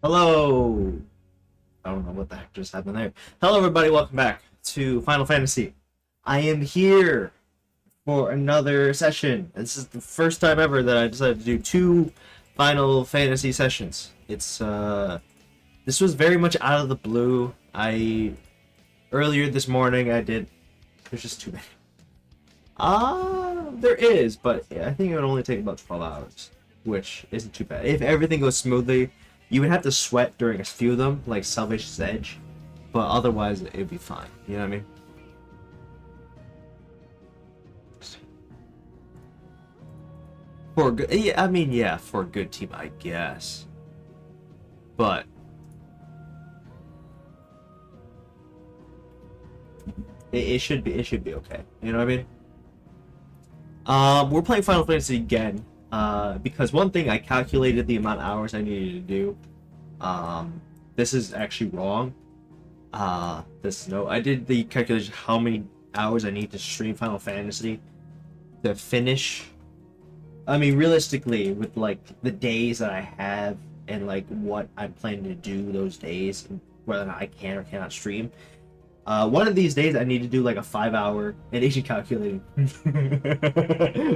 Hello! I don't know what the heck just happened there. Hello everybody, welcome back to Final Fantasy. I am here for another session. This is the first time ever that I decided to do two Final Fantasy sessions. This was very much out of the blue. Earlier this morning there's just too many. There is, but I think it would only take about 12 hours, which isn't too bad. If everything goes smoothly, you would have to sweat during a few of them, like Salvation's Edge, but otherwise it'd be fine. You know what I mean? For a good, yeah, I mean, yeah, for a good team, I guess. But it should be okay. You know what I mean? We're playing Final Fantasy again, because one thing, I calculated the amount of hours I needed to do. This is actually wrong. I did the calculation how many hours I need to stream Final Fantasy to finish. I mean, realistically, with like the days that I have and like what I'm planning to do those days, and whether or not I can or cannot stream. One of these days I need to do like a 5-hour Asian calculating.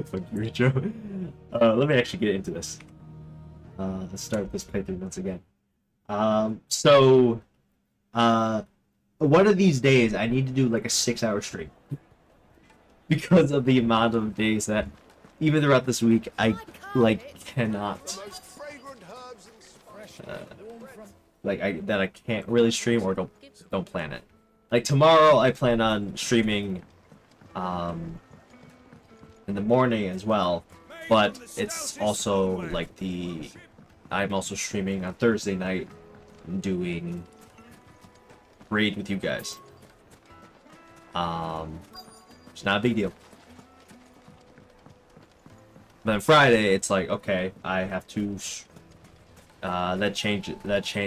Fuck you, Joe. Let me actually get into this. Let's start this playthrough once again. One of these days I need to do like a 6-hour stream. Because of the amount of days that, even throughout this week, I like cannot. I can't really stream or don't plan it. Like tomorrow, I plan on streaming, in the morning as well, but it's also like I'm also streaming on Thursday night, doing raid with you guys. It's not a big deal. But then Friday, it's like, okay, I have to. That changed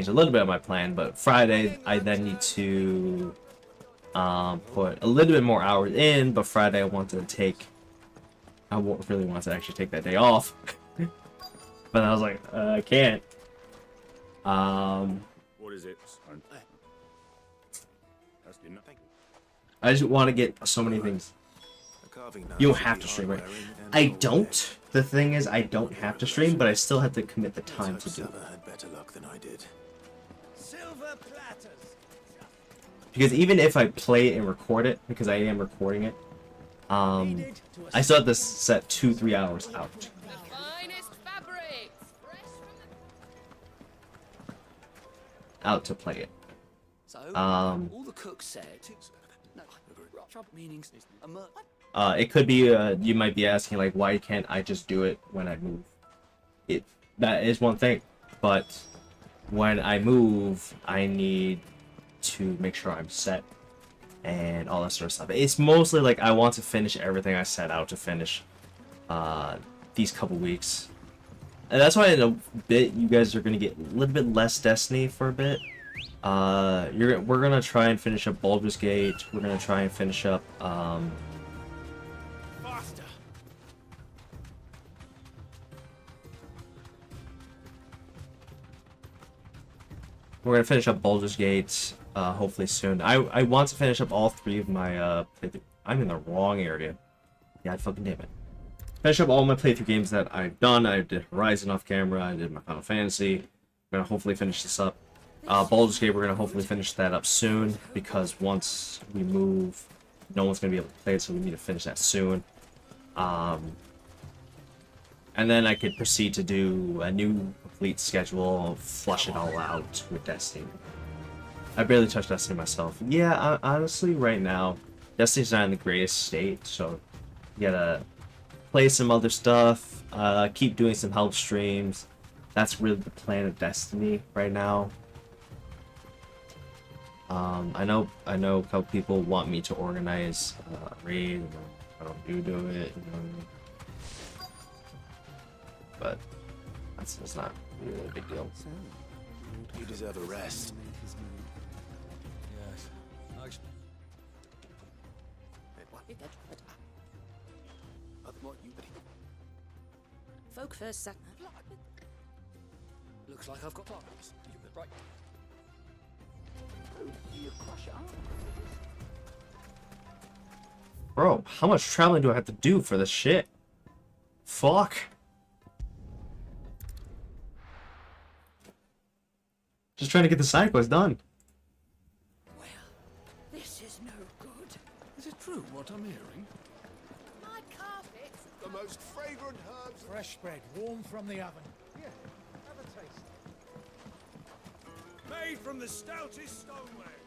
a little bit of my plan, but Friday I then need to put a little bit more hours in, but Friday I really wanted to actually take that day off. But I was like, I can't. What is it? I just want to get so many things. You don't have to stream, right? I don't. The thing is, I don't have to stream, but I still have to commit the time to do it. Because even if I play it and record it, because I am recording it, I still have to set 2-3 hours out. Out to play it. All the cooks said. It could be, you might be asking, like, why can't I just do it when I move? That is one thing, but when I move, I need to make sure I'm set and all that sort of stuff. It's mostly like I want to finish everything I set out to finish these couple weeks. And that's why in a bit you guys are going to get a little bit less Destiny for a bit. We're going to try and finish up Baldur's Gate. We're going to try and finish up we're gonna finish up Baldur's Gate, hopefully soon. I want to finish up all 3 of my playthrough. I'm in the wrong area. Yeah, fucking damn it. Finish up all my playthrough games that I've done. I did Horizon off camera. I did my Final Fantasy. We're gonna hopefully finish this up. Baldur's Gate, we're gonna hopefully finish that up soon, because once we move, no one's gonna be able to play it, so we need to finish that soon. And then I could proceed to do a new complete schedule, flush it all out with Destiny. I barely touched Destiny myself. Yeah, honestly, right now, Destiny's not in the greatest state, so you gotta play some other stuff, keep doing some help streams. That's really the plan of Destiny right now. I know a couple people want me to organize a raid, and I don't do it, you know what I mean? But that's not really a big deal. You deserve a rest. Yes. Folk first sat. Looks like I've got plans. Right. Bro, how much traveling do I have to do for this shit? Fuck. Just trying to get the side quest done. Well, this is no good. Is it true what I'm hearing? My carpet. The most fragrant herbs. Fresh bread, warm from the oven. Here, have a taste. Made from the stoutest stoneware.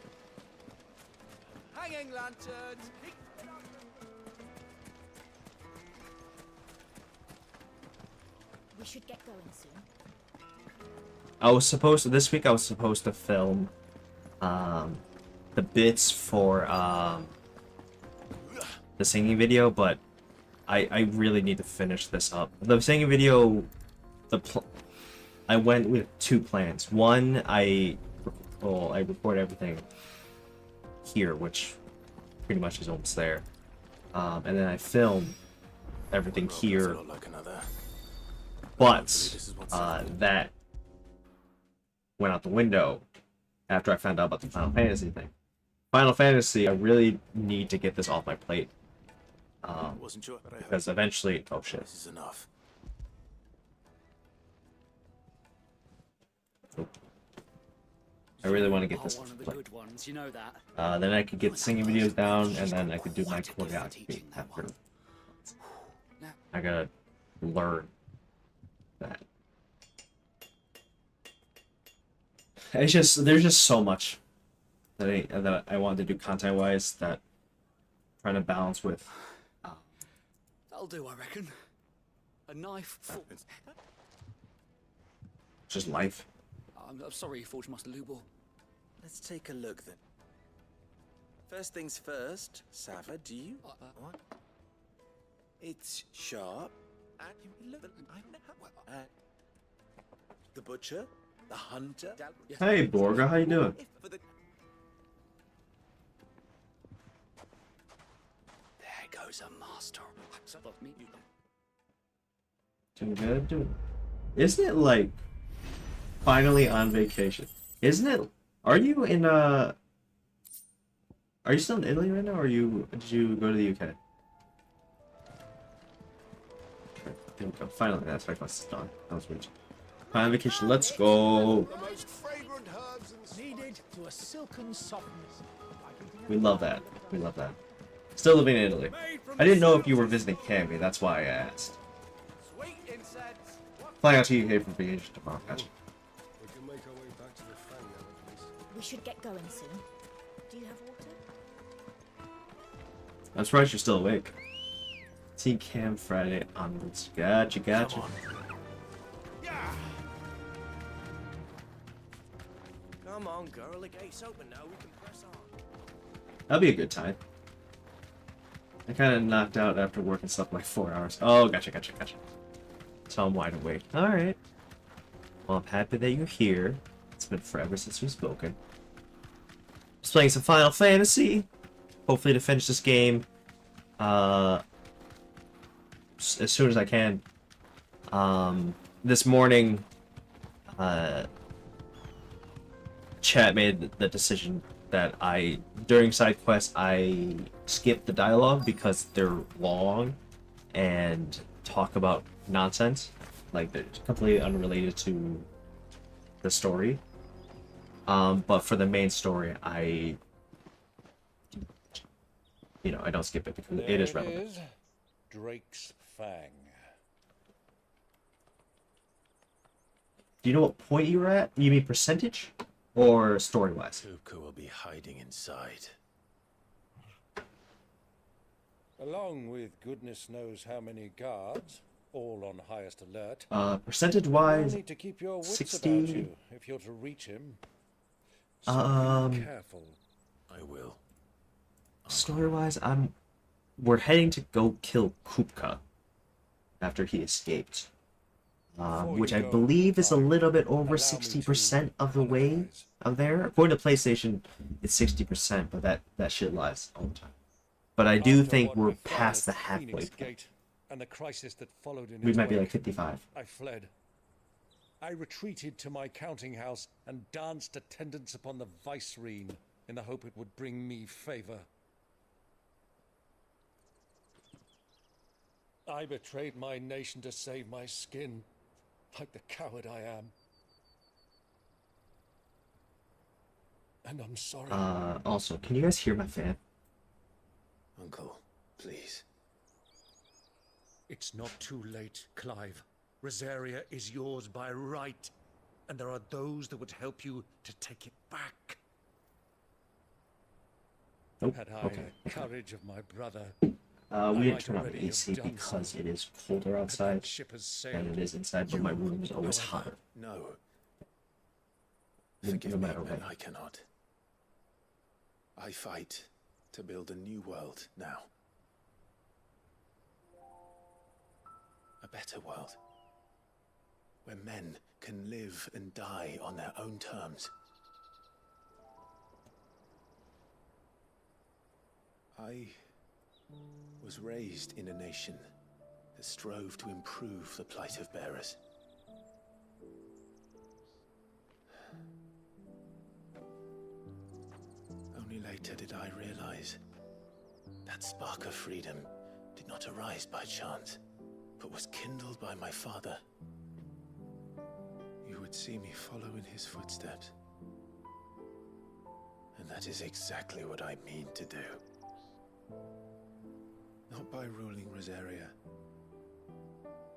Hanging lanterns. We should get going soon. This week I was supposed to film the bits for the singing video, but I really need to finish this up. The singing video, I went with two plans. One, I record everything here, which pretty much is almost there, and then I film everything here. Like another. But that went out the window after I found out about the Final Fantasy thing. Final Fantasy, I really need to get this off my plate. Wasn't sure, but I heard Because eventually, oh shit. this is enough. I really want to get Are this one off of the the plate. good ones, you know that. Then I could get the singing videos down, and then I could do my choreography after. I gotta learn that. It's just there's just so much that I wanted to do content wise that I'm trying to balance with. That'll do, I reckon. A knife for... Just life. I'm sorry, Forge Master Lubor. Let's take a look then. First things first, Sava, do you? What? It's sharp. And look, the butcher, the hunter. Hey Borga, how you doing? There goes a master. Above me. Doing good, doing. Isn't it like finally on vacation? Isn't it? Are you in Are you still in Italy right now, or did you go to the UK? There we go. Finally, that's right. That's done. That was weird. Final vacation. Let's go. The most fragrant herbs and Kneaded to a silken softness. We love that. We love that. Still living in Italy. I didn't know if you were visiting Cami. That's why I asked. sweet incense. Flying out to UK for vacation tomorrow. Gotcha. We can make our way back to the Fang now, at least. We should get going soon. Do you have water? I'm surprised you're still awake. See Cam Friday onwards. Gotcha, gotcha. Come on, girl, the gate's open now, we can press on. That'll be a good time. I kind of knocked out after working stuff like 4 hours. Oh, gotcha. So I'm wide awake. Alright. Well, I'm happy that you're here. It's been forever since we've spoken. Just playing some Final Fantasy. Hopefully to finish this game as soon as I can. This morning, chat made the decision that during side quests, I skip the dialogue because they're long and talk about nonsense, like they're completely unrelated to the story. But for the main story, I don't skip it because it is relevant. Drake's Fang. Do you know what point you were at? You mean percentage or story-wise? Tuku will be hiding inside. Along with goodness knows how many guards, all on highest alert. Percentage-wise, You'll need to keep your wits 60. about you if you're to reach him. So be careful. I will. story-wise, we're heading to go kill Kupka after he escaped. Which I believe is a little bit over 60% of the way of there. According to PlayStation, it's 60%, but that shit lies all the time. But I do After think what we're befell past at the halfway Phoenix point. Gate and the crisis that followed in We its might be wake, like 55. I fled. I retreated to my counting house and danced attendance upon the vicereine in the hope it would bring me favor. I betrayed my nation to save my skin, like the coward I am. And I'm sorry. Also, can you guys hear my fan? Uncle, please. It's not too late, Clive. Rosaria is yours by right, and there are those that would help you to take it back. Nope. Had I Okay. the courage of my brother, We didn't might turn on the already AC have done because so. it is colder but outside that ship has than sailed. it is inside, but my room is always however, hotter. No. No Forgive me, matter but what. I cannot. I fight to build a new world now. A better world. Where men can live and die on their own terms. I was raised in a nation that strove to improve the plight of bearers. Only later did I realize that spark of freedom did not arise by chance, but was kindled by my father. You would see me follow in his footsteps. And that is exactly what I mean to do. Not by ruling Rosaria,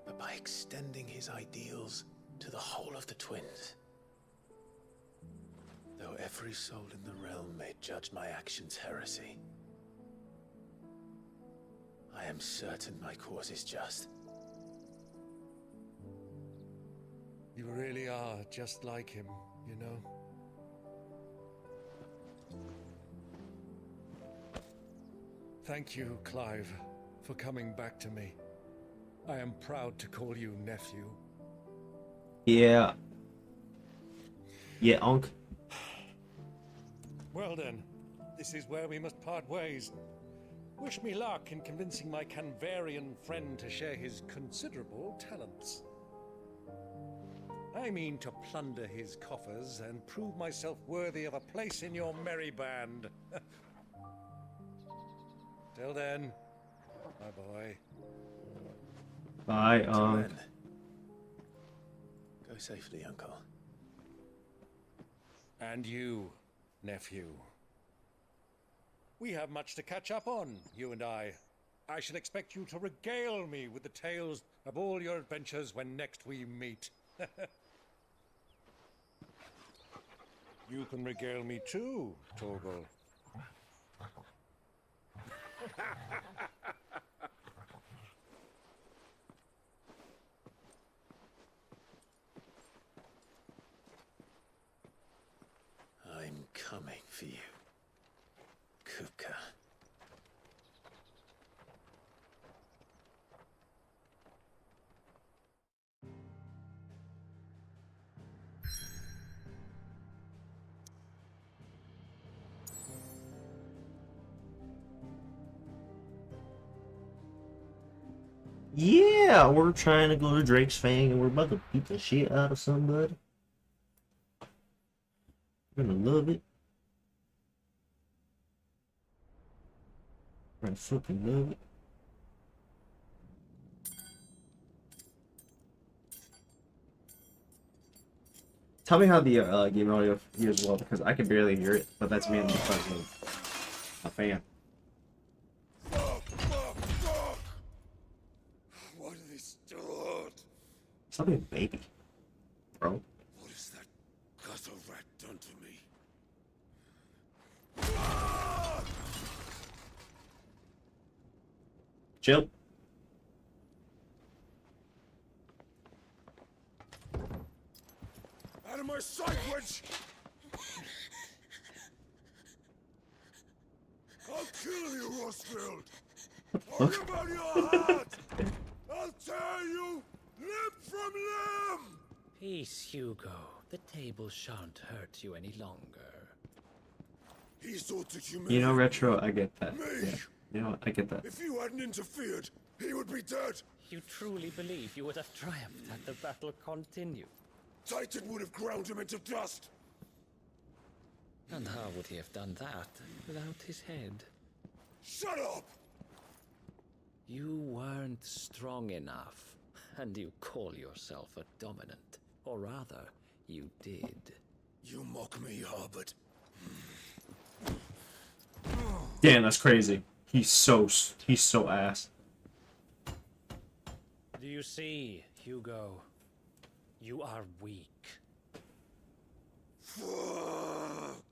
but by extending his ideals to the whole of the twins. Though every soul in the realm may judge my actions heresy, I am certain my cause is just. You really are just like him, you know? Thank you, Clive, for coming back to me. I am proud to call you nephew. Yeah. Yeah, Unc. Well then, this is where we must part ways. Wish me luck in convincing my Canvarian friend to share his considerable talents. I mean to plunder his coffers and prove myself worthy of a place in your merry band. Till then, my boy. Bye, Till Unc. then, go safely, Uncle. And you, nephew. We have much to catch up on, you and I. I shall expect you to regale me with the tales of all your adventures when next we meet. You can regale me too, Torgal. I'm coming for you, Kupka. Yeah, we're trying to go to Drake's Fang and we're about to beat the shit out of somebody. We're gonna love it. We're gonna fucking love it. Tell me how the game audio here as well, because I can barely hear it, but that's mainly because of a fan. What have they stored? Something baby, bro. What has that gutter rat done to me? Chill. Out of my sight, witch! I'll kill you, Rosfield! All about your heart! I'll tear you limb from limb! Peace, Hugo. The table shan't hurt you any longer. He sought to humiliate You know, Retro, I get that. me. Yeah. You know, I get that. If you hadn't interfered, he would be dead. You truly believe you would have triumphed had the battle continued? Titan would have ground him into dust. And how would he have done that without his head? Shut up! You weren't strong enough, and you call yourself a dominant. Or rather, you did. You mock me, Harbert. Damn, that's crazy. He's so ass. Do you see, Hugo? You are weak. Fuck.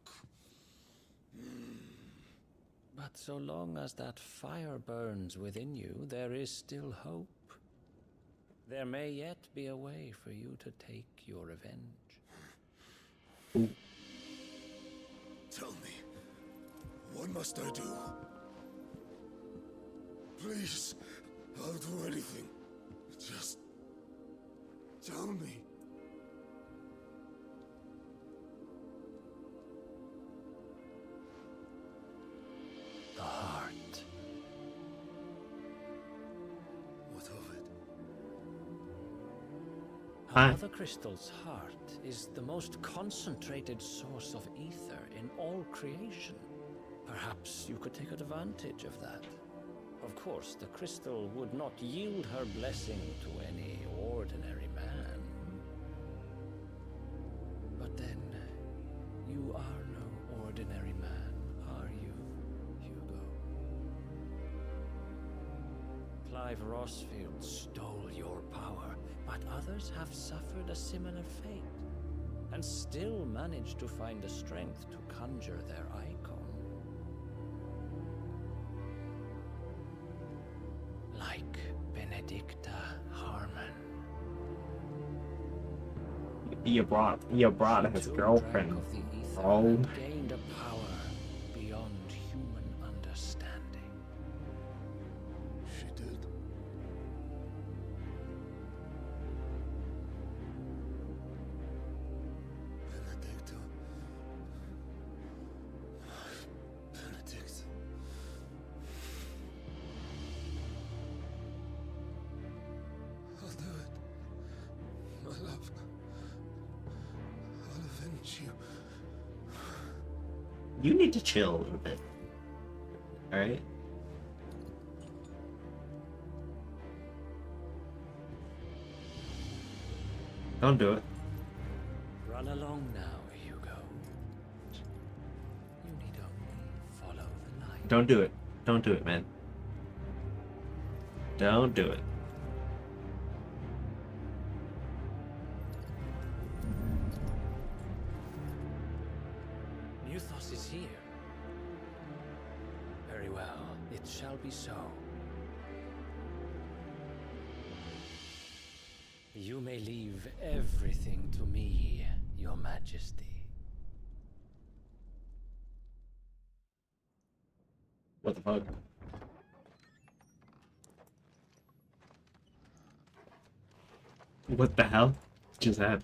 But so long as that fire burns within you, there is still hope. There may yet be a way for you to take your revenge. Tell me, what must I do? Please, I'll do anything. Just tell me. The heart. What of it? Another crystal's heart is the most concentrated source of ether in all creation. Perhaps you could take advantage of that. Of course, the crystal would not yield her blessing to any ordinary man. But then, you are no ordinary man, are you, Hugo? Clive Rossfield stole your power, but others have suffered a similar fate, and still managed to find the strength to conjure their icon. Like Benedicta Harmon. You brought his girlfriend. Of the ether Oh. and gained a power beyond human understanding. She did. Benedicta. Benedict. I'll do it. My love. I'll avenge you. You need to chill a little bit. Alright? Don't do it. Run along now, Hugo. You need only follow the light. Don't do it. Don't do it, man. Don't do it. Muthos is here. Very well, it shall be so. You may leave everything to me, Your Majesty. What the fuck? What the hell just happened?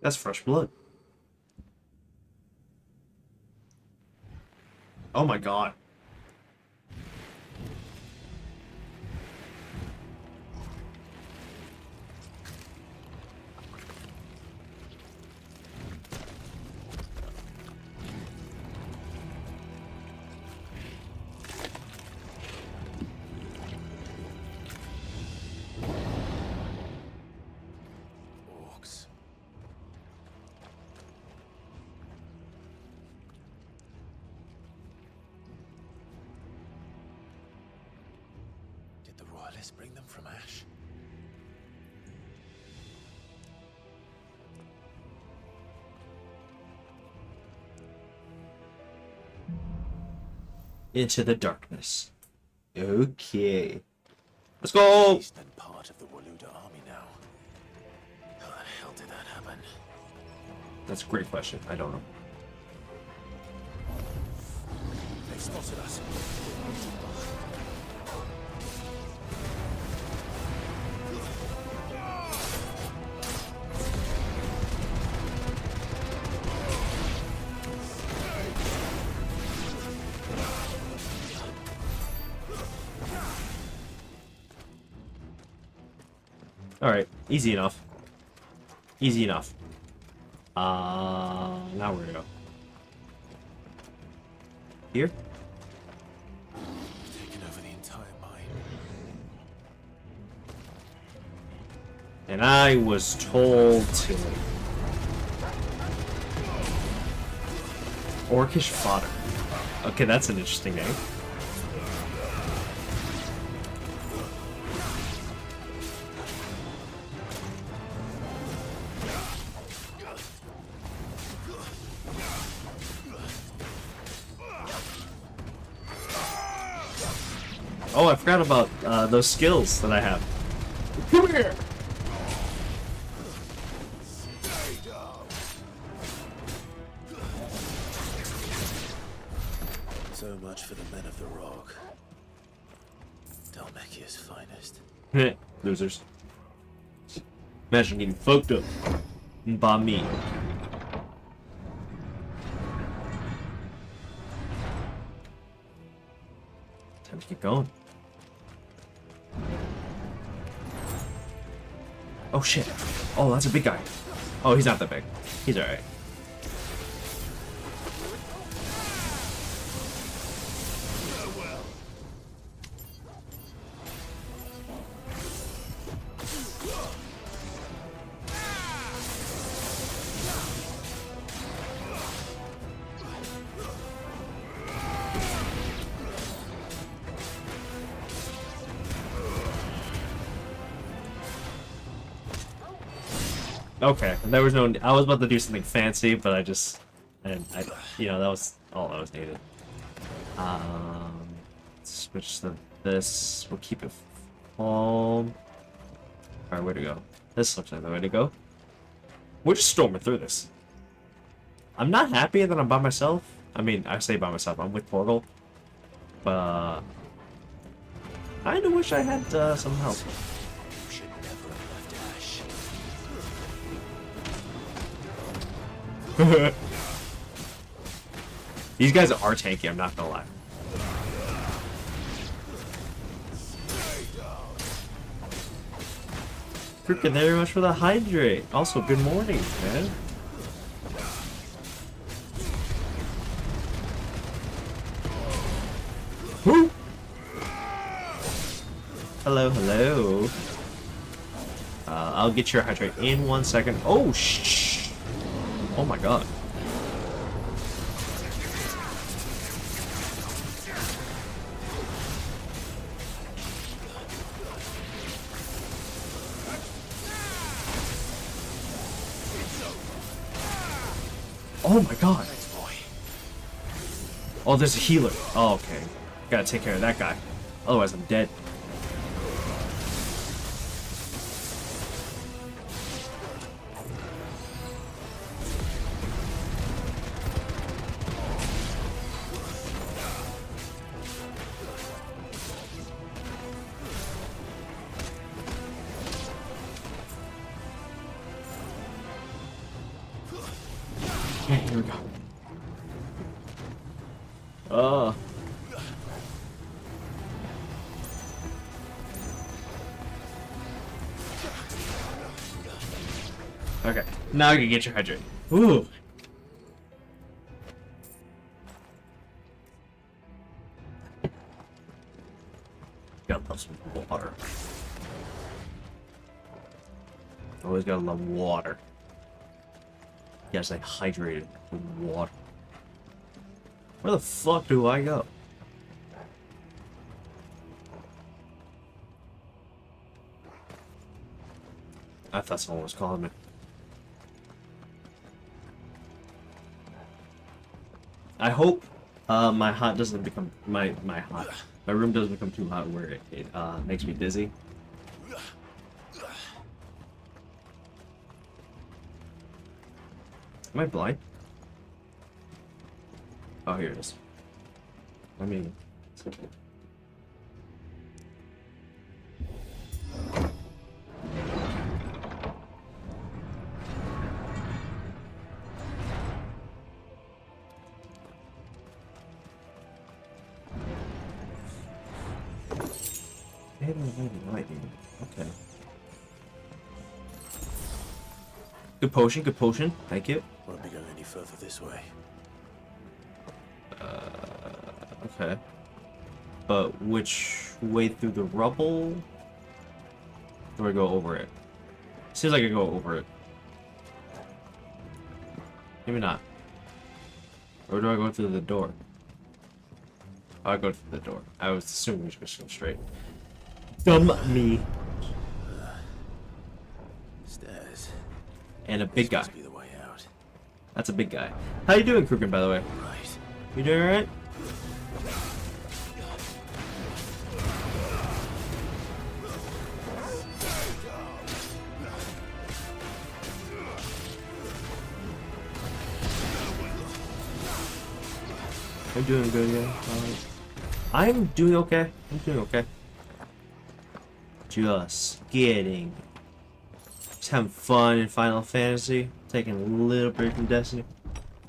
That's fresh blood. Oh my god. Orcs. Did the royalists bring them from Ash? Into the darkness. Okay. Let's go! Eastern part of the Waluda army now. That's a great question. I don't know. They've spotted us. Alright, easy enough. Easy enough. Now where to go? Here? Taken over the entire mine. And I was told to. Orcish fodder. Okay, that's an interesting name. Oh, I forgot about those skills that I have. Come here! So much for the men of the rock. Dalmekia's finest. Losers. Imagine getting fucked up by me. Time to keep going. Oh shit. Oh, that's a big guy. Oh, he's not that big. He's alright. Okay, there was no. I was about to do something fancy, but I just, you know, that was all that was needed. Switch this. We'll keep it home. All right, where to go? This looks like the way to go. We're just storming through this. I'm not happy that I'm by myself. I mean, I say by myself. I'm with Portal, but I kinda wish I had some help. These guys are tanky, I'm not gonna lie. Freaking thank you very much for the hydrate. Also, good morning, man. Woo! Hello, hello. I'll get your hydrate in 1 second. Oh, shh. Oh my god. Oh my god. Oh, there's a healer. Oh, okay. Gotta take care of that guy. Otherwise, I'm dead. Okay, here we go. Okay, now you can get your hydrate. Ooh. Gotta love some water. Always gotta love water. Yes, I hydrated with water. Where the fuck do I go? I thought someone was calling me. I hope my hot doesn't become my room doesn't become too hot where it makes me dizzy. Am I blind? Oh, here it is. I mean... Okay. Good potion, good potion. Thank you. Won't be going any further this way. Okay. But which way through the rubble? Do I go over it? Seems like I go over it. Maybe not. Or do I go through the door? Oh, I go through the door. I was assuming we should just go straight. Dumb me. Stairs. And a big This guy. must be the way out. That's a big guy. How you doing, Krugen, by the way? Right. You doing alright? I'm doing good, yeah. I'm doing okay. I'm doing okay. Just having fun in Final Fantasy. Taking a little break from Destiny.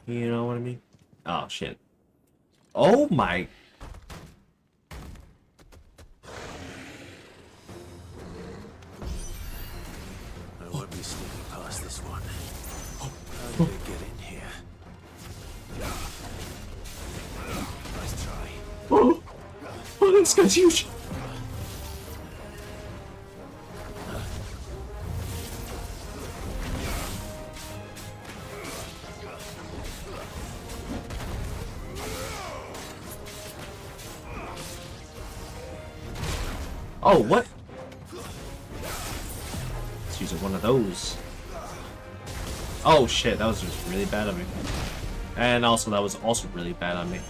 You know what I mean? Oh, shit. Oh my... I won't be sneaking past this one. How did they get in here? Nice try. Oh, this guy's huge. Oh, what? Let's use one of those. Oh shit, that was just really bad on me. And also, that was also really bad on me.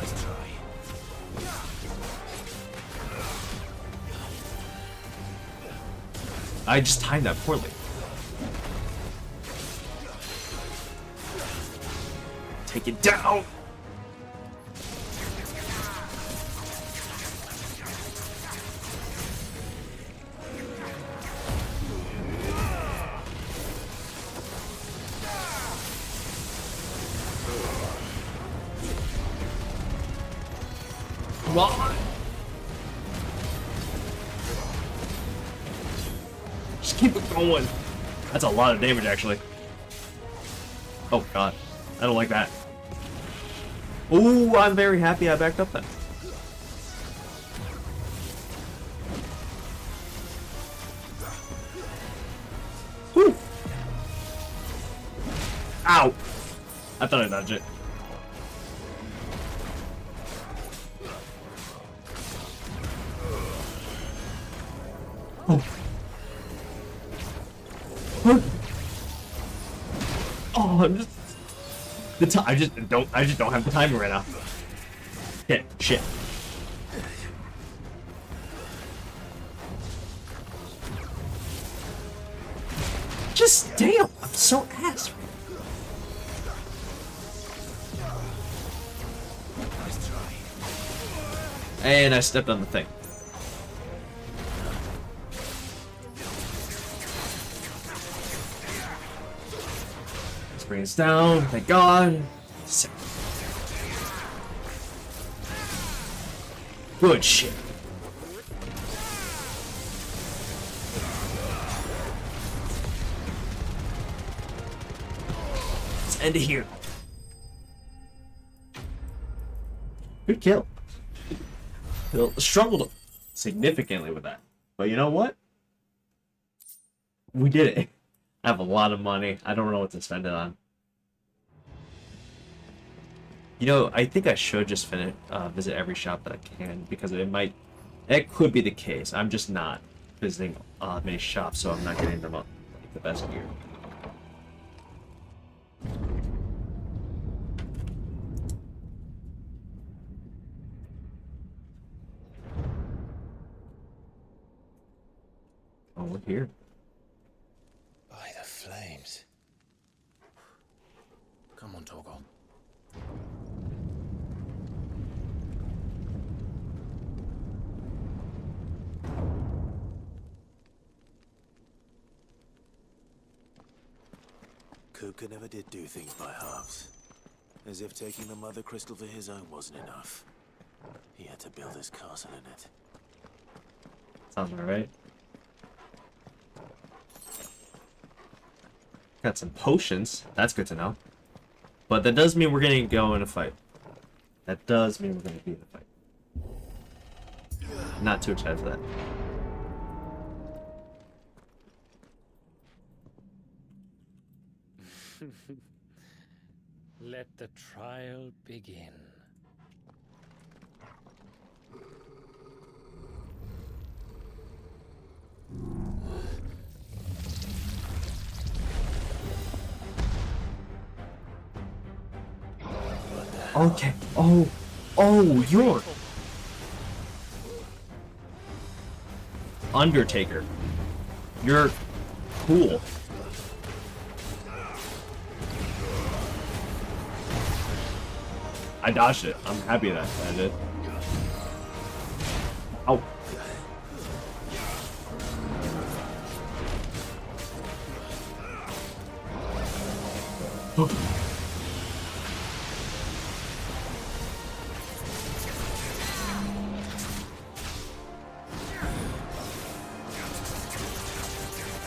Nice try. I just timed that poorly. Take it down! Come on! Just keep it going. That's a lot of damage, actually. Oh god, I don't like that. Ooh, I'm very happy I backed up then. Whew. Ow! I thought I dodged it. Oh. Oh, I'm just I just don't have the timing right now. Shit. Just damn, I'm so ass. Nice try. And I stepped on the thing. Let's bring us down, thank God. Good shit. Let's end it here. Good kill. Struggled significantly with that. But you know what? We did it. I have a lot of money. I don't know what to spend it on. You know, I think I should just visit every shop that I can, because it could be the case. I'm just not visiting many shops, so I'm not getting them up like the best gear. Oh, we're here. By the flames. Come on, Torgal. Kuka never did do things by halves. As if taking the Mother Crystal for his own wasn't enough. He had to build his castle in it. Sounds alright. Got some potions. That's good to know. But that does mean we're gonna go in a fight. That does mean we're gonna be in a fight. Not too excited for that. Let the trial begin. Okay. Oh. Oh, you're Undertaker. You're cool. I dodged it. I'm happy that I did. Ow.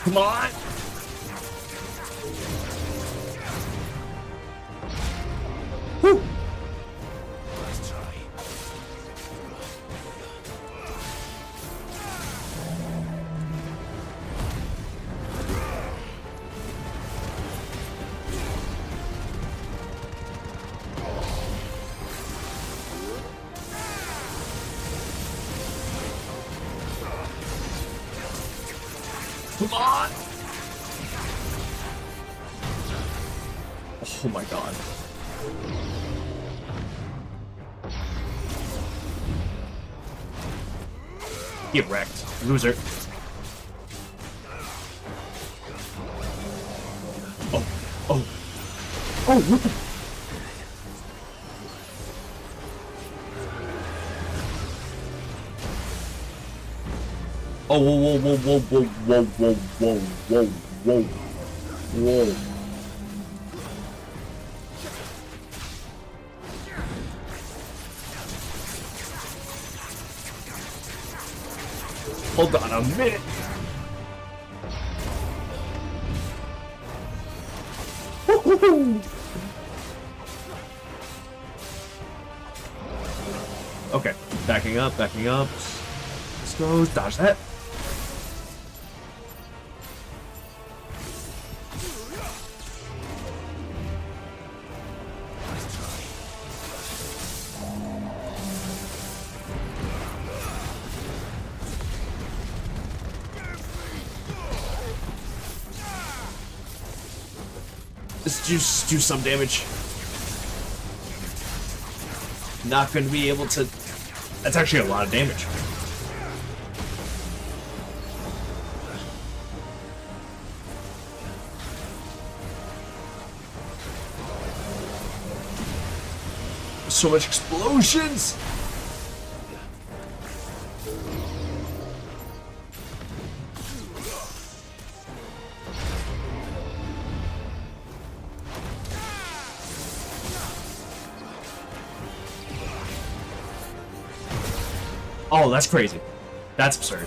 Come on! Woo! Come on! Oh my god. Get wrecked, loser. Oh, oh. Oh, what the? Oh, whoa, whoa, whoa, whoa, whoa, whoa, whoa, whoa, whoa, whoa. Hold on a minute. Okay, backing up, backing up. Let's go, dodge that. Let's do some damage. Not going to be able to... That's actually a lot of damage. So much explosions! Oh, that's crazy. That's absurd.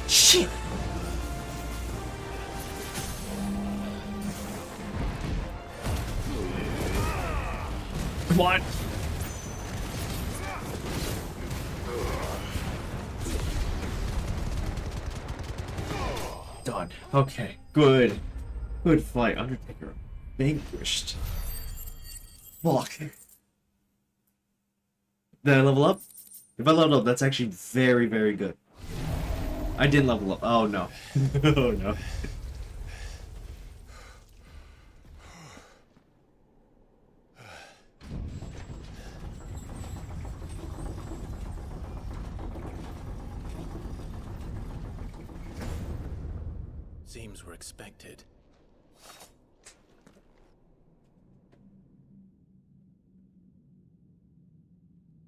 Shit! Come on! Done. Okay, good. Good fight. Undertaker vanquished. Fuck. Did I level up? If I leveled up, that's actually very, very good. I didn't level up. Oh no. Oh no. Seems we're expected.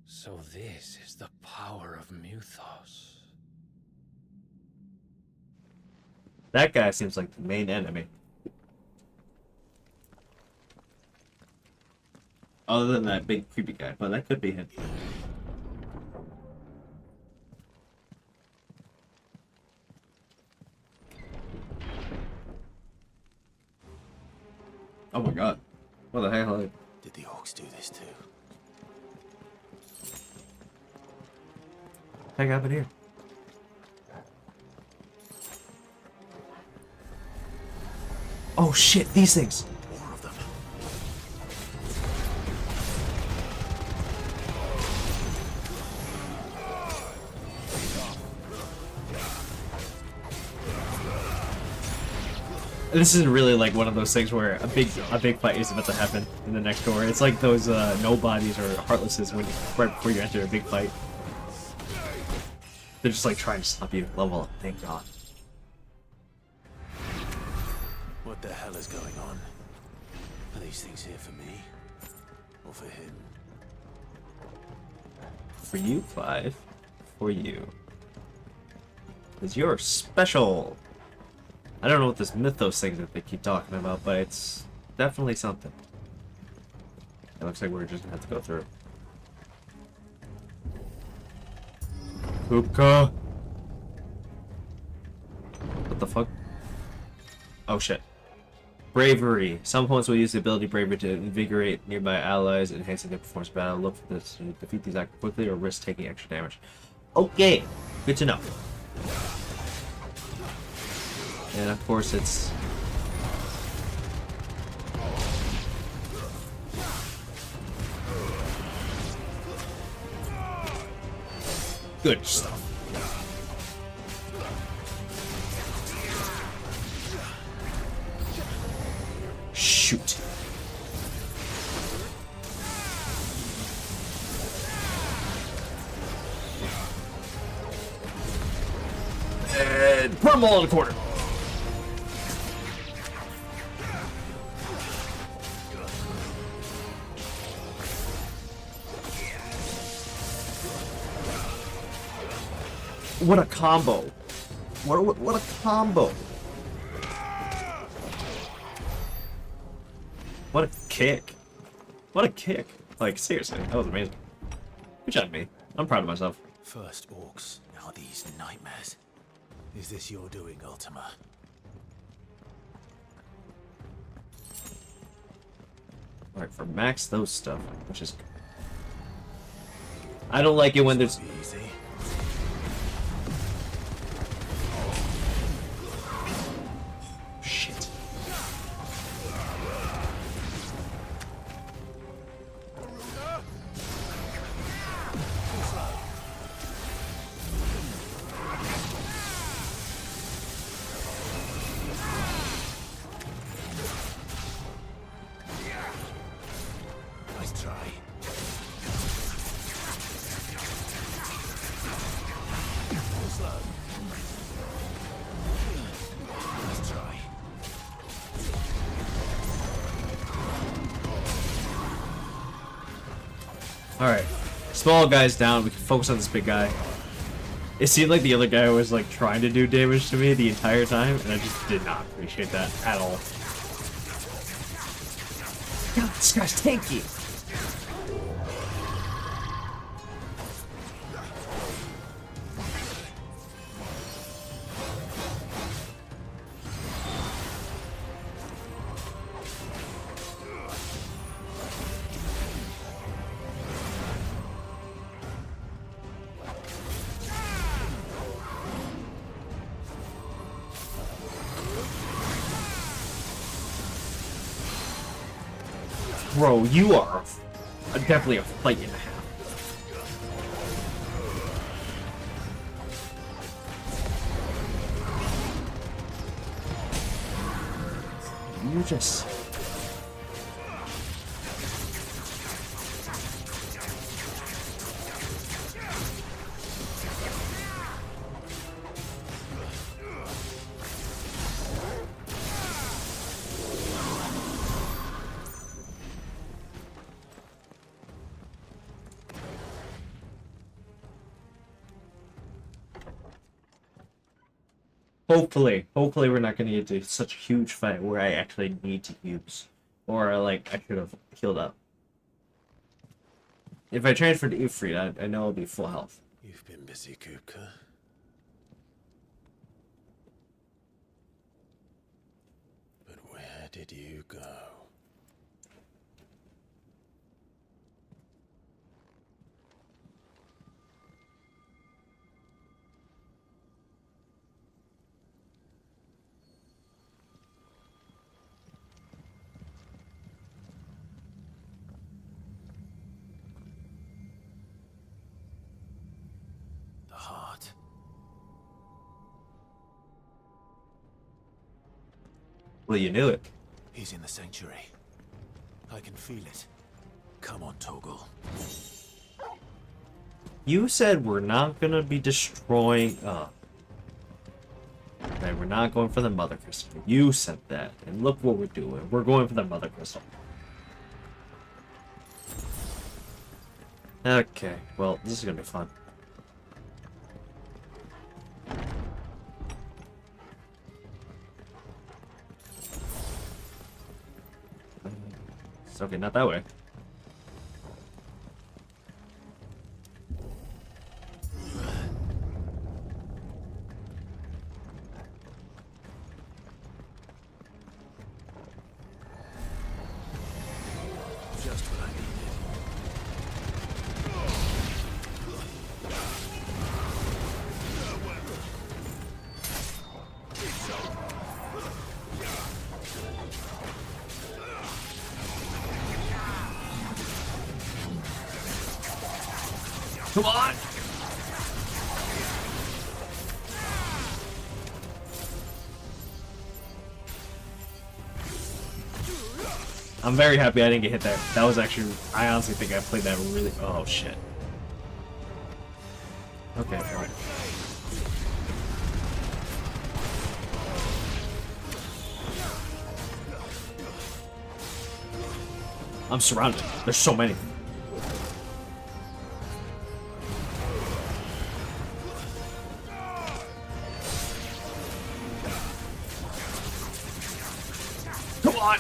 So this is the power of Muthos. That guy seems like the main enemy. Other than that big creepy guy, but that could be him. Oh my god. What the hell? Did the orcs do this too? Heck happened here? Oh shit, these things! More of them. This isn't really like one of those things where a big fight is about to happen in the next door. It's like those nobodies or heartlesses when right before you enter a big fight. They're just like trying to stop you. Level up, thank God. What the hell is going on? Are these things here for me? Or for him? For you, 5. For you. Because you're special. I don't know what this mythos thing that they keep talking about, but it's definitely something. It looks like we're just gonna have to go through. Hookah. What the fuck? Oh shit. Bravery. Some opponents will use the ability Bravery to invigorate nearby allies, enhancing their performance in battle. Look for this to defeat these actions quickly or risk taking extra damage. Okay, good to know. And of course it's... good stuff. Shoot. And put them all in the corner. What a combo. What a combo. What a kick. What a kick. Like, seriously, that was amazing. Good job, me. I'm proud of myself. First orcs, now these nightmares. Is this your doing, Ultima? Alright, for max those stuff, which is... I don't like it when there's... Easy. Shit. Nice try. Slow. Nice try. Alright. Small guy's down, we can focus on this big guy. It seemed like the other guy was like trying to do damage to me the entire time, and I just did not appreciate that at all. God, this guy's tanky! Bro, you are definitely a fight and a half. You just... Hopefully we're not gonna get to such a huge fight where I actually need to use, or like I should have healed up. If I transfer to Ifrit, I know I'll be full health. You've been busy, Kupka. But where did you go? The heart. Well, you knew it. He's in the sanctuary. I can feel it. Come on, Toggle. You said we're not gonna be destroying. Okay, we're not going for the Mother Crystal. You said that, and look what we're doing. We're going for the Mother Crystal. Okay, well, this is gonna be fun. Okay, not that way. Just what I needed. Come on! I'm very happy I didn't get hit there. That was actually, I honestly think I played that really, oh shit. Okay, fine. I'm surrounded. There's so many. Come on!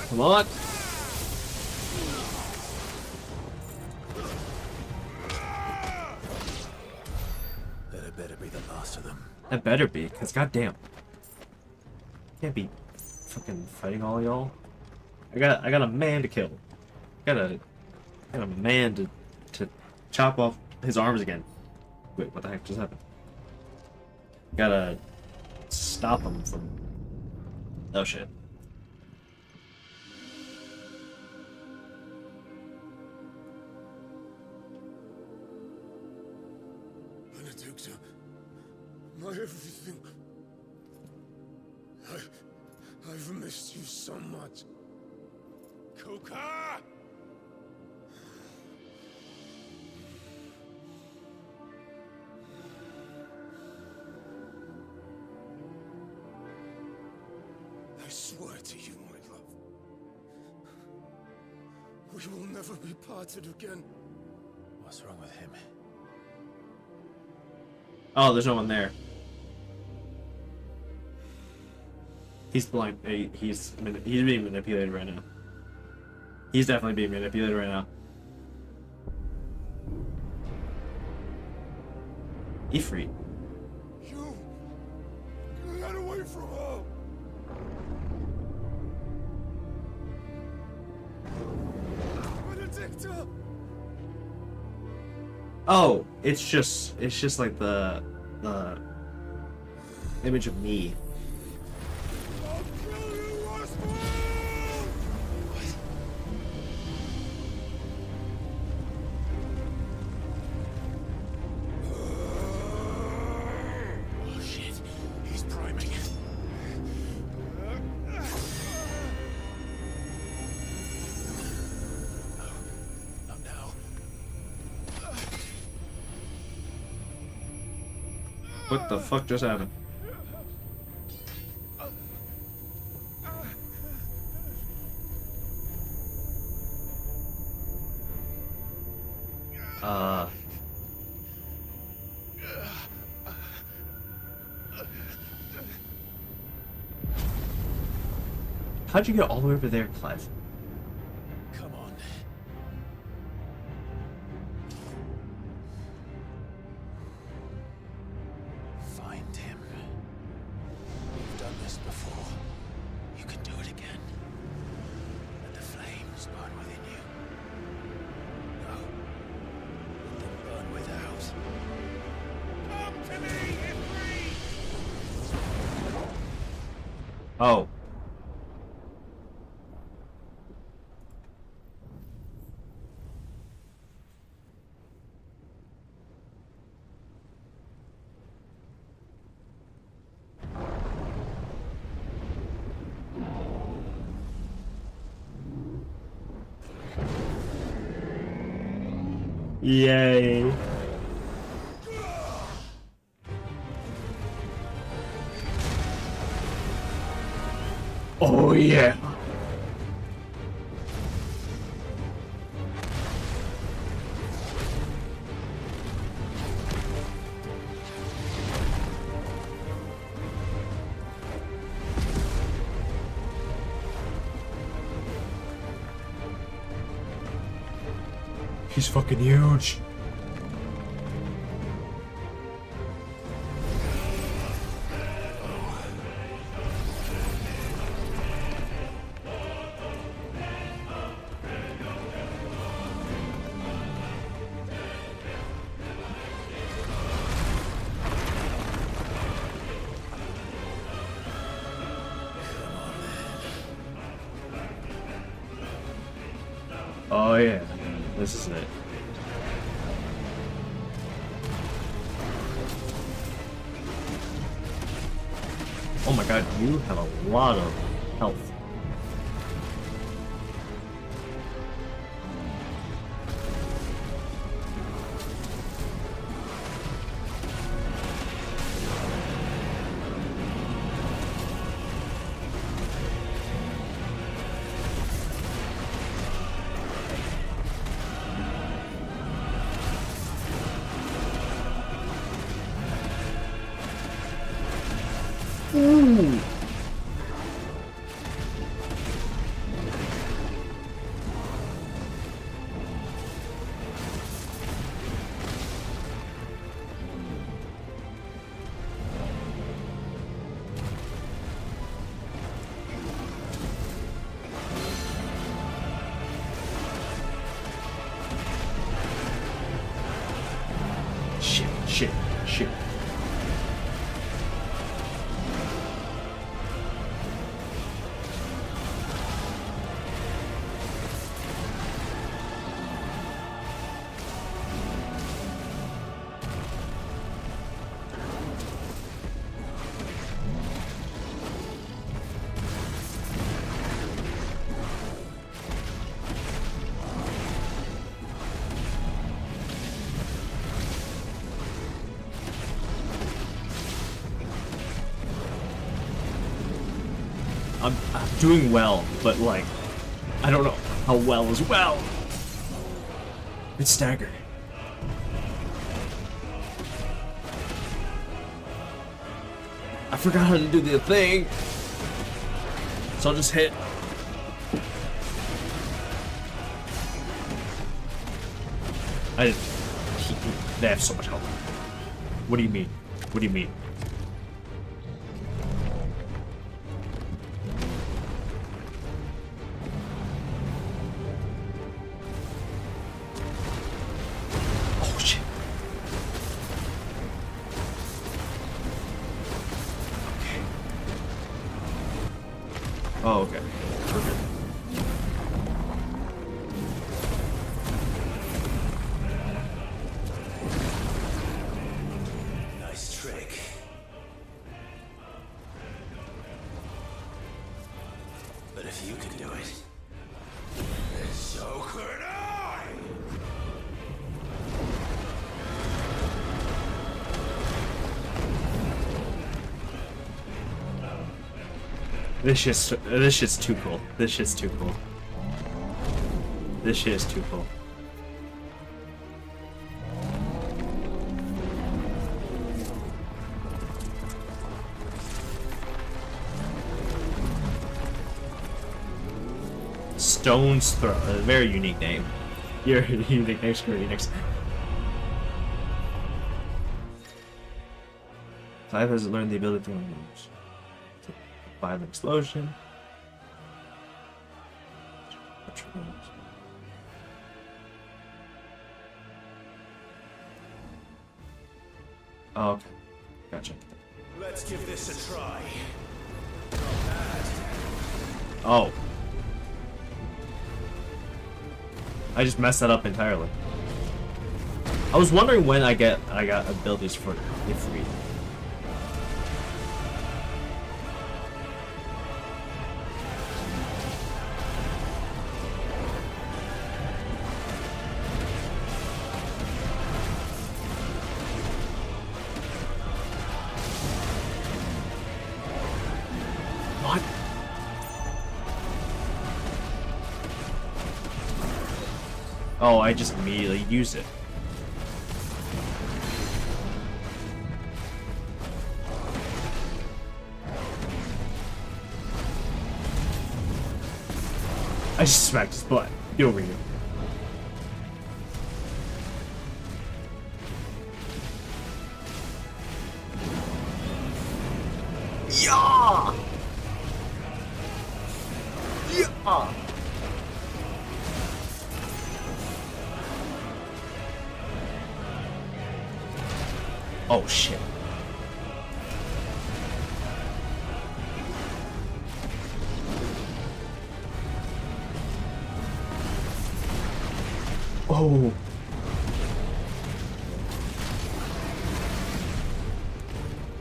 Come on! That had better be the last of them. That better be, because goddamn. Can't be fucking fighting all y'all. I got a man to kill. Got a man to chop off his arms again. Wait, what the heck just happened? Gotta stop him from... Oh shit. Benedicta, my everything. I've missed you so much. Kuka! I swear to you, my love, we will never be parted again. What's wrong with him? Oh, there's no one there. He's blind. He's being manipulated right now. He's definitely being manipulated right now. Ifrit. You get away from her. Benedicta! Oh, it's just like the image of me. Oh shit, he's priming. Not now. What the fuck just happened? How'd you get all the way over there, Clive? Come on. Find him. You've done this before. You can do it again. Let the flames burn within you. No. Let them burn without. Come to me, Ifrit! Oh. Yay. Oh yeah. He's fucking huge. Oh yeah, this is it. Oh my god, you have a lot of health. Ooh. Shit. I'm doing well, but like, I don't know how well is well. It's staggered. I forgot how to do the thing, so I'll just hit. They have so much health. What do you mean? What do you mean? But if you can do it, then so could I! This shit's too cool. This shit's too cool. This shit is too cool. Stone's Throw, a very unique name. Your unique name, Square Enix. Clive has learned the ability to violent explosion. Oh, okay. Gotcha. Let's give this a try. Oh. I just messed that up entirely. I was wondering when I got abilities for Ifrit. What? Oh, I just immediately used it. I just smacked his butt. Get over here. Yeah! Yeah! Oh shit. Oh.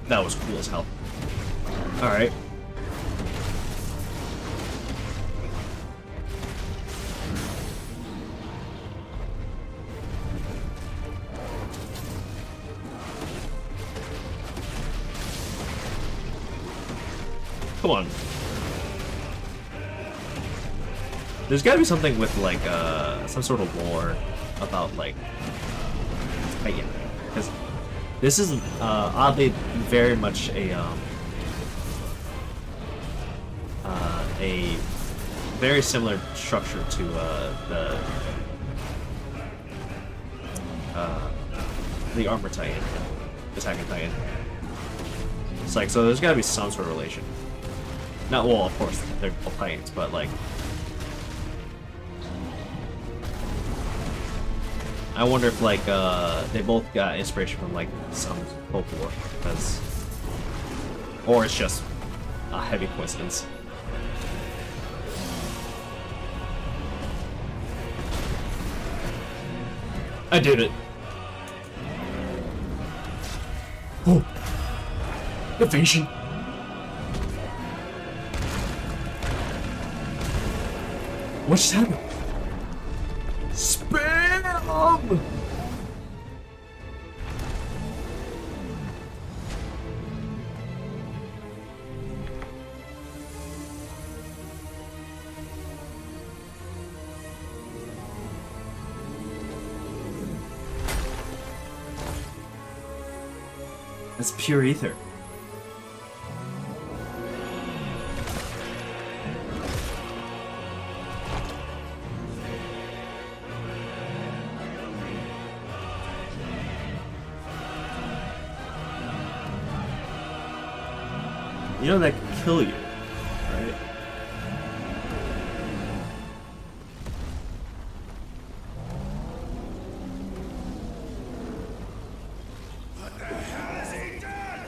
That was cool as hell. Alright. Come on. There's gotta be something with like some sort of lore about like Titan, because this is oddly very much a very similar structure to the Armor Titan, Attack on Titan. It's like, so there's gotta be some sort of relation. Not, well, of course, they're both Titans, but like, I wonder if like they both got inspiration from like some folklore, because, or it's just a heavy coincidence. I did it. Oh, evasion. What just happened? Spam! That's pure ether. You know that could kill you, right? What the hell has he done?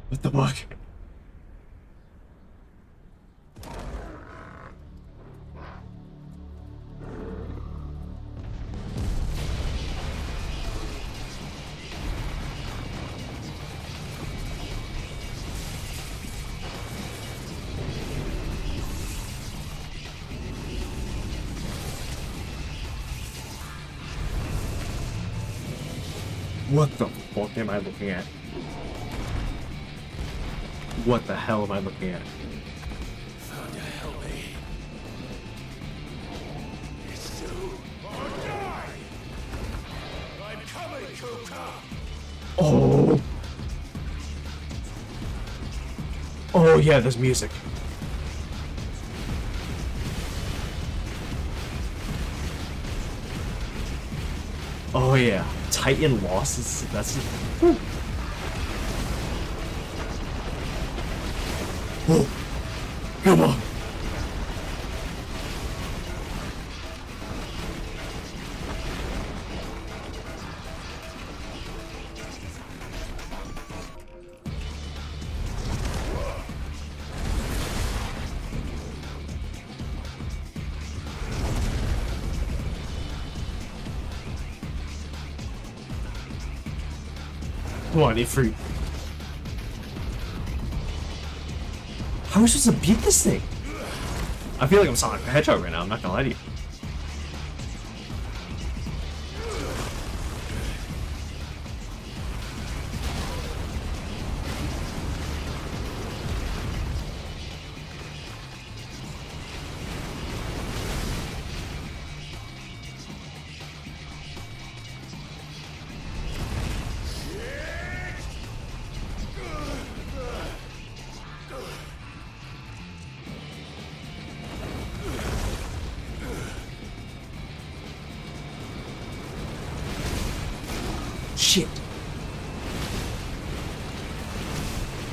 What the fuck? What the fuck am I looking at? What the hell am I looking at? Thunder, help me. It's you or die! I'm coming, Kuka! Oh! Oh yeah, there's music. Oh yeah, Titan losses. That's. Whew. Oh, come on. Come on, eat fruit. How are we supposed to beat this thing? I feel like I'm Sonic the Hedgehog right now, I'm not gonna lie to you. Shit.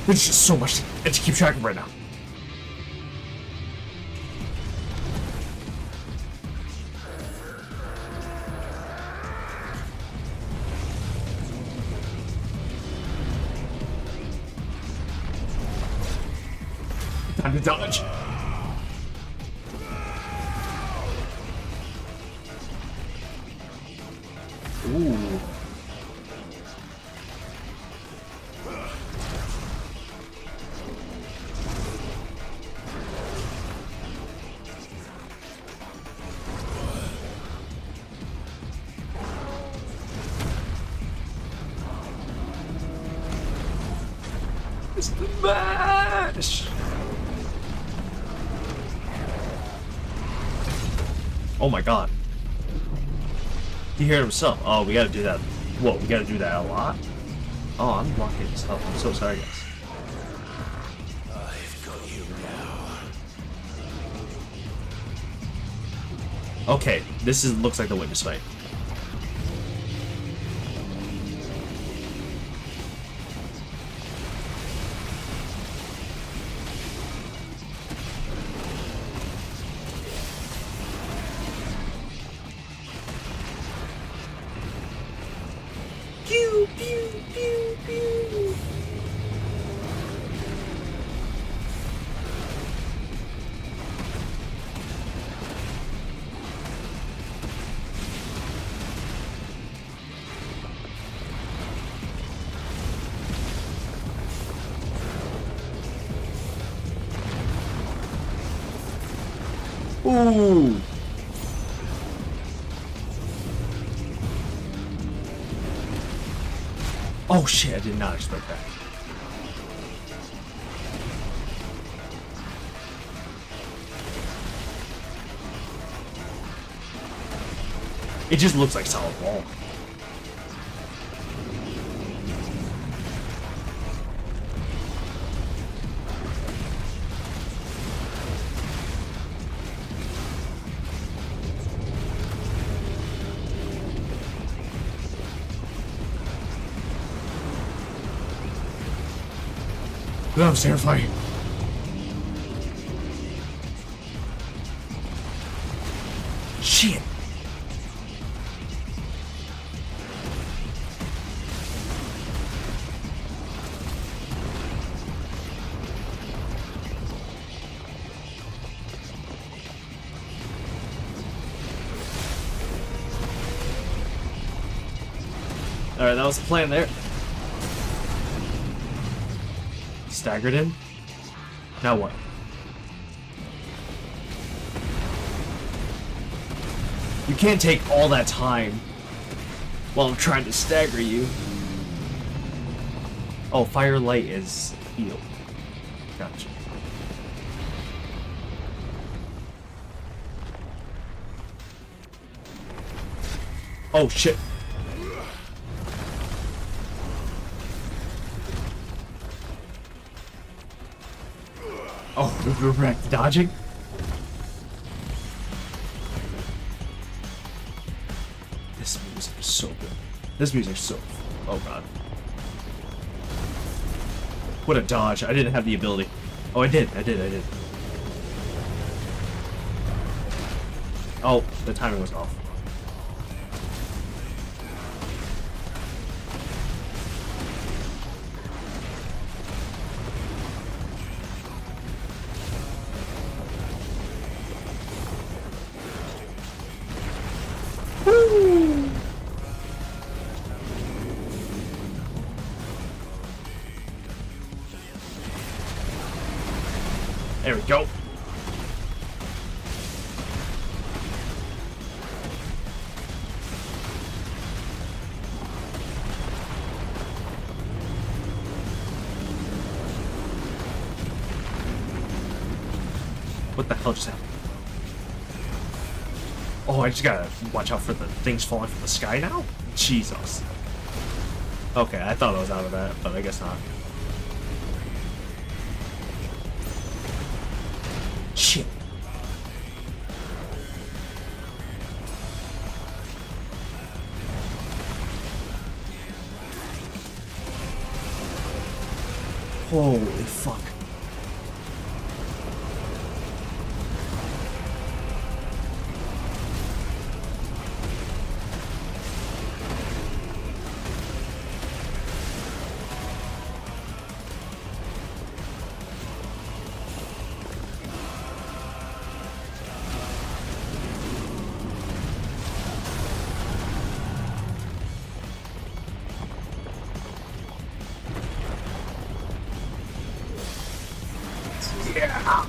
There's just so much to keep track of right now. Time to dodge. Ooh. It's the mash! Oh my god. He heard himself. Oh, we gotta do that. Whoa, we gotta do that a lot? Oh, I'm blocking stuff. I'm so sorry, guys. I've got you now. Okay, this looks like the witness fight. Pew, pew, pew, pew. Ooh. Oh shit, I did not expect that. It just looks like solid wall. That was terrifying. Shit. Alright, that was the plan there. Staggered in. Now what? You can't take all that time while I'm trying to stagger you. Oh, firelight is healed. Gotcha. Oh shit. Oh, we're back to dodging. This music is so good. This music is so. Oh god. What a dodge. I didn't have the ability. Oh, I did. Oh, the timing was off. Woo! There we go. What the hell just happened? Oh, I just gotta watch out for the things falling from the sky now? Jesus. Okay, I thought I was out of that, but I guess not. Shit. Holy fuck. Yeah.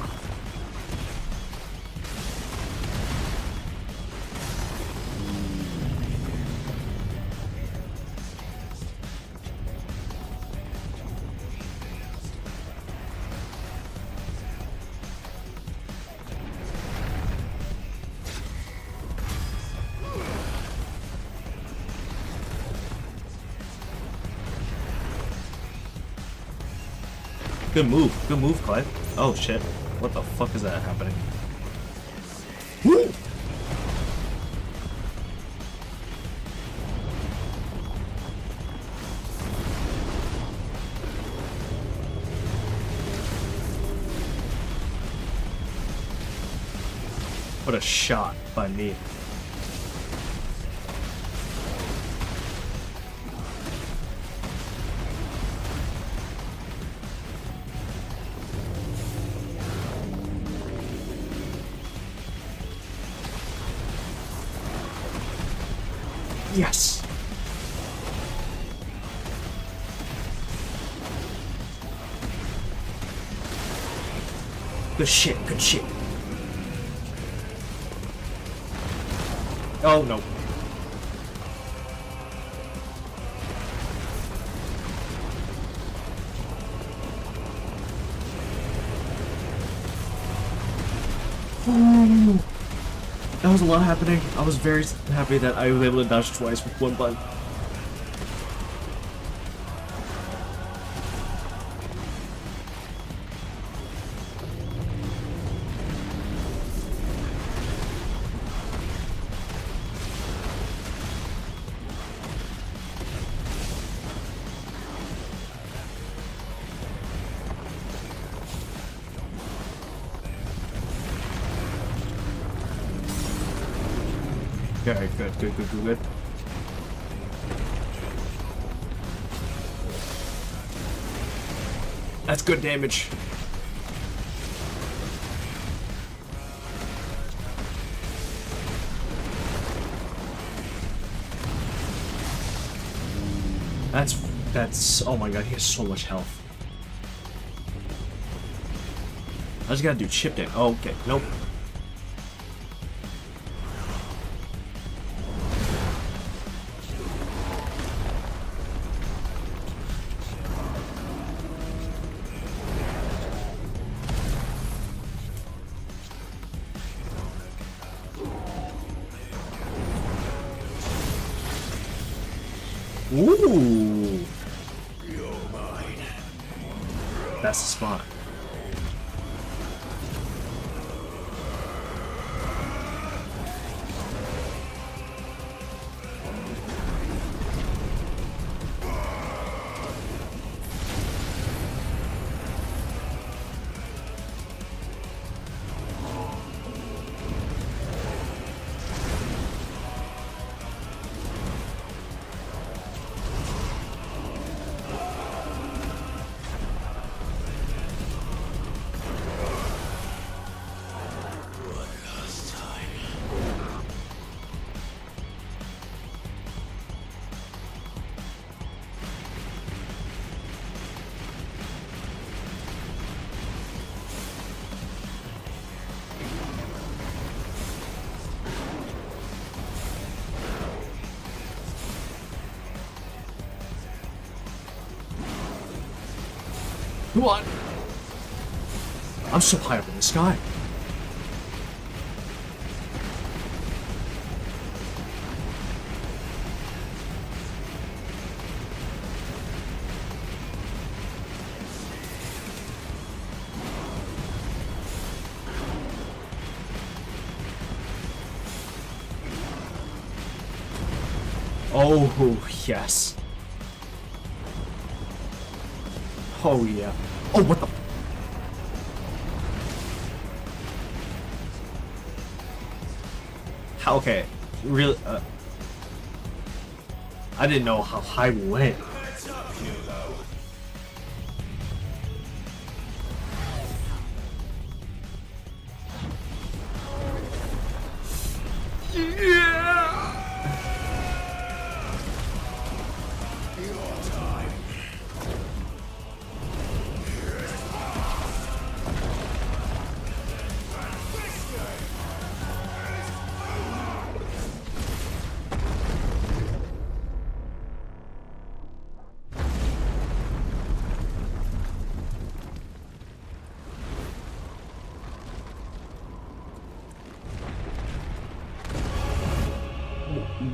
Good move, Clyde. Oh shit. What the fuck is that happening? Woo! What a shot by me. Yes. Good shit, good shit. Oh no. Ooh. That was a lot happening. I was very happy that I was able to dodge twice with one button. Okay, good. That's good damage. That's oh my god, he has so much health. I just gotta do chip damage. Oh, okay, nope. Ooh. That's the spot. What? I'm so high up in the sky. Oh, yes. Oh, yeah. Oh, what the? How, okay. Really? I didn't know how high we went.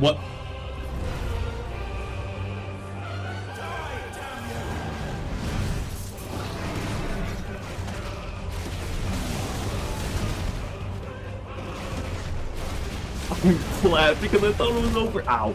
What? I'm glad because I thought it was over. Ow.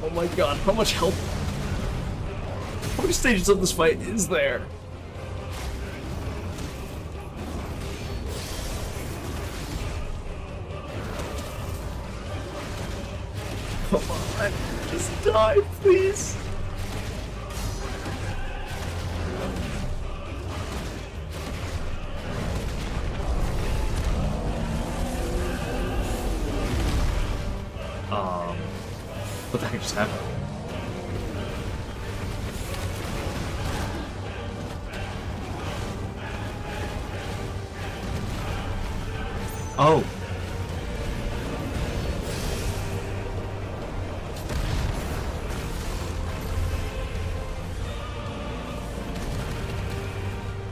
Oh my god, how much health? How many stages of this fight is there? Come on, just die, please. What the heck just happened? Oh.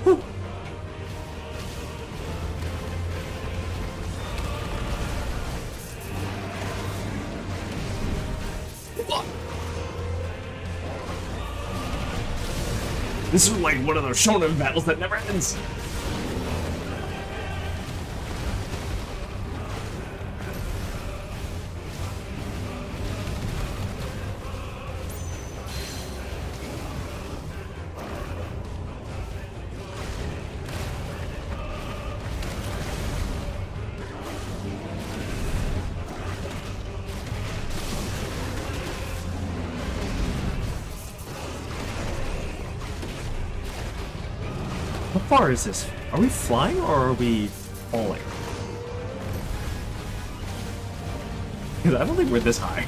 Whew. This is like one of those shonen battles that never ends. How far is this? Are we flying or are we falling? Because I don't think we're this high.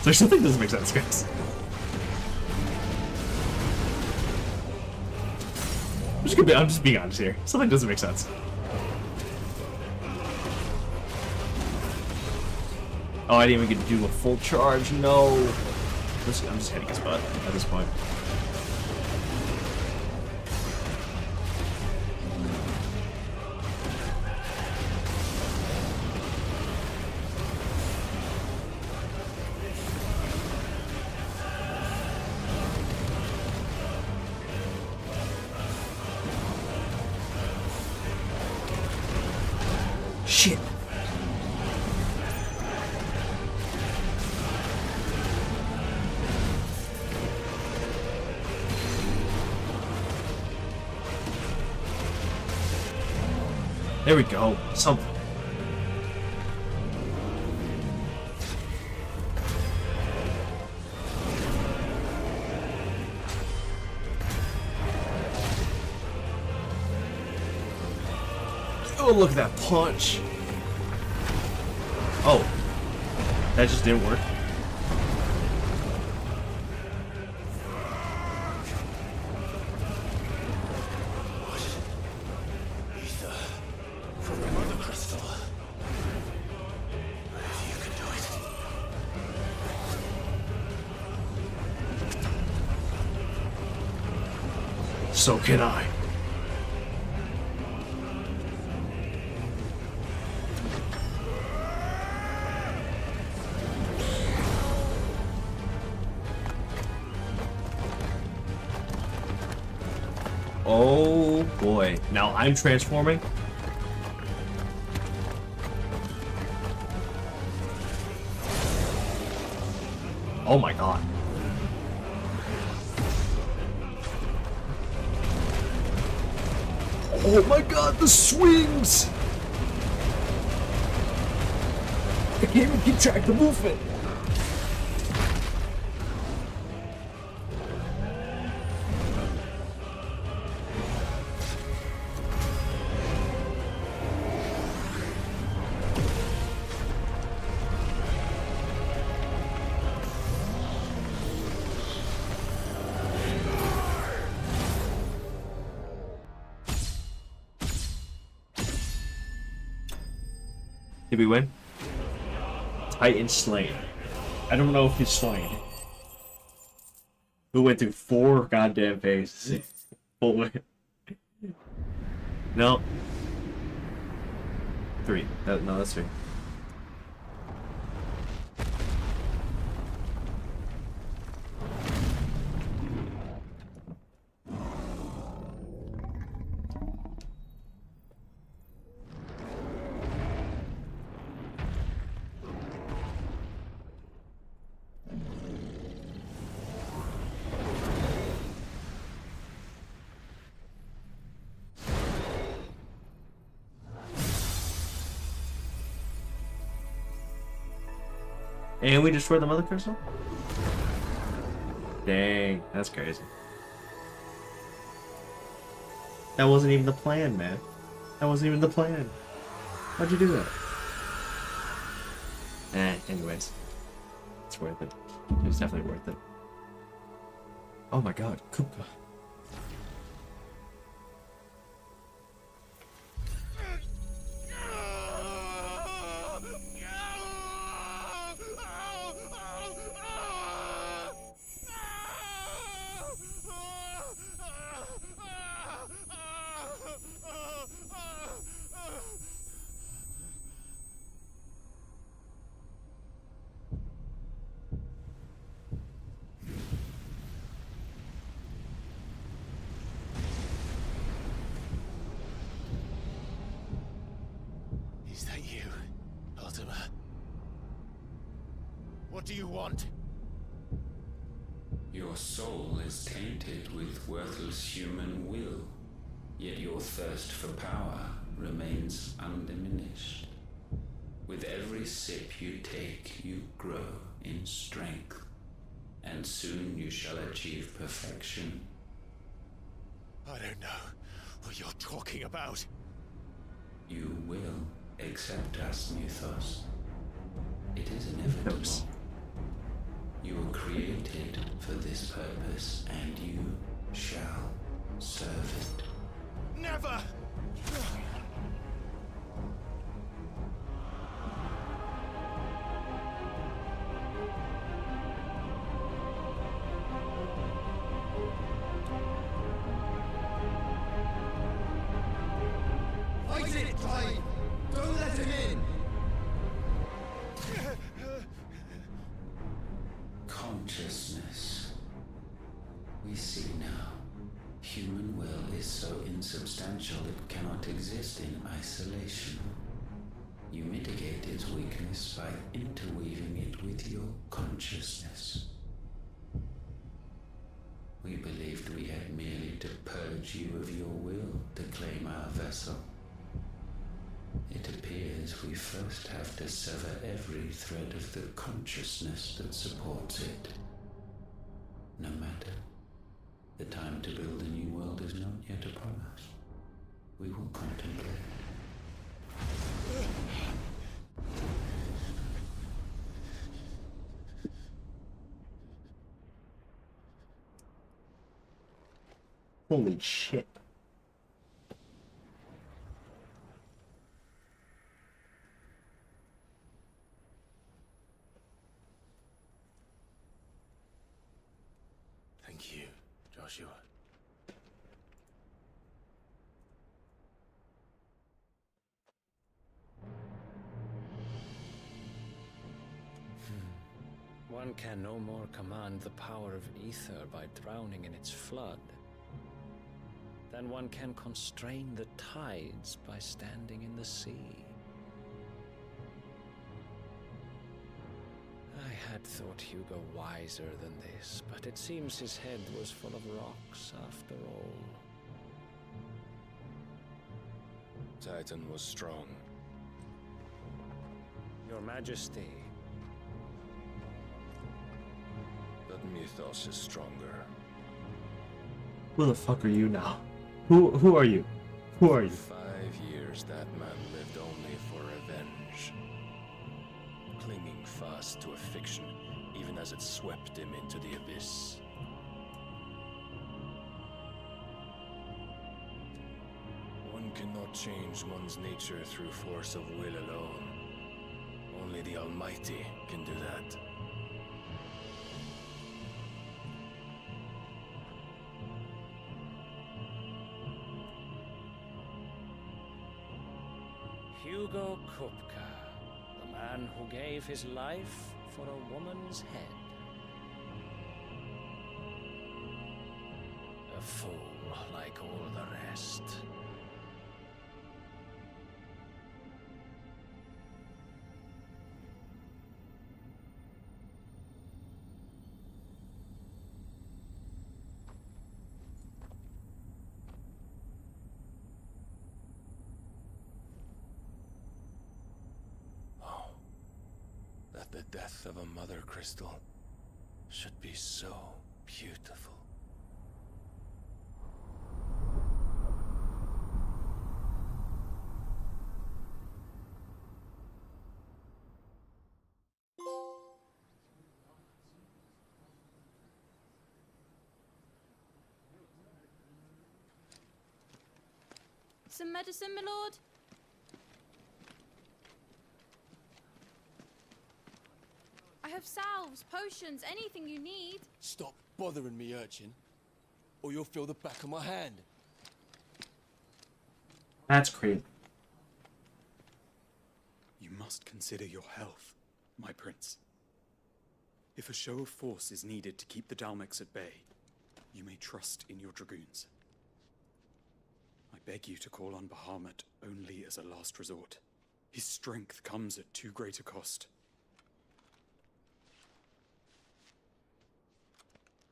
So something doesn't make sense, guys. I'm just being honest here. Something doesn't make sense. Oh, I didn't even get to do a full charge. No. I'm just hitting his butt at this point. Shit. There we go. Something. Oh, look at that punch. Oh. That just didn't work. From the Mother Crystal. You can do it. So can I. Oh boy. Now I'm transforming. Oh my god. Oh my god, the swings! I can't even keep track of the movement. Did we win? Titan slain. I don't know if he's slain. We went through 4 goddamn phases. Full win. No. 3. No, that's 3. And we destroyed the Mother Crystal? Dang, that's crazy. That wasn't even the plan, man. That wasn't even the plan. How'd you do that? Anyways. It's worth it. It was definitely worth it. Oh my god, Kupka. Is that you, Ultima? What do you want? Your soul is tainted with worthless human will, yet your thirst for power remains undiminished. With every sip you take, you grow in strength, and soon you shall achieve perfection. I don't know what you're talking about. You will accept us, Mythos. It is inevitable. You were created for this purpose, and you shall serve it. Never! Fight it, Clive! Don't let him in! Consciousness. We see now. Human will is so insubstantial it cannot exist in isolation. You mitigate its weakness by interweaving it with your consciousness. We believed we had merely to purge you of your will to claim our vessel. It appears we first have to sever every thread of the consciousness that supports it. No matter. The time to build a new world is not yet upon us. We will contemplate. Holy shit. Thank you, Joshua. One can no more command the power of ether by drowning in its flood than one can constrain the tides by standing in the sea. I had thought Hugo wiser than this, but it seems his head was full of rocks after all. Titan was strong. Your Majesty. But Mythos is stronger. Who the fuck are you now? Who are you? Who are you? 5 years that man lived only for revenge. Clinging fast to a fiction, even as it swept him into the abyss. One cannot change one's nature through force of will alone. Only the Almighty can do that. Hugo Kupka, the man who gave his life for a woman's head. A fool like all the rest. That the death of a mother crystal should be so beautiful. Some medicine, my lord? I have salves, potions, anything you need. Stop bothering me, urchin, or you'll feel the back of my hand. That's crazy. You must consider your health, my prince. If a show of force is needed to keep the Dalmex at bay, you may trust in your dragoons. I beg you to call on Bahamut only as a last resort. His strength comes at too great a cost.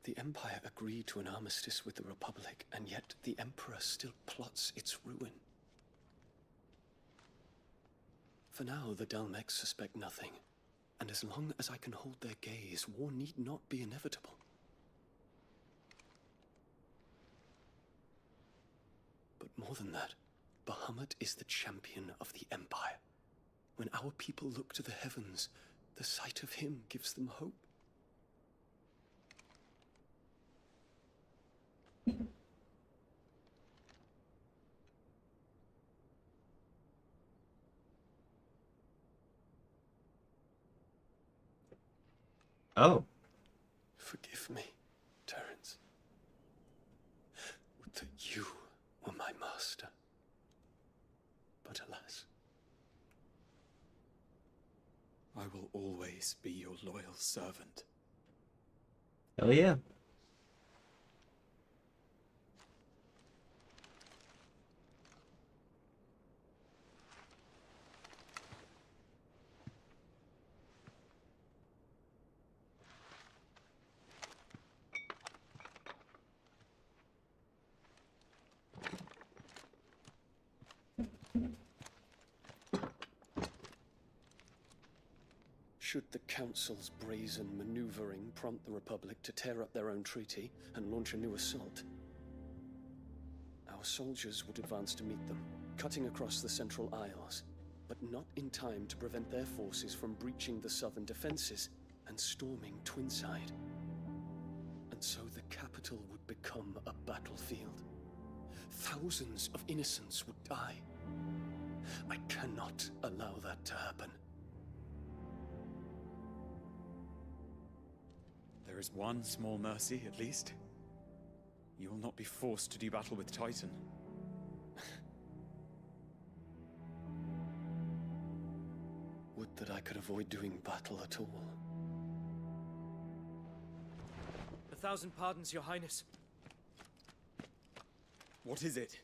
The Empire agreed to an armistice with the Republic, and yet the Emperor still plots its ruin. For now, the Dalmex suspect nothing, and as long as I can hold their gaze, war need not be inevitable. But more than that, Bahamut is the champion of the Empire. When our people look to the heavens, the sight of him gives them hope. Oh. Forgive me, Terence. Would that you were my master. But alas. I will always be your loyal servant. Hell yeah. Should the Council's brazen maneuvering prompt the Republic to tear up their own treaty and launch a new assault, our soldiers would advance to meet them, cutting across the Central Isles, but not in time to prevent their forces from breaching the southern defenses and storming Twinside. And so the capital would become a battlefield. Thousands of innocents would die. I cannot allow that to happen. There is one small mercy, at least. You will not be forced to do battle with Titan. Would that I could avoid doing battle at all. 1,000 pardons, Your Highness. What is it?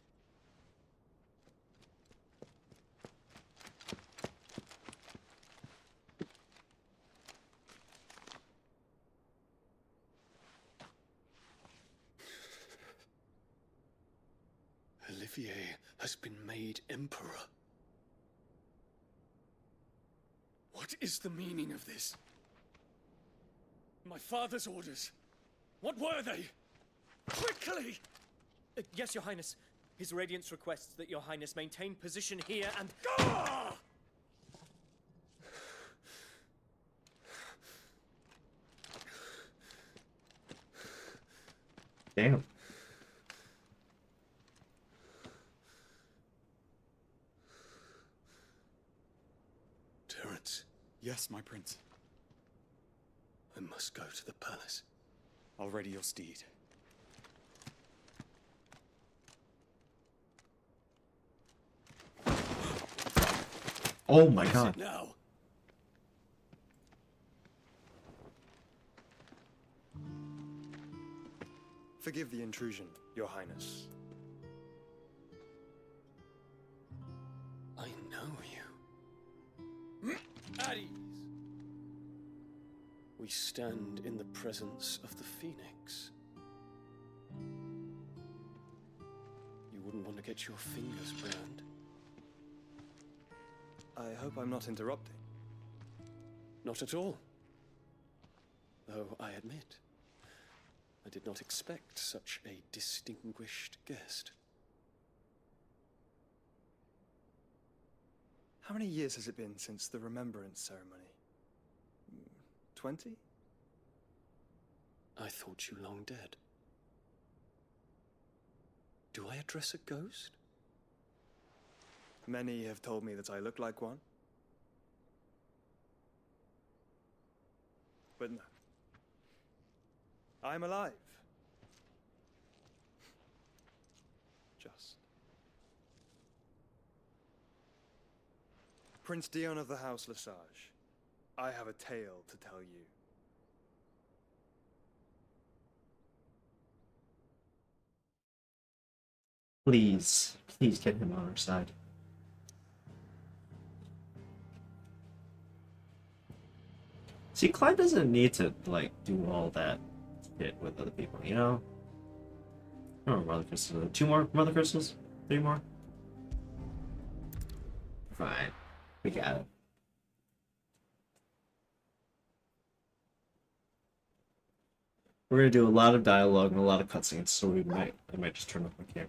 Olivier has been made Emperor. What is the meaning of this? My father's orders. What were they? Quickly! Yes, Your Highness. His Radiance requests that Your Highness maintain position here and... Ah! Damn. Terence. Yes, my prince. I must go to the palace. I'll ready your steed. Oh my god. Now. Forgive the intrusion, Your Highness. I know you. At ease. We stand in the presence of the Phoenix. You wouldn't want to get your fingers burned. I hope I'm not interrupting. Not at all. Though I admit, I did not expect such a distinguished guest. How many years has it been since the Remembrance ceremony? 20? I thought you long dead. Do I address a ghost? Many have told me that I look like one. But no. I'm alive. Just. Prince Dion of the House Lesage, I have a tale to tell you. Please, please get him on our side. See, Clyde doesn't need to, like, do all that shit with other people, you know? Oh, Mother Crystals. 2 more Mother Crystals? 3 more? Fine. We got it. We're gonna do a lot of dialogue and a lot of cutscenes, so I might just turn off my camera.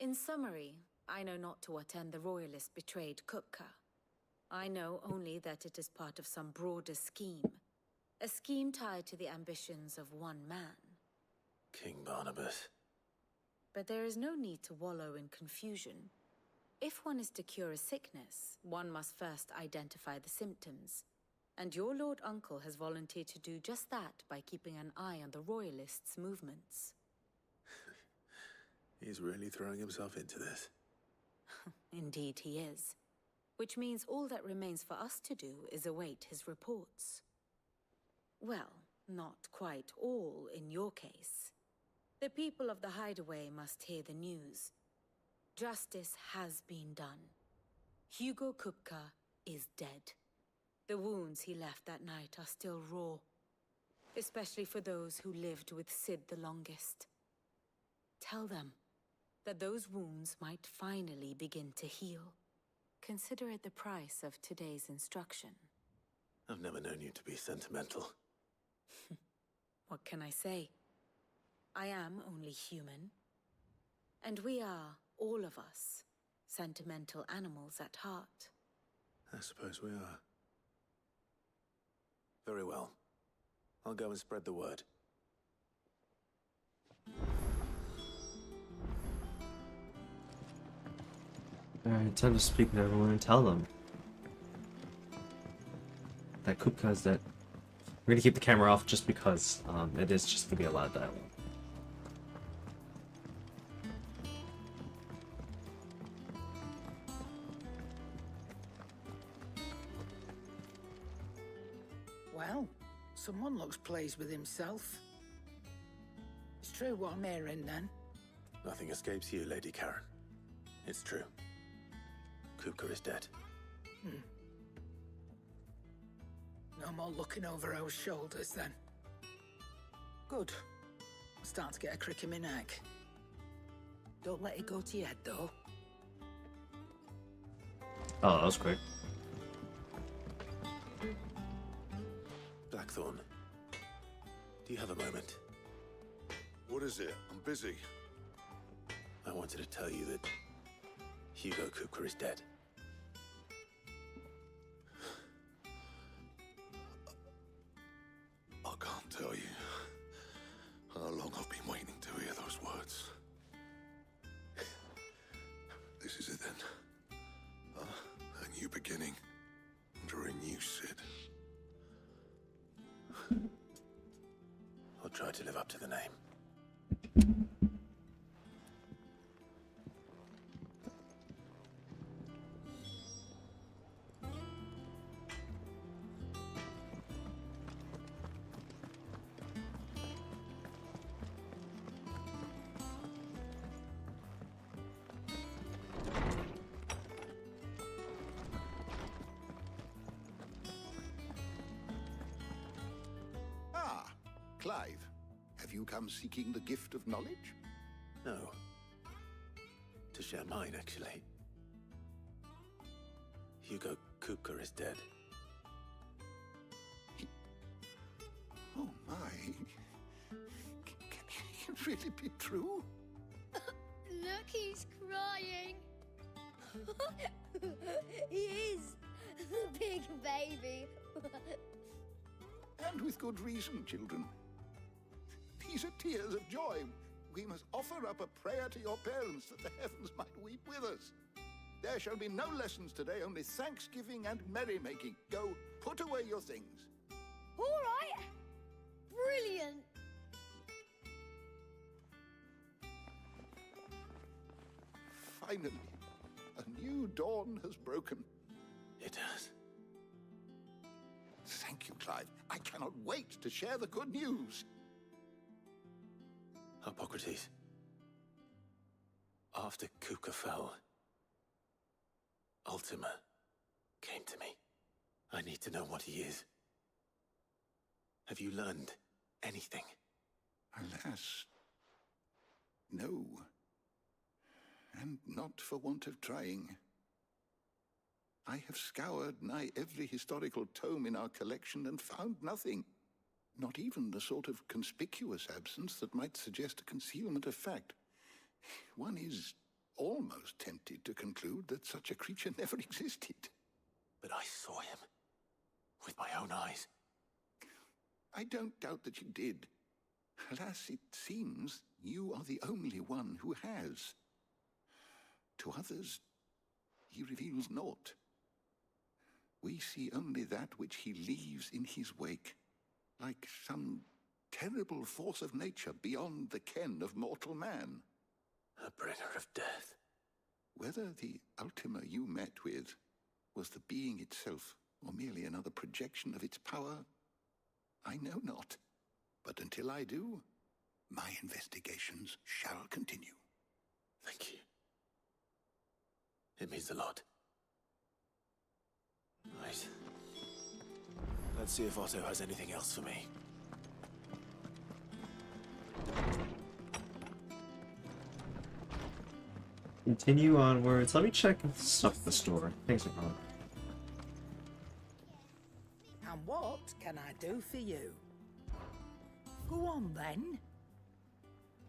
In summary, I know not to what end the Royalists betrayed Kupka. I know only that it is part of some broader scheme. A scheme tied to the ambitions of one man. King Barnabas. But there is no need to wallow in confusion. If one is to cure a sickness, one must first identify the symptoms. And your Lord Uncle has volunteered to do just that by keeping an eye on the Royalists' movements. He's really throwing himself into this. Indeed he is. Which means all that remains for us to do is await his reports. Well, not quite all in your case. The people of the Hideaway must hear the news. Justice has been done. Hugo Kupka is dead. The wounds he left that night are still raw, especially for those who lived with Sid the longest. Tell them that those wounds might finally begin to heal. Consider it the price of today's instruction. I've never known you to be sentimental. What can I say? I am only human. And we are, all of us, sentimental animals at heart. I suppose we are. Very well. I'll go and spread the word. Alright, time to speak to everyone and tell them that Kupka is dead. We're gonna keep the camera off just because it is just gonna be a lot of dialogue. Well, someone looks pleased with himself. It's true what I'm hearing, then. Nothing escapes you, Lady Karen. It's true. Kupka is dead. No more looking over our shoulders, then. Good. I'm starting to get a crick in my neck. Don't let it go to your head, though. Oh, that was quick. Blackthorn, do you have a moment? What is it? I'm busy. I wanted to tell you that Hugo Kupka is dead. I can't tell you how long I've been waiting to hear those words. This is it then. A new beginning under a new Sid. I'll try to live up to the name. Clive, have you come seeking the gift of knowledge? No. To share mine, actually. Hugo Kupka is dead. Oh my. Can it really be true? Look, he's crying. He is. The big baby. And with good reason, children. These are tears of joy. We must offer up a prayer to your parents that the heavens might weep with us. There shall be no lessons today, only thanksgiving and merrymaking. Go, put away your things. All right. Brilliant. Finally, a new dawn has broken. It has. Thank you, Clive. I cannot wait to share the good news. Hippocrates. After Kupka fell, Ultima came to me. I need to know what he is. Have you learned anything? Alas, no. And not for want of trying. I have scoured nigh every historical tome in our collection and found nothing. Not even the sort of conspicuous absence that might suggest a concealment of fact. One is almost tempted to conclude that such a creature never existed. But I saw him. With my own eyes. I don't doubt that you did. Alas, it seems you are the only one who has. To others, he reveals naught. We see only that which he leaves in his wake, like some terrible force of nature beyond the ken of mortal man. A bringer of death. Whether the Ultima you met with was the being itself, or merely another projection of its power, I know not. But until I do, my investigations shall continue. Thank you. It means a lot. Right. Let's see if Otto has anything else for me. Continue onwards. Let me check stuff at the store. Things are gone. And what can I do for you? Go on then.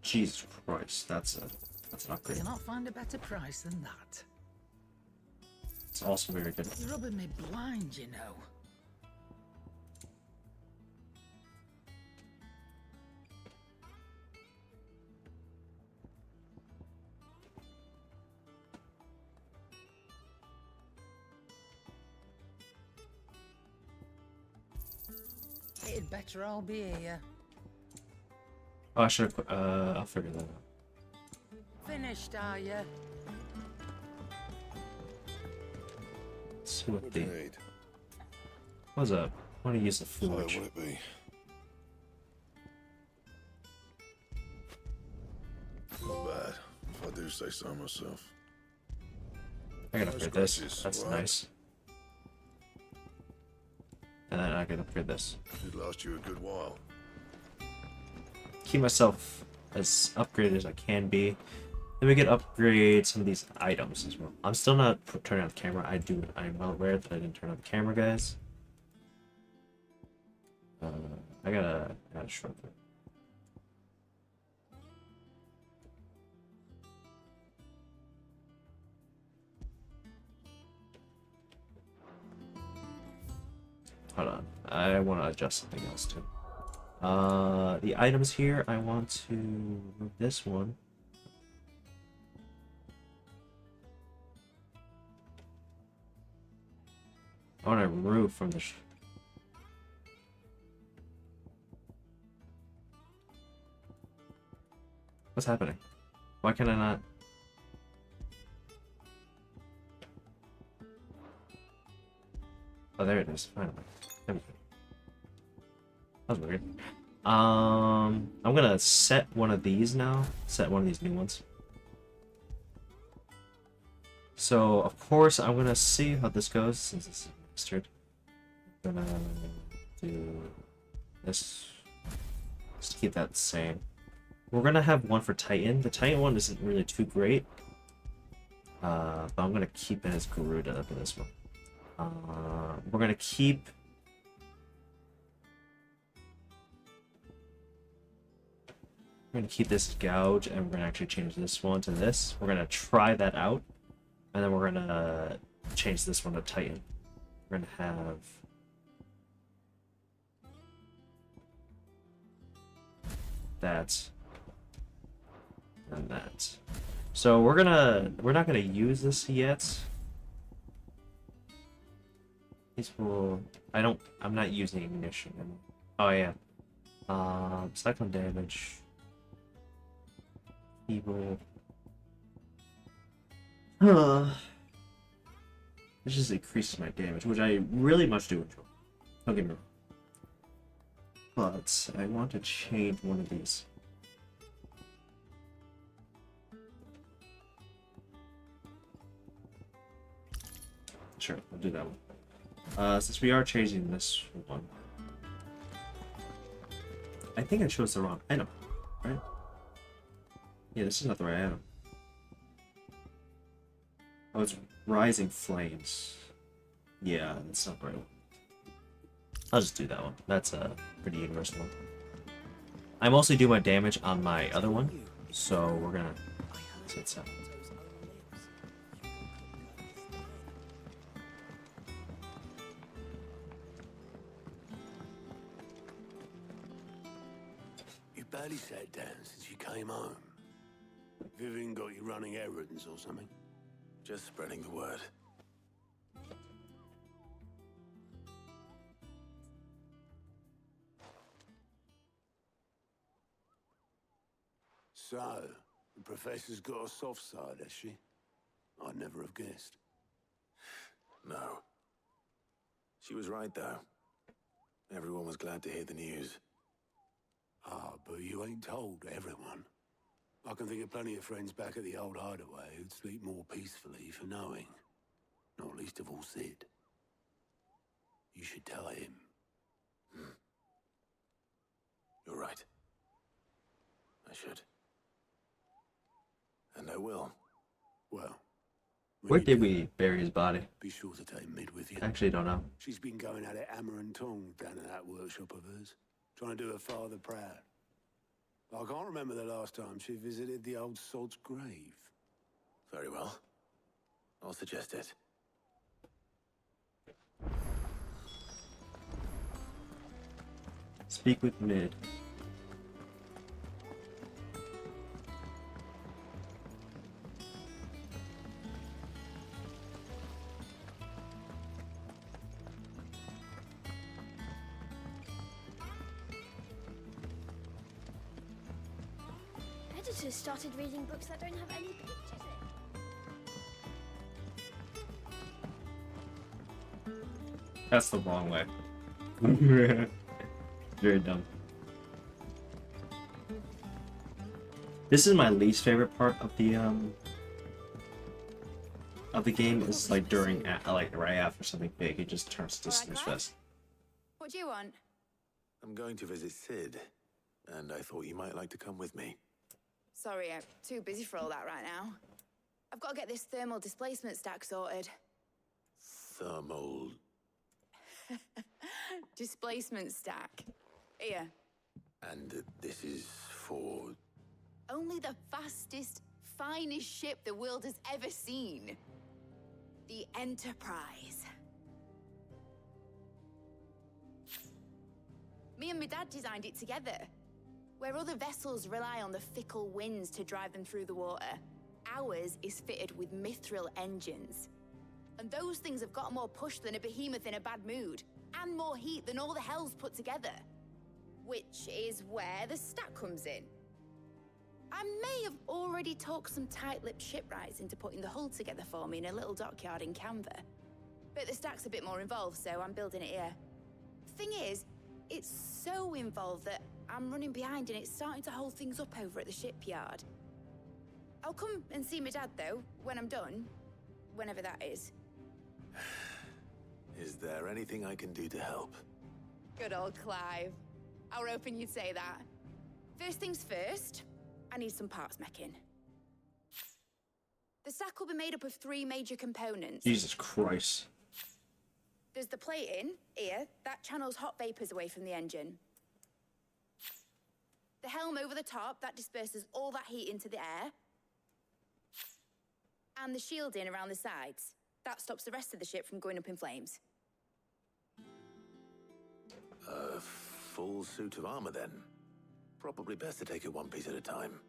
Jesus Christ, that's an upgrade. Cannot find a better price than that. It's also very good. You're rubbing me blind, you know. It'd better all be here. Oh, I should have. I'll figure that out. Finished, are you? Let's see what the. What's up? I want to use the forge. Would it be? Not bad, if I do say so myself. I can upgrade this. That's nice. And then I can upgrade this. Should last you a good while. Keep myself as upgraded as I can be. Then we can upgrade some of these items as well. I'm still not turning on the camera. I'm well aware that I didn't turn on the camera, guys. I gotta shrug it. Hold on. I want to adjust something else too. The items here, I want to move this one. I want to remove from the What's happening? Why can I not? Oh, there it is. Finally. There we go. That was weird. I'm gonna set one of these now. Set one of these new ones. So, of course, I'm gonna see how this goes since this is mastered. I'm gonna do this. Just keep that the same. We're gonna have one for Titan. The Titan one isn't really too great. But I'm gonna keep it as Garuda for this one. We're gonna keep. We're gonna keep this gouge, and we're gonna actually change this one to this. We're gonna try that out, and then we're gonna change this one to Titan. We're gonna have that and that. So we're not gonna use this yet. These will. I'm not using ignition. Oh yeah. Cyclone damage. Evil. This just increases my damage, which I really much do enjoy. Don't get me wrong. But I want to change one of these. Sure, I'll do that one. Since we are changing this one, I think I chose the wrong item, right? Yeah, this is not the right item. Oh, it's Rising Flames. Yeah, that's not the right one. I'll just do that one. That's a pretty universal one. I mostly do my damage on my other one, so we're gonna set that. barely sat down since you came home. Vivian got you running errands or something? Just spreading the word. So, the professor's got a soft side, has she? I'd never have guessed. No. She was right, though. Everyone was glad to hear the news. Ah, but you ain't told everyone. I can think of plenty of friends back at the old hideaway who'd sleep more peacefully for knowing. Not least of all Sid. You should tell him. You're right. I should. And I will. Well, Where did we bury his body? be sure to take Mid with you. I actually don't know. She's been going at it hammer and tongs down in that workshop of hers, trying to do her father proud. I can't remember the last time she visited the old sod's grave. Very well. I'll suggest it. Speak with Mid. Editors started reading books that don't have any pictures in. That's the wrong way. Very dumb. This is my least favorite part of the game. Is like during like right after something big, it just turns to snooze fest. What do you want? I'm going to visit Sid, and I thought you might like to come with me. Sorry, I'm too busy for all that right now. I've got to get this thermal displacement stack sorted. Thermal... Displacement stack. Here. And this is for... Only the fastest, finest ship the world has ever seen. The Enterprise. Me and my dad designed it together. Where other vessels rely on the fickle winds to drive them through the water, ours is fitted with mithril engines. And those things have got more push than a behemoth in a bad mood, and more heat than all the hells put together. Which is where the stack comes in. I may have already talked some tight-lipped shipwrights into putting the hull together for me in a little dockyard in Canva. But the stack's a bit more involved, so I'm building it here. Thing is, it's so involved that I'm running behind and it's starting to hold things up over at the shipyard. I'll come and see my dad, though, when I'm done. Whenever that is. Is there anything I can do to help? Good old Clive. I were hoping you'd say that. First things first, I need some parts meching. The stack will be made up of 3 major components. Jesus Christ. There's the plating, here, that channels hot vapors away from the engine. The helm over the top, that disperses all that heat into the air. And the shielding around the sides. That stops the rest of the ship from going up in flames. A full suit of armor, then. Probably best to take it one piece at a time.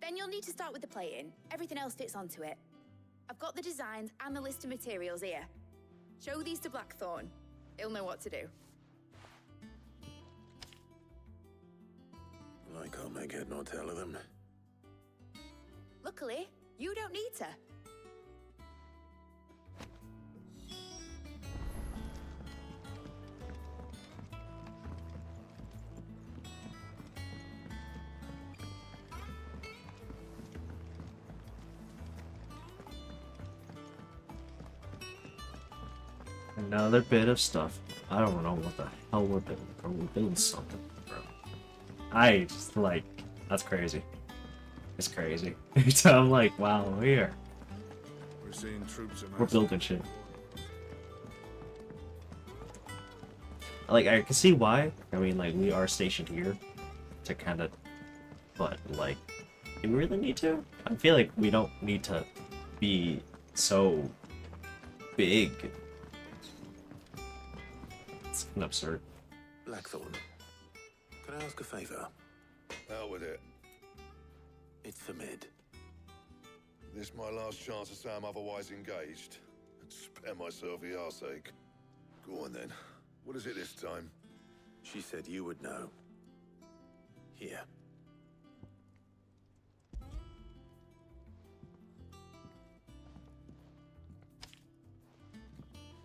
Then you'll need to start with the plating. Everything else fits onto it. I've got the designs and the list of materials here. Show these to Blackthorn. He'll know what to do. I can't make head nor tail of them. Luckily, you don't need to. Another bit of stuff. I don't know what the hell we're building. We're building something, bro. I just like, that's crazy. It's crazy. So I'm like, wow, we're seeing troops we're building shit. Like, I can see why. I mean, like, we are stationed here to kind of, but like, do we really need to? I feel like we don't need to be so big. It's absurd. Blackthorn, can I ask a favor? Out with it. It's for mid. This my last chance to say I'm otherwise engaged. Spare myself the arseache. Go on then. What is it this time? She said you would know. Here.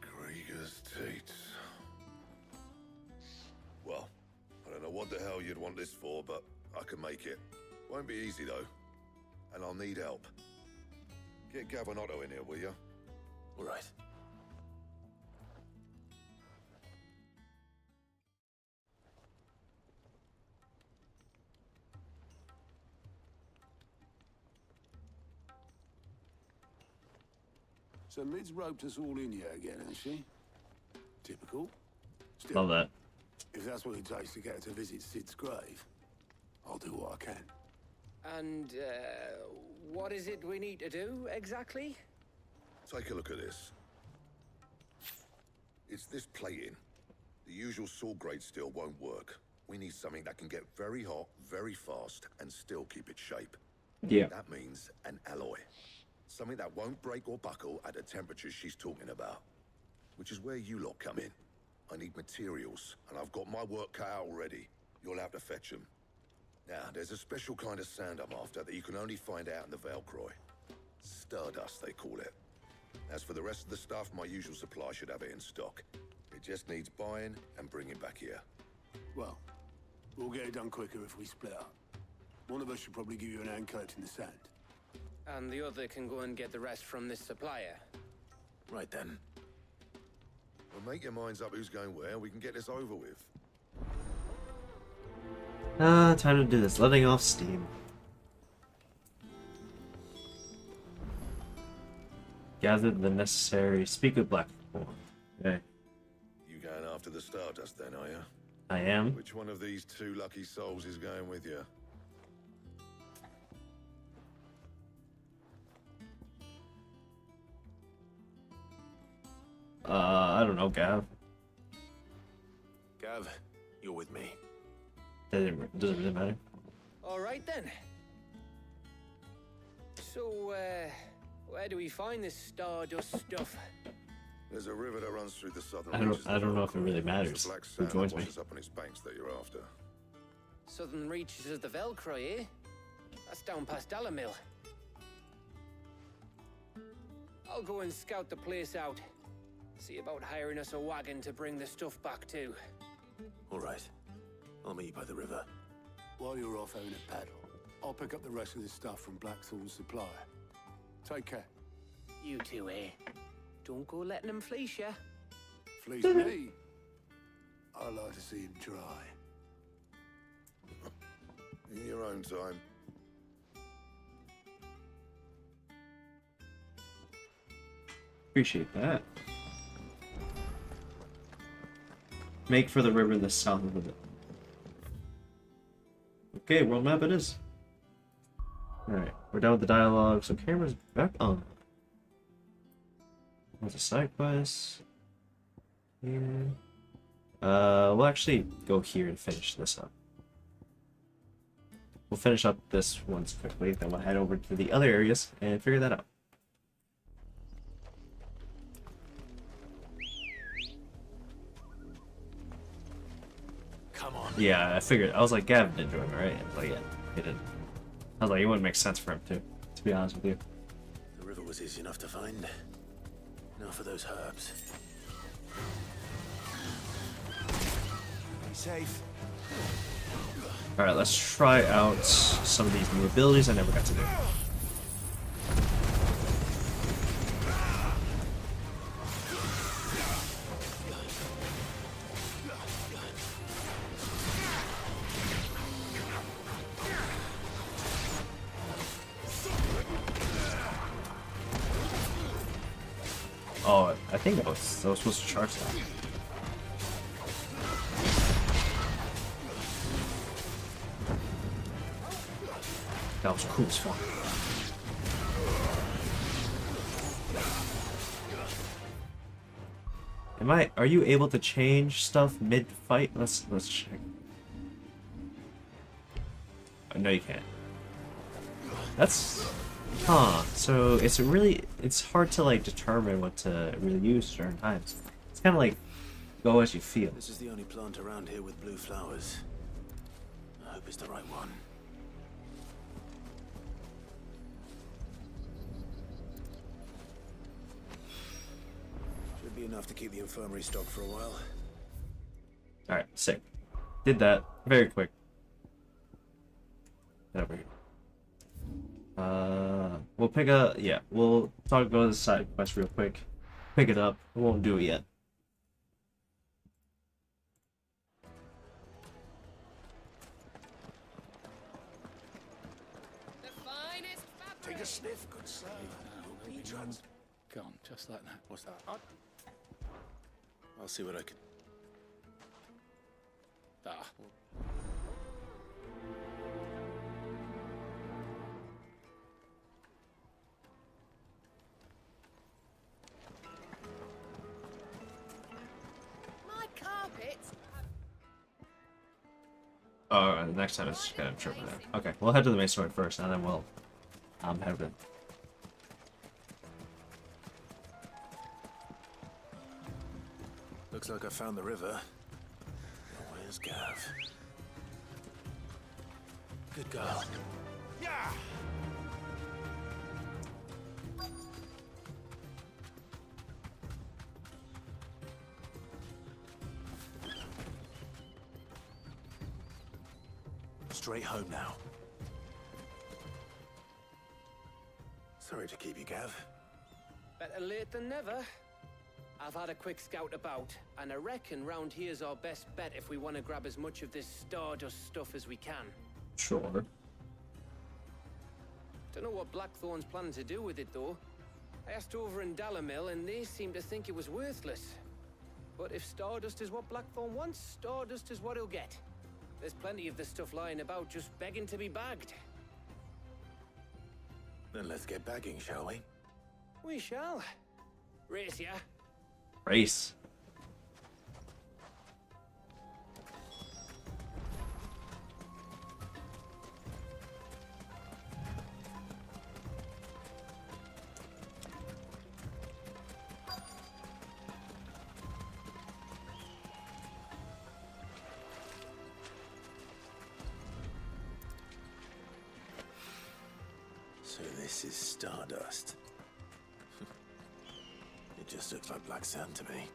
Krieger's Teats. Well, I don't know what the hell you'd want this for, but I can make it. Won't be easy though. And I'll need help. Get Gavin-Otto in here, will you? All right. So Mid's roped us all in here again, hasn't she? Typical. Still, Love that. if that's what it takes to get her to visit Sid's grave, I'll do what I can. And, what is it we need to do, exactly? Take a look at this. It's this plating. The usual saw grade steel won't work. We need something that can get very hot, very fast, and still keep its shape. Yeah. That means an alloy. Something that won't break or buckle at the temperatures she's talking about. Which is where you lot come in. I need materials, and I've got my work cut out already. You'll have to fetch them. Now, there's a special kind of sand I'm after that you can only find out in the Velcroy. Stardust, they call it. As for the rest of the stuff, my usual supply should have it in stock. It just needs buying and bringing back here. Well, we'll get it done quicker if we split up. One of us should probably give you an hand collecting the sand. And the other can go and get the rest from this supplier. Right then. Well, make your minds up who's going where, and we can get this over with. Time to do this. Letting off steam. Gather the necessary. Speak with Blackthorn. Okay. You going after the Stardust then, are you? I am. Which one of these two lucky souls is going with you? I don't know, Gav. Gav, you're with me. Doesn't really matter. All right then. So, where do we find this Stardust stuff? There's a river that runs through the southern I don't know if it really matters It's the black who sand joins that me. washes up on its banks that you're after. Southern reaches of the Velcroy, eh? That's down past Alamil. I'll go and scout the place out. See about hiring us a wagon to bring the stuff back to. All right. I'll meet you by the river. While you're off having a paddle, I'll pick up the rest of this stuff from Blackthorn's supplier. Take care. You two, eh? Don't go letting them fleece ya. Fleece me? I like to see him try. In your own time. Appreciate that. Make for the river in the south of it. Okay, world map it is. Alright, we're done with the dialogue, so camera's back on. What's a side quest? Here. We'll actually go here and finish this up. We'll finish up this once quickly, then we'll head over to the other areas and figure that out. Come on. Yeah, I figured. I was like, Gavin didn't join me, right? I was like, yeah, he didn't. I was like, it wouldn't make sense for him to be honest with you. The river was easy enough to find. Now for those herbs. Be safe. Alright, let's try out some of these new abilities I never got to do. Oh, I think I was supposed to charge that. That was cool as fuck. Are you able to change stuff mid-fight? Let's check. No, you can't. That's... Huh. So it's hard to like determine what to really use certain times. It's kind of like go as you feel. This is the only plant around here with blue flowers. I hope it's the right one. Should be enough to keep the infirmary stocked for a while. Alright, sick. Did that very quick. Get over here. We'll pick a... Yeah, we'll go to the side quest real quick. Pick it up. We won't do it yet. Take a sniff, good sir. Gone, just like that. What's that? I'll see what I can... Ah. My carpet. Oh, the next time it's just gonna trip there. Okay, we'll head to the main story first, and then we'll head in. Looks like I found the river. Where's Gav? Good girl. Yeah! Straight home now. Sorry to keep you, Gav. Better late than never. I've had a quick scout about, and I reckon round here's our best bet if we want to grab as much of this Stardust stuff as we can. Sure. Don't know what Blackthorn's planning to do with it, though. I asked over in Dalamil, and they seem to think it was worthless. But if Stardust is what Blackthorn wants, Stardust is what he'll get. There's plenty of this stuff lying about, just begging to be bagged. Then let's get bagging, shall we? We shall. Race ya. Race. So this is Stardust. It just looks like black sand to me.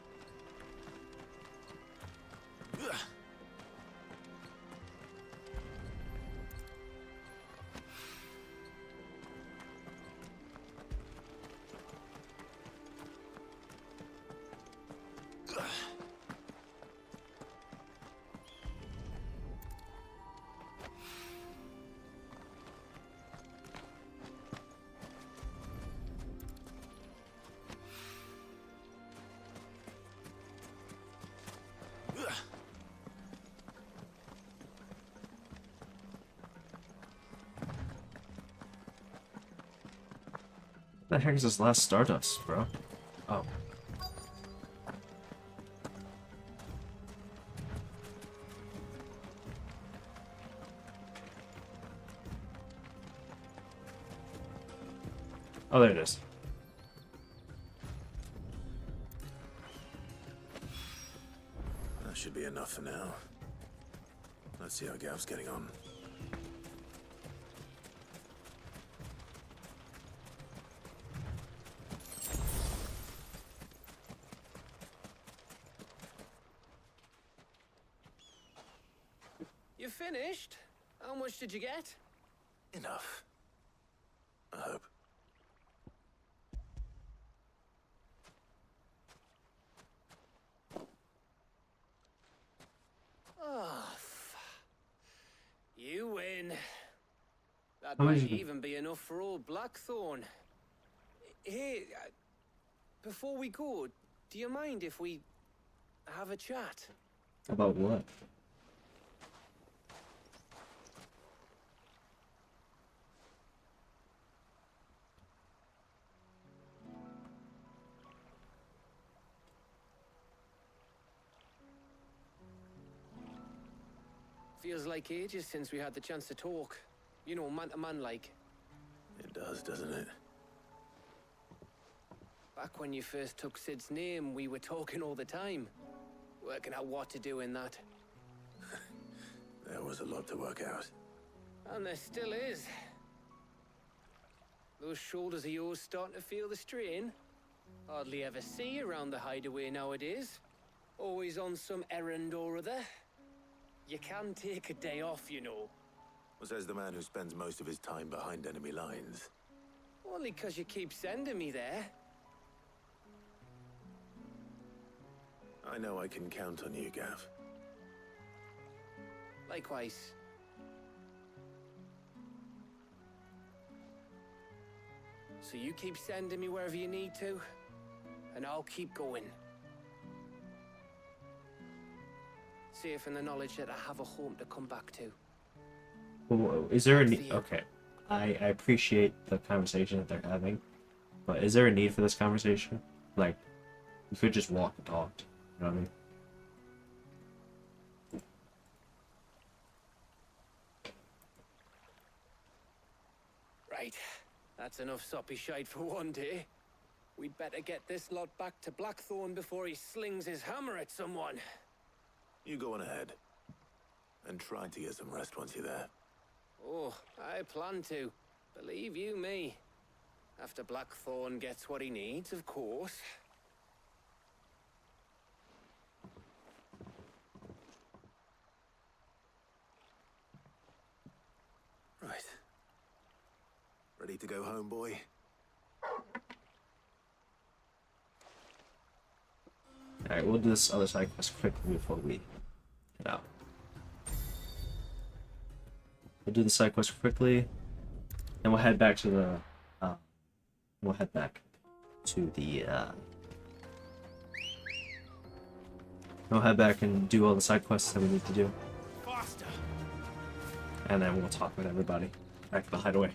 What the heck is this last Stardust, bro? Oh. Oh, there it is. That should be enough for now. Let's see how Gav's getting on. You finished? How much did you get? Enough. I hope. Oh, you win. That How might much- even be enough for old Blackthorn. Hey, before we go, do you mind if we have a chat? About what? Feels like ages since we had the chance to talk. You know, man to man like. It does, doesn't it? Back when you first took Sid's name, we were talking all the time. Working out what to do in that. There was a lot to work out. And there still is. Those shoulders of yours starting to feel the strain? Hardly ever see you around the hideaway nowadays. Always on some errand or other. You can take a day off, you know. Well, says the man who spends most of his time behind enemy lines. Only 'cause you keep sending me there. I know I can count on you, Gav. Likewise. So you keep sending me wherever you need to, and I'll keep going. Safe in the knowledge that I have a home to come back to. Is there a need? Okay, I appreciate the conversation that they're having, but is there a need for this conversation? Like, you could just walk and talk. You know what I mean? Right, that's enough soppy shite for one day. We'd better get this lot back to Blackthorn before he slings his hammer at someone. You go on ahead. And try to get some rest once you're there. Oh, I plan to. Believe you me. After Blackthorn gets what he needs, of course. Right. Ready to go home, boy? Alright, we'll do this other side quest quickly before we get out. We'll do the side quest quickly, and we'll head back to the. We'll head back to the. We'll head back and do all the side quests that we need to do. Faster. And then we'll talk with everybody back to the hideaway.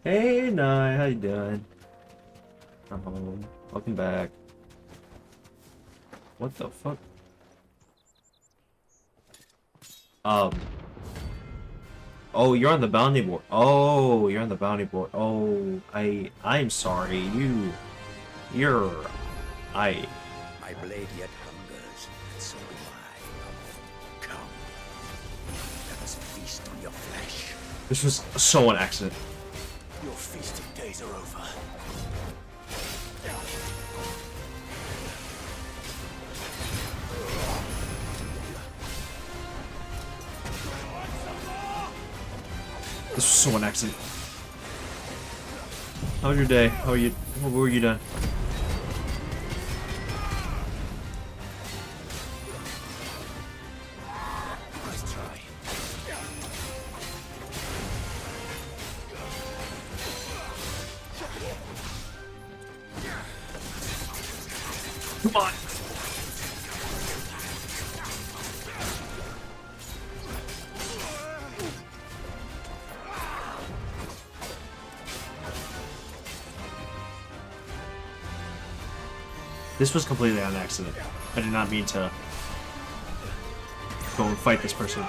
Hey, Nye, how you doing? I'm home. Welcome back. What the fuck? Oh, you're on the bounty board. Oh, you're on the bounty board. Oh, I'm sorry. You're. My blade yet hungers, and so do I. Come. Let us feast on your flesh. This was so an accident. Your feasting days are over. This was so an accident. How was your day? How are you? What were you doing? Nice try. Come on. This was completely on accident. I did not mean to go and fight this person.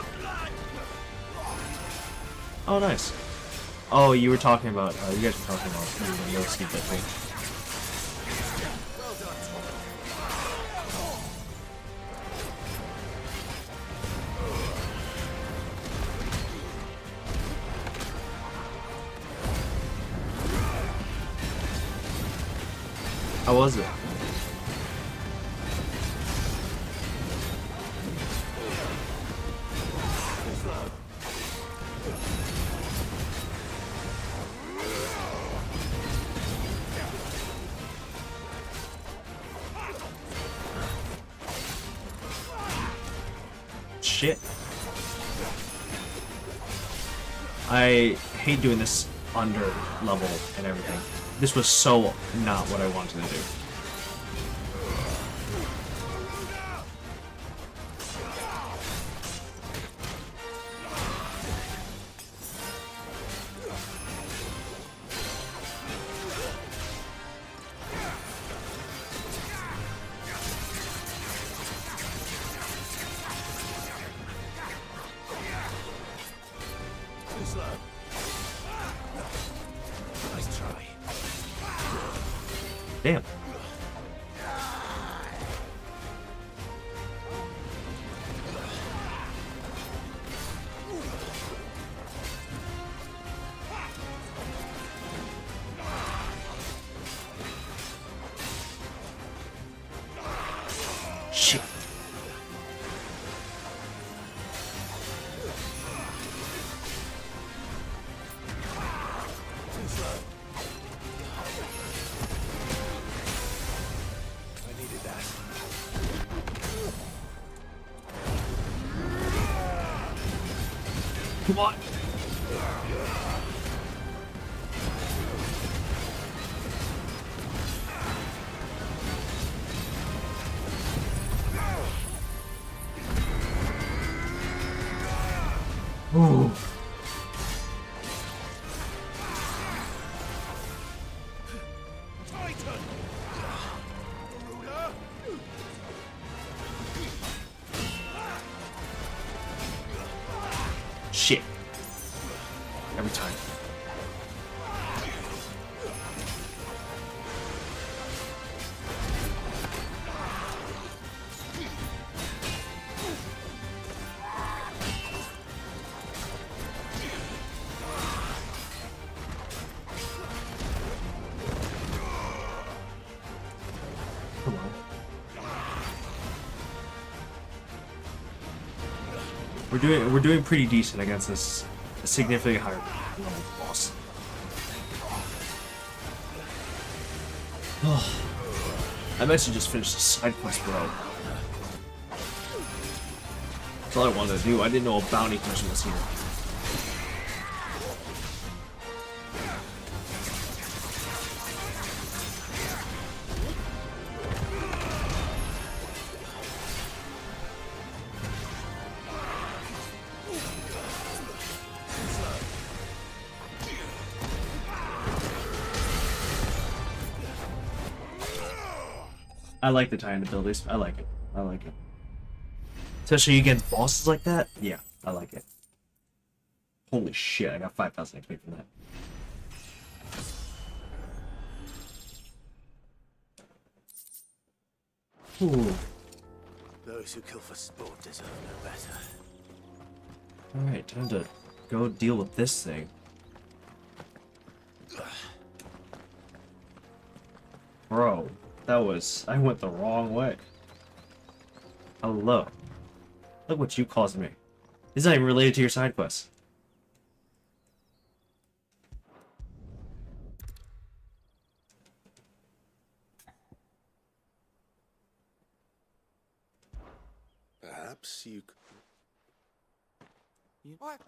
Oh, nice. Oh, you were talking about, you guys were talking about the no sneak that thing. How was it? Shit. I hate doing this under level and everything. This was so not what I wanted to do. Damn. Shit. I needed that. Come on. Ooh. Titan! Ruler! Shit. Every time. Come on. We're doing pretty decent against this significantly higher level boss. I meant to just finish the side quest, bro. That's all I wanted to do. I didn't know a bounty mission was here. I like the Titan abilities. I like it. I like it. Especially against bosses like that. Yeah, I like it. Holy shit, I got 5,000 XP from that. Ooh. Those who kill for sport deserve no better. Alright, time to go deal with this thing. Bro, I went the wrong way. Hello. Look what you caused me. This is not even related to your side quest. Perhaps you What?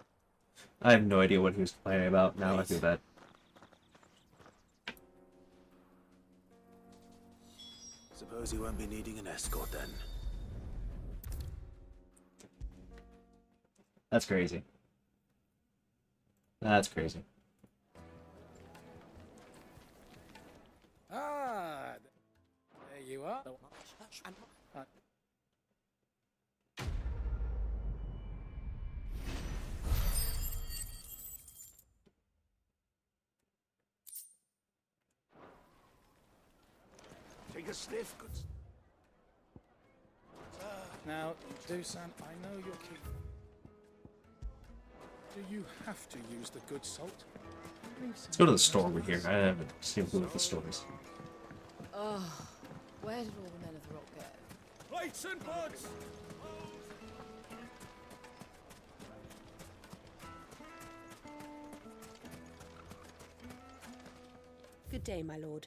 I have no idea what he was complaining about. Now I feel bad. Suppose you won't be needing an escort then. That's crazy. That's crazy. Ah, there you are. Take a sniff, good. Now, Dusan, I know you're keen. Do you have to use the good salt? Let's go to the store over here. I haven't seen who the store is. Oh, where did all the men of the rock go? Plates and pots! Good day, my lord.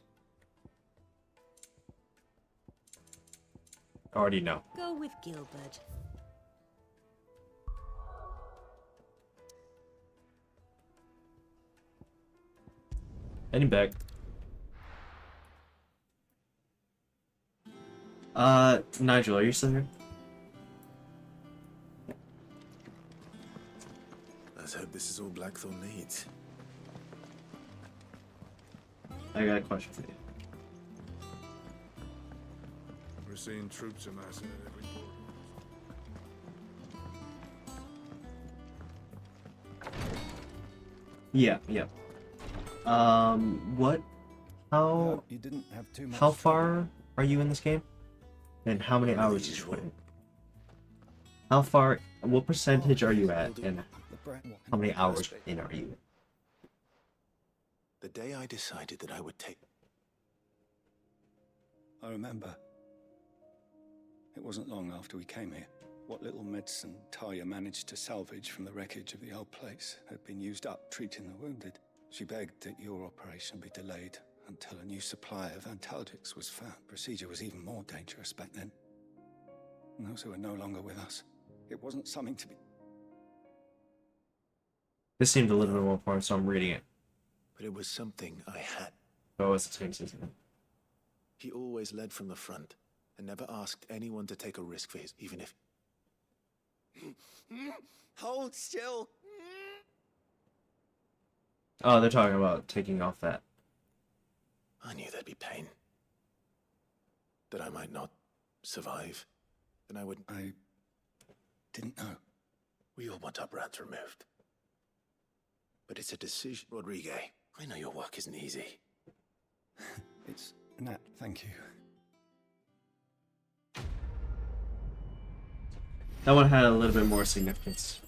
Already know. Go with Gilbert. Heading back. Nigel, are you still here? Let's hope this is all Blackthorn needs. I got a question for you. We're seeing troops amassing at every port. Yeah, yeah. What How You didn't have too much how far are you in this game? And how many hours did you put in? How far? What percentage are you at? And how many hours in are you? The day I decided that I would take... I remember. It wasn't long after we came here. What little medicine Talia managed to salvage from the wreckage of the old place had been used up treating the wounded. She begged that your operation be delayed until a new supply of antalgics was found. Procedure was even more dangerous back then. And those who are no longer with us, it wasn't something to be... This seemed a little bit more important, so I'm reading it. But it was something I had. Oh, it's the same season. He always led from the front and never asked anyone to take a risk for his, even if... Hold still. Oh, they're talking about taking off that. I knew there'd be pain. That I might not survive. Then I would... I didn't know. We all want our brands removed. But it's a decision. Rodrigue, I know your work isn't easy. It's Nat, thank you. That one had a little bit more significance.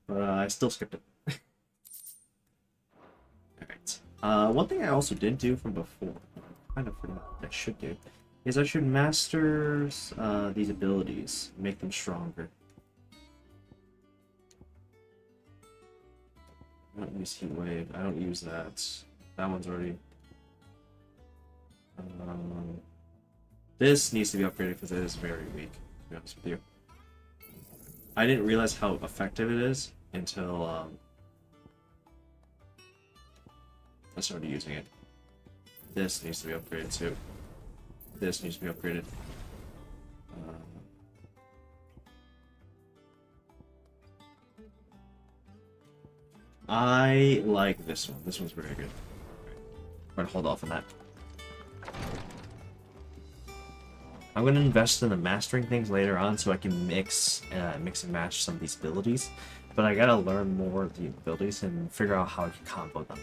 But I still skipped it. Alright. One thing I also didn't do from before, I kind of forgot I should do, is I should master these abilities, make them stronger. I don't use Heat Wave, I don't use that. That one's already... this needs to be upgraded because it is very weak, to be honest with you. I didn't realize how effective it is until I started using it. This needs to be upgraded too. This needs to be upgraded. I like this one. This one's very good. I'm gonna hold off on that. I'm gonna invest in the mastering things later on so I can mix and match some of these abilities. But I gotta learn more of the abilities and figure out how I can combo them.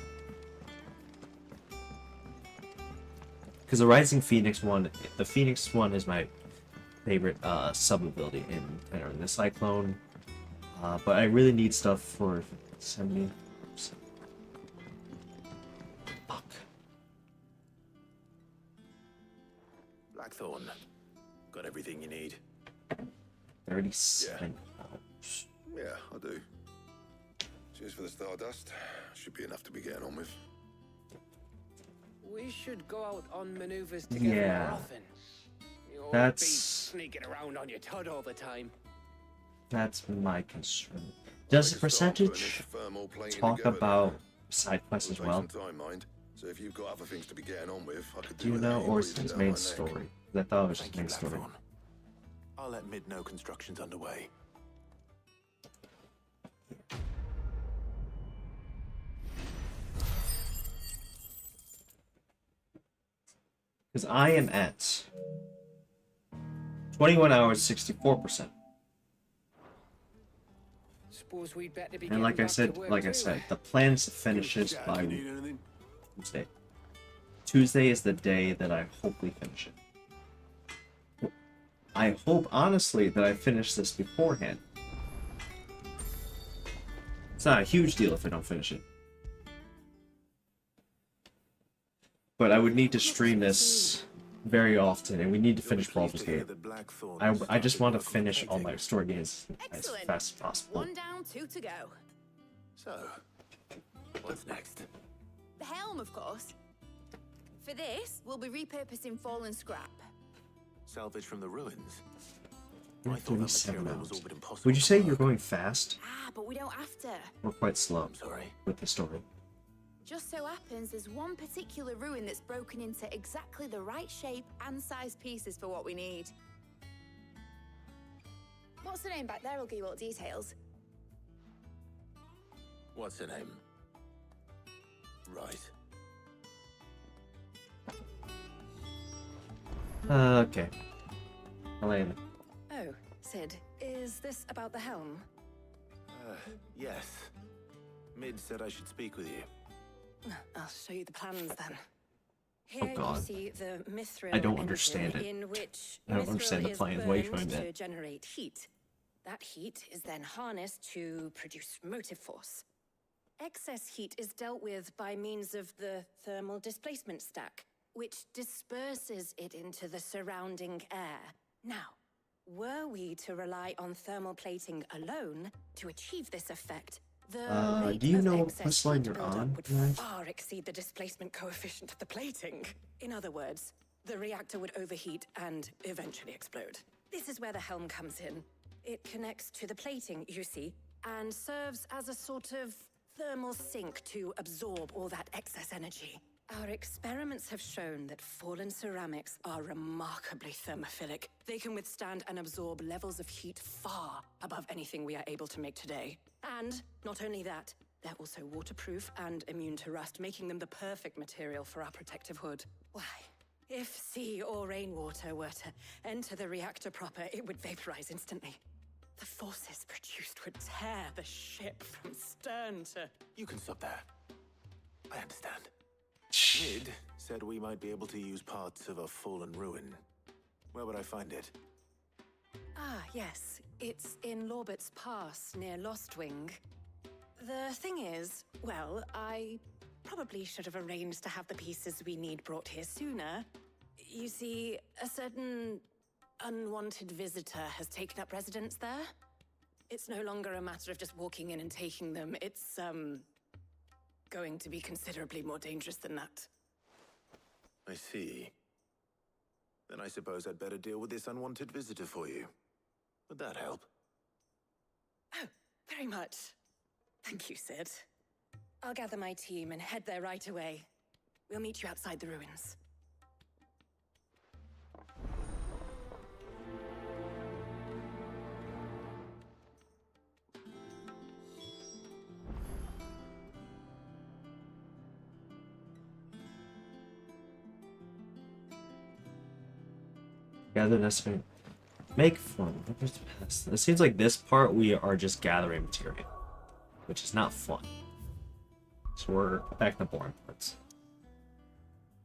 Because the Rising Phoenix one, the Phoenix one is my favorite sub ability in the Cyclone. But I really need stuff for 70%. Fuck. Blackthorn. Got everything you need. 37. Yeah, I do. Cheers for the Stardust. Should be enough to be getting on with. We should go out on maneuvers together Yeah. more often. You'll That's- be sneaking around on your tud all the time. That's my concern. Does the percentage talk about side quests as well? So if you've got other things to be getting on with, I could Do you with know, that or and is it breathe just down main my neck. story? I thought it was just main story. Blackthorn. I'll let Mid know construction's underway. Because I am at 21 hours, 64%. Suppose we'd better be And like I getting back to work said, too. the plan is to finish this by Tuesday. Tuesday is the day that I hopefully finish it. I hope, honestly, that I finish this beforehand. It's not a huge deal if I don't finish it. But I would need to stream this very often, and we need to finish Baldur's Gate. I just want to finish all my story games as fast as possible. 1 down, 2 to go. So, what's next? The helm, of course. For this, we'll be repurposing fallen scrap. Salvage from the ruins. We're I thought that 37 material was hours. all but impossible. Would you say you're going fast Ah, but we don't have to. or quite slow sorry. with the story? Just so happens there's one particular ruin that's broken into exactly the right shape and size pieces for what we need. What's the name back there? I'll give you all the details. What's her name? Right. Okay. Elena. Oh, Sid, is this about the helm? Yes. Mid said I should speak with you. I'll show you the plans then. Here Oh God. you see the mithril I don't engine understand it. in which I don't understand the mithril is plan. Why are you burned showing to that? generate heat. That heat is then harnessed to produce motive force. Excess heat is dealt with by means of the thermal displacement stack, which disperses it into the surrounding air. Now, were we to rely on thermal plating alone to achieve this effect, the rate Do you of know what excess quest line heat you're buildup on, would Knight? far exceed the displacement coefficient of the plating. In other words, the reactor would overheat and eventually explode. This is where the helm comes in. It connects to the plating, you see, and serves as a sort of thermal sink to absorb all that excess energy. Our experiments have shown that fallen ceramics are remarkably thermophilic. They can withstand and absorb levels of heat far above anything we are able to make today. And not only that, they're also waterproof and immune to rust, making them the perfect material for our protective hood. Why, if sea or rainwater were to enter the reactor proper, it would vaporize instantly. The forces produced would tear the ship from stern to... You can stop there. I understand. Mid said we might be able to use parts of a fallen ruin. Where would I find it? Ah, yes. It's in Lorbert's Pass, near Lostwing. The thing is, well, I probably should have arranged to have the pieces we need brought here sooner. You see, a certain unwanted visitor has taken up residence there. It's no longer a matter of just walking in and taking them. It's, going to be considerably more dangerous than that. I see. Then I suppose I'd better deal with this unwanted visitor for you. Would that help? Oh, very much. Thank you, Sid. I'll gather my team and head there right away. We'll meet you outside the ruins. Gather necessary. Make fun. It seems like this part we are just gathering material, which is not fun. So we're back to the boring parts.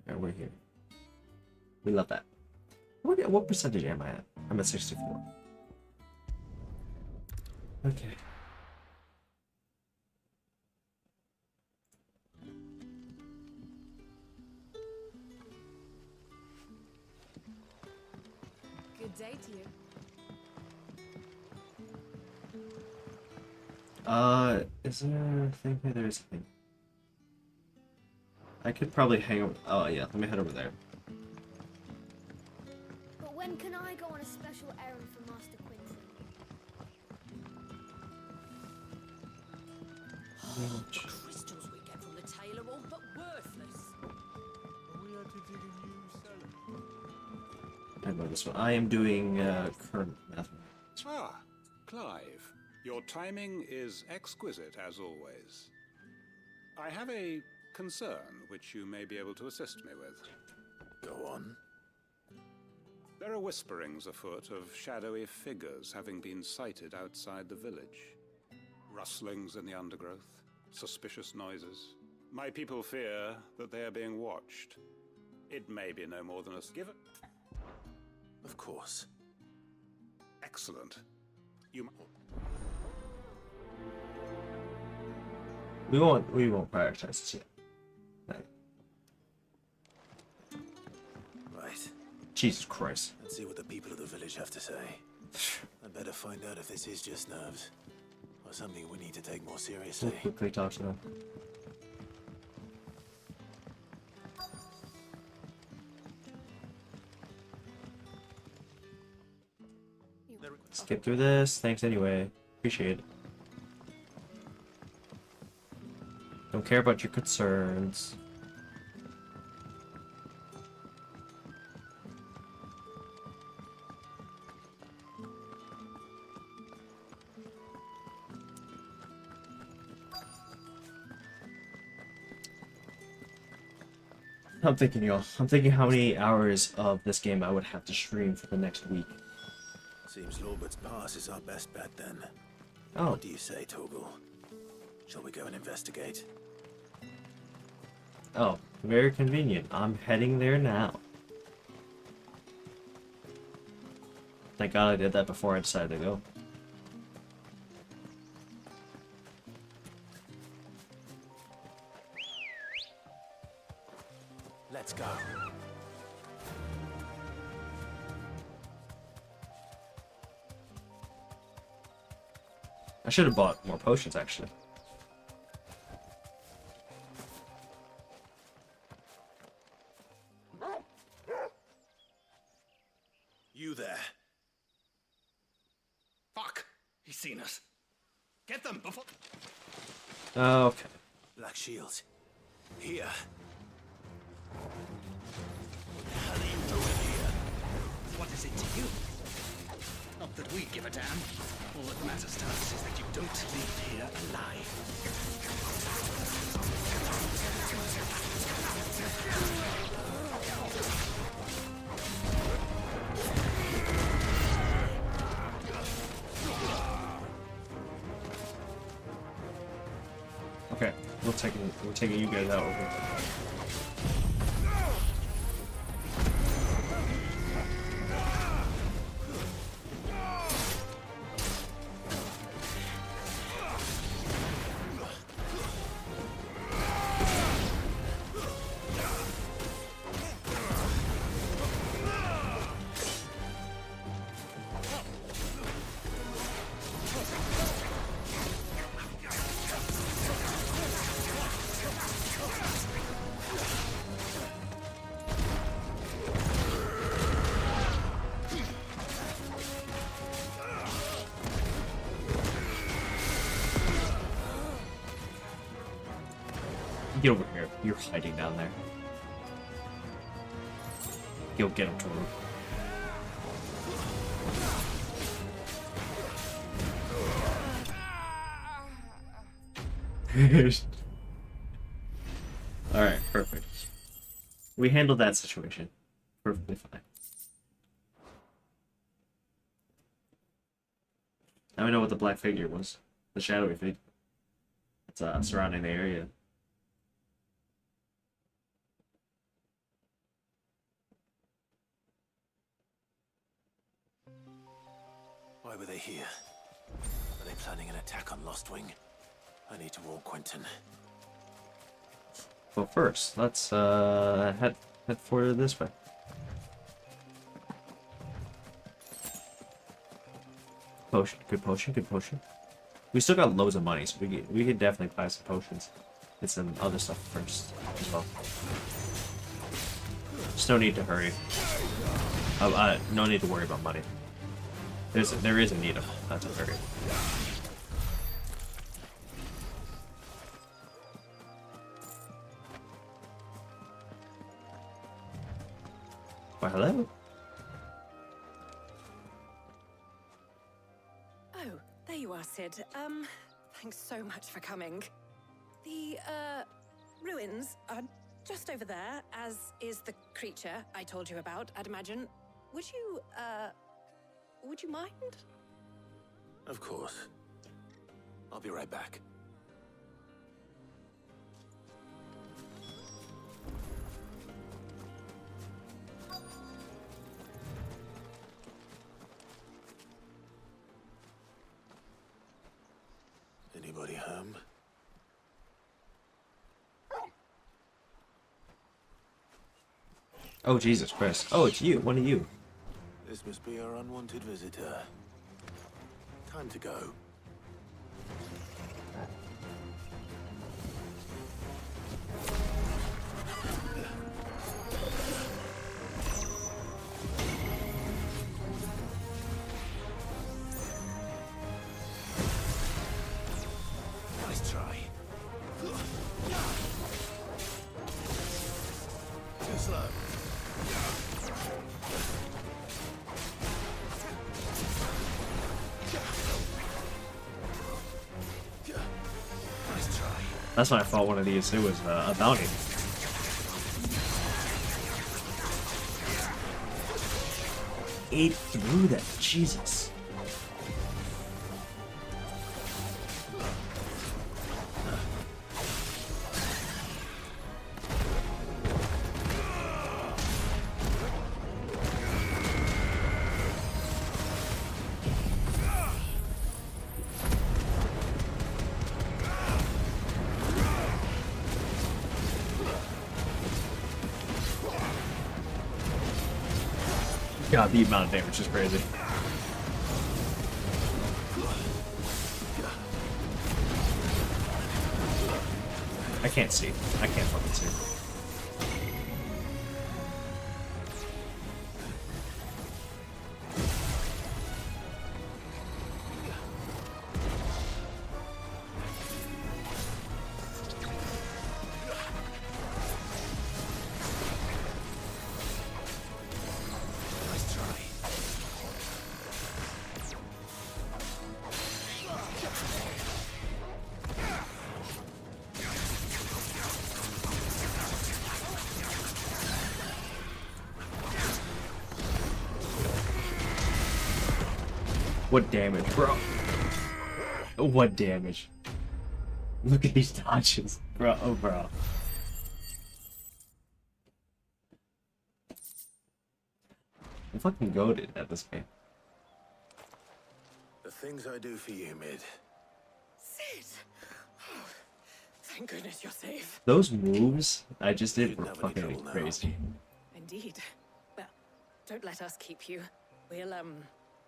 Alright, we're here. We love that. What percentage am I at? I'm at 64. Okay. Good day to you. Is there a thing? There is a thing. I could probably hang over. Oh yeah, let me head over there. But when can I go on a special errand for Master Quincy? The crystals we get from the tail are all but worthless. We are to dig a new cellar. I know this one. I am doing current mathematics. Ah, Clive. Your timing is exquisite, as always. I have a concern which you may be able to assist me with. Go on. There are whisperings afoot of shadowy figures having been sighted outside the village. Rustlings in the undergrowth, suspicious noises. My people fear that they are being watched. It may be no more than a given. Of course. Excellent. You. We won't prioritize this yet. Right. Jesus Christ. Let's see what the people of the village have to say. I'd better find out if this is just nerves, or something we need to take more seriously. Quickly talk to them. Skip through this. Thanks anyway. Appreciate it. Don't care about your concerns. I'm thinking, y'all. I'm thinking how many hours of this game I would have to stream for the next week. Seems Lorbert's Pass is our best bet then. Oh. What do you say, Torgal? Shall we go and investigate? Oh, Very convenient. I'm heading there now. Thank God I did that before I decided to go. Let's go. I should have bought more potions, actually. You there. Fuck! He's seen us. Get them before... Okay. Black shields. Here. What the hell are you doing here? What is it to you? Not that we give a damn. All that matters to us is that you don't leave here alive. Okay, we're taking you guys out. Get over here. You're hiding down there. You'll get him, Toru. Alright, perfect. We handled that situation perfectly fine. Now we know what the black figure was. The shadowy figure. It's surrounding the area. Why were they here? Are they planning an attack on Lost Wing? I need to warn Quentin. Well, first, let's head for this way. Potion, good potion, good potion. We still got loads of money, so we could definitely buy some potions. Get some other stuff first as well. Just no need to hurry. No need to worry about money. There is a need of not to hurry. Well, hello. Oh, there you are, Sid. Thanks so much for coming. The, ruins are just over there, as is the creature I told you about, I'd imagine. Would you mind? Of course. I'll be right back. Anybody home? Oh, Jesus Christ. Oh, it's you. One of you. This must be our unwanted visitor. Time to go. Nice try. Too slow. That's when I fought one of these. It was a bounty. Ate through that. Jesus. God, the amount of damage is crazy. I can't see. I can't fucking see. What damage, bro? What damage? Look at these dodges, bro. Oh, bro. I'm fucking goated at this game. The things I do for you, Mid. Sid! Oh, thank goodness you're safe. Those moves I just did were fucking crazy. Indeed. Well, don't let us keep you. We'll,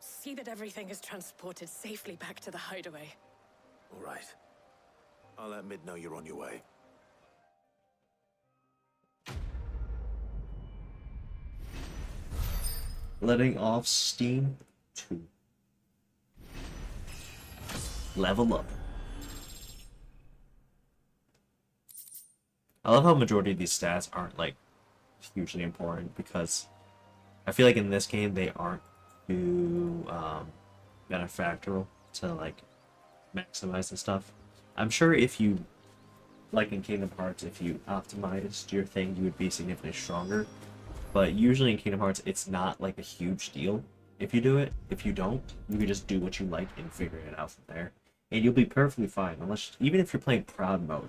see that everything is transported safely back to the hideaway. All right. I'll let Mid know you're on your way. Letting off steam 2. Level up. I love how majority of these stats aren't like hugely important because I feel like in this game they aren't too benefactorial to like maximize and stuff. I'm sure if you like in Kingdom Hearts, if you optimized your thing, you would be significantly stronger. But usually in Kingdom Hearts, it's not like a huge deal if you do it. If you don't, you can just do what you like and figure it out from there. And you'll be perfectly fine, unless even if you're playing Proud Mode.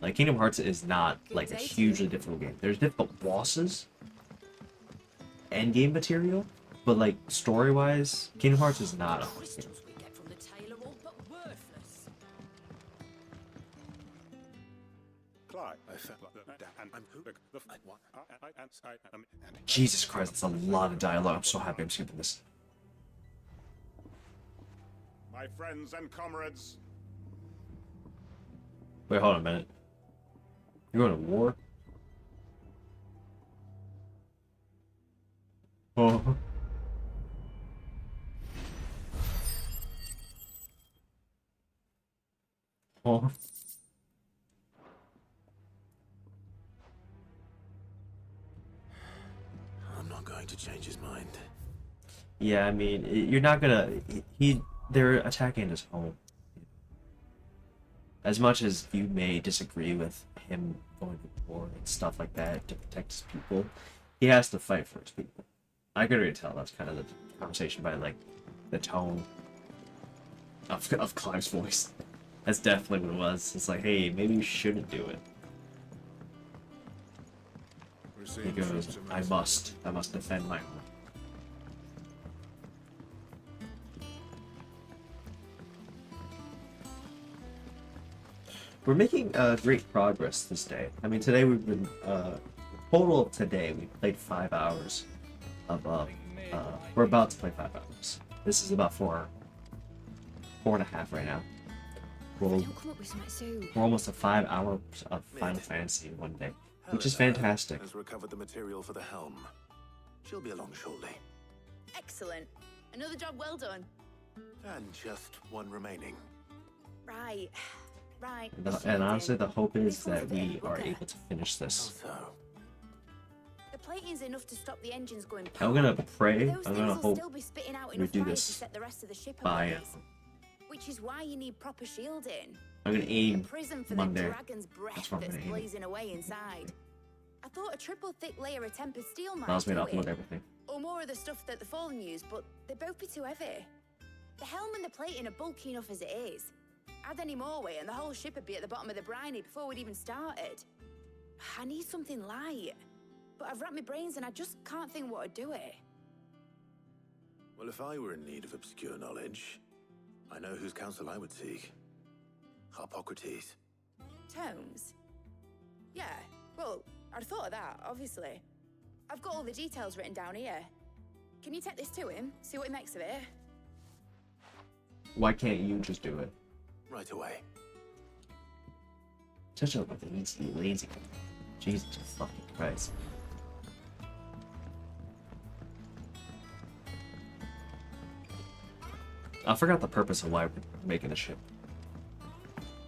Like, Kingdom Hearts is not like a hugely difficult game. There's difficult bosses, endgame material, but like story-wise, Kingdom Hearts is not a hard game. Jesus Christ, that's a lot of dialogue. I'm so happy I'm skipping this. My friends and comrades. Wait, hold on a minute. You're going to war? Oh. Oh. I'm not going to change his mind. Yeah, I mean, you're not gonna... They're attacking his home. As much as you may disagree with him going to war and stuff like that to protect his people, he has to fight for his people. I could already tell that's kind of the conversation by, like, the tone of Clive's voice. That's definitely what it was. It's like, hey, maybe you shouldn't do it. He goes, I must defend my home. We're making great progress this day. I mean, today we've been, total of today, we played 5 hours of, we're about to play 5 hours. This is about 4.5 right now. We're almost to 5 hours of Final Fantasy in one day, which is fantastic. Has recovered the material for the helm. She'll be along shortly. Excellent. Another job well done. And just one remaining. Right. Right. And honestly, the hope is that we are able to finish this. The plating's enough to stop the engines going. I'm gonna pray. Those I'm gonna things will hope still be spitting out we enough do fire this to set the rest of the ship by. ablaze. Which is why you need proper shielding. I'm gonna aim A prison for Monday. the dragon's breath That's what I'm that's gonna aim. blazing away inside. I thought a triple thick layer of tempered steel might Allows me to do upload it. everything. Or more of the stuff that the Fallen use, but they'd both be too heavy. The helm and the plating are bulky enough as it is. Add any more weight and the whole ship would be at the bottom of the briny before we'd even started. I need something light. But I've racked my brains and I just can't think what would do it. Well, if I were in need of obscure knowledge, I know whose counsel I would seek. Harpocrates. Tomes? Yeah, well, I'd thought of that, obviously. I've got all the details written down here. Can you take this to him? See what he makes of it? Why can't you just do it? Right away. Such a lazy. Jesus fucking Christ. I forgot the purpose of why we're making the ship.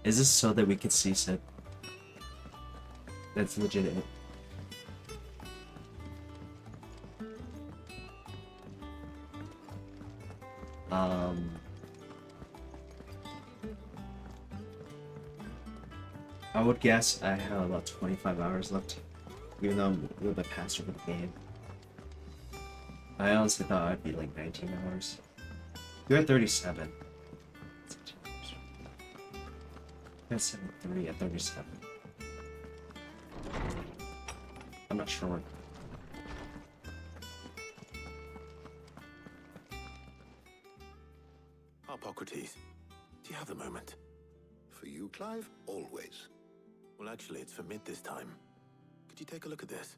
Is this so that we can see Sid? That's legitimate. I would guess I have about 25 hours left, even though I'm a little bit past over the game. I honestly thought I'd be like 19 hours. You're at 37. You're at 73 at 37. I'm not sure. Hippocrates, do you have a moment? For you, Clive? Always. Well, actually, it's for mid this time. Could you take a look at this?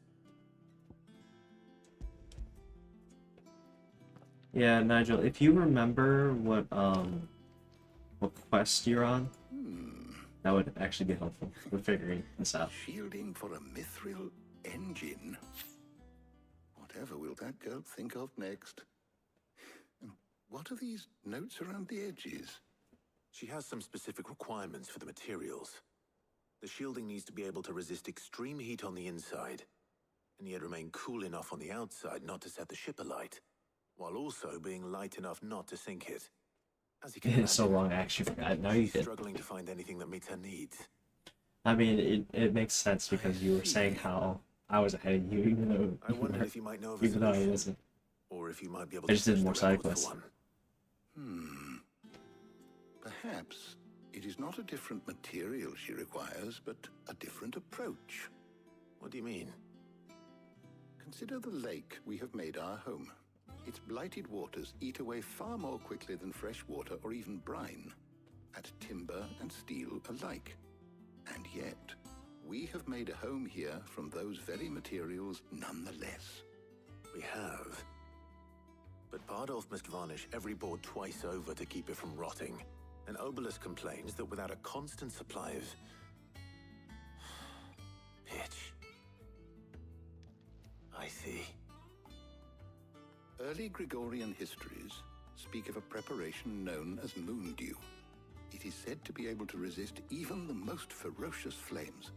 Yeah, Nigel, if you remember what quest you're on, that would actually be helpful for figuring this out. Shielding for a mithril engine. Whatever will that girl think of next? And what are these notes around the edges? She has some specific requirements for the materials. The shielding needs to be able to resist extreme heat on the inside, and yet remain cool enough on the outside not to set the ship alight, while also being light enough not to sink it. As you can It's so long, I actually forgot. Now you did. Struggling to find anything that meets her needs. I mean, it makes sense because you were saying how I was ahead of you, even though I wondered if you might know of a even though I solution, wasn't. or if you might be able I to just did search more the side records for quests. one. Perhaps it is not a different material she requires, but a different approach. What do you mean? Consider the lake we have made our home. Its blighted waters eat away far more quickly than fresh water or even brine, at timber and steel alike. And yet, we have made a home here from those very materials nonetheless. We have. But Bardolph must varnish every board twice over to keep it from rotting. And Obelus complains that without a constant supply of pitch. I see. Early Gregorian histories speak of a preparation known as moon dew. It is said to be able to resist even the most ferocious flames.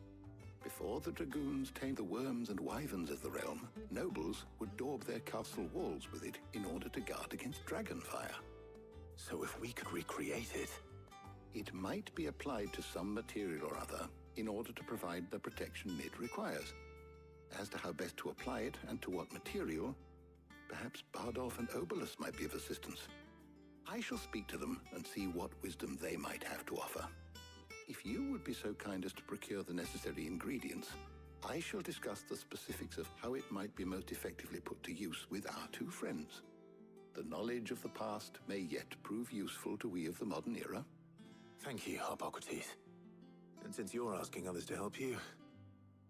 Before the dragoons tamed the worms and wyverns of the realm, nobles would daub their castle walls with it in order to guard against dragonfire. So if we could recreate it... It might be applied to some material or other in order to provide the protection it requires. As to how best to apply it and to what material, perhaps Bardolph and Obelus might be of assistance. I shall speak to them and see what wisdom they might have to offer. If you would be so kind as to procure the necessary ingredients, I shall discuss the specifics of how it might be most effectively put to use with our two friends. The knowledge of the past may yet prove useful to we of the modern era. Thank you, Hippocrates. And since you're asking others to help you,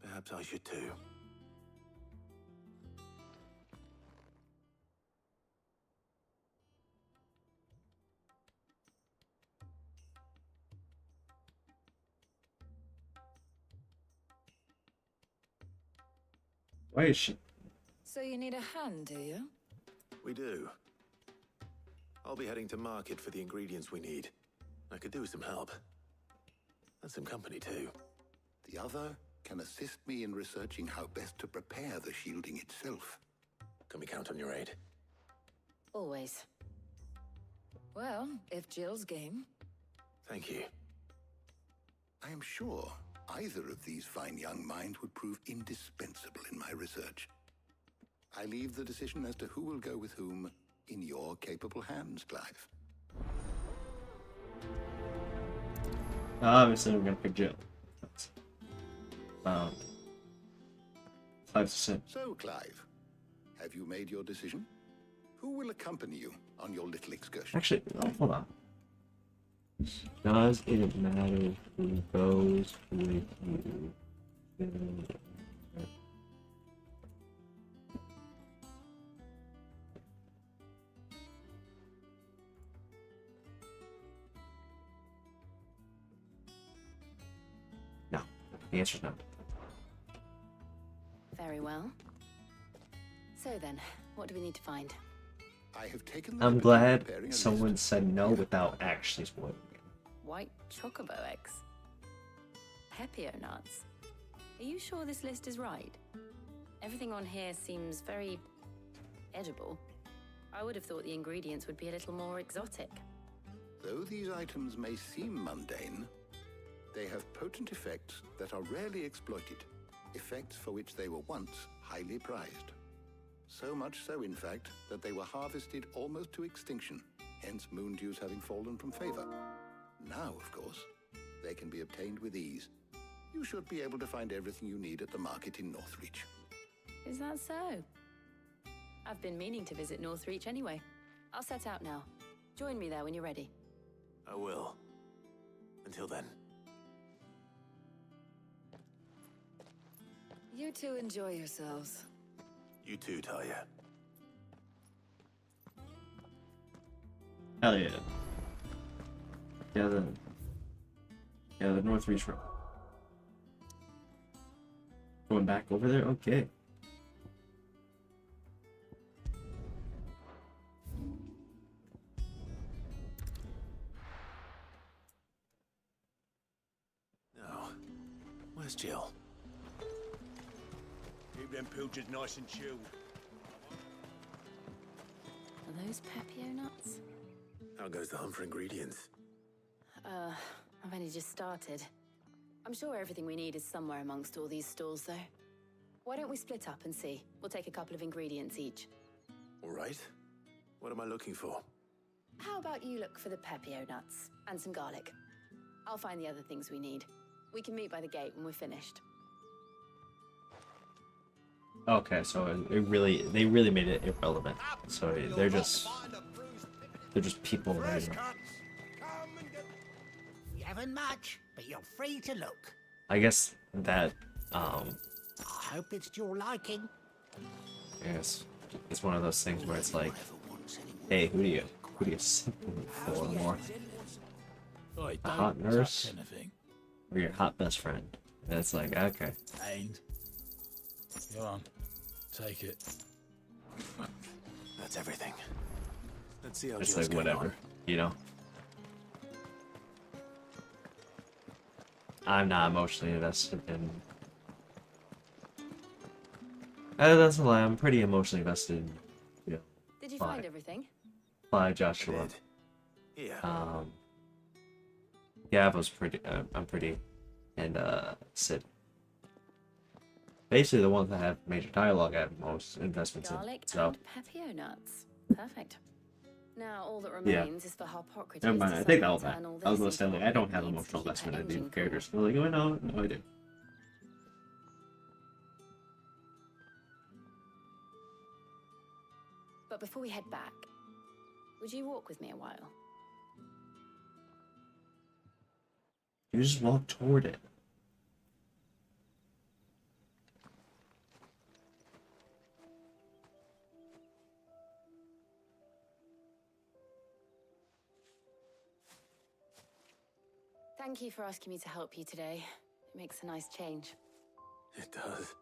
perhaps I should too. Why is she? So you need a hand, do you? We do. I'll be heading to market for the ingredients we need. I could do with some help. And some company too. The other can assist me in researching how best to prepare the shielding itself. Can we count on your aid? Always. Well, if Jill's game. Thank you. I am sure either of these fine young minds would prove indispensable in my research. I leave the decision as to who will go with whom in your capable hands, Clive. Obviously, we're gonna pick Jill. Clive's a sin. So, Clive, have you made your decision? Who will accompany you on your little excursion? Actually, hold on. Does it matter who goes with you? The answer's no. Very well. So then, what do we need to find? I have taken I'm glad someone said no without actually spoiling it. White chocobo eggs. Pepio nuts. Are you sure this list is right? Everything on here seems very edible. I would have thought the ingredients would be a little more exotic. Though these items may seem mundane, they have potent effects that are rarely exploited, effects for which they were once highly prized. So much so, in fact, that they were harvested almost to extinction, hence moon dews having fallen from favor. Now, of course, they can be obtained with ease. You should be able to find everything you need at the market in Northreach. Is that so? I've been meaning to visit Northreach anyway. I'll set out now. Join me there when you're ready. I will. Until then. You two enjoy yourselves. You too, Talia. Hell yeah. Yeah, the Northreach Road. Going back over there? Okay. Now, where's Jill? Keep them pilchers nice and chilled. Are those Pepio nuts? How goes the hunt for ingredients? I've only just started. I'm sure everything we need is somewhere amongst all these stalls, though. Why don't we split up and see? We'll take a couple of ingredients each. All right. What am I looking for? How about you look for the Pepio nuts and some garlic? I'll find the other things we need. We can meet by the gate when we're finished. Okay, so they really made it irrelevant. So they're just people right now. You haven't much, but you're free to look. I guess that I hope it's to your liking. yes, it's one of those things where it's like, hey, who do you simping for more? A hot nurse or your hot best friend? And it's like, okay. Go on, take it. That's everything. Let's see how It's Jill's like going whatever, on. you know. I'm not emotionally invested in. That's a lie. I'm pretty emotionally invested in. You know, Did you find everything? by Joshua. Yeah. Gav's pretty. I'm pretty, and Sid. Basically, the ones that have major dialogue I have most investments Garlic in. So and Pepio nuts. Perfect. Now all that remains is for Harpocrates never mind. to I think somehow that'll back. turn all I was this gonna say into like I don't what have needs to emotional keep her investment in engine these characters. They're like, oh no, I do. But before we head back, would you walk with me a while? You just walk toward it. Thank you for asking me to help you today. It makes a nice change. It does.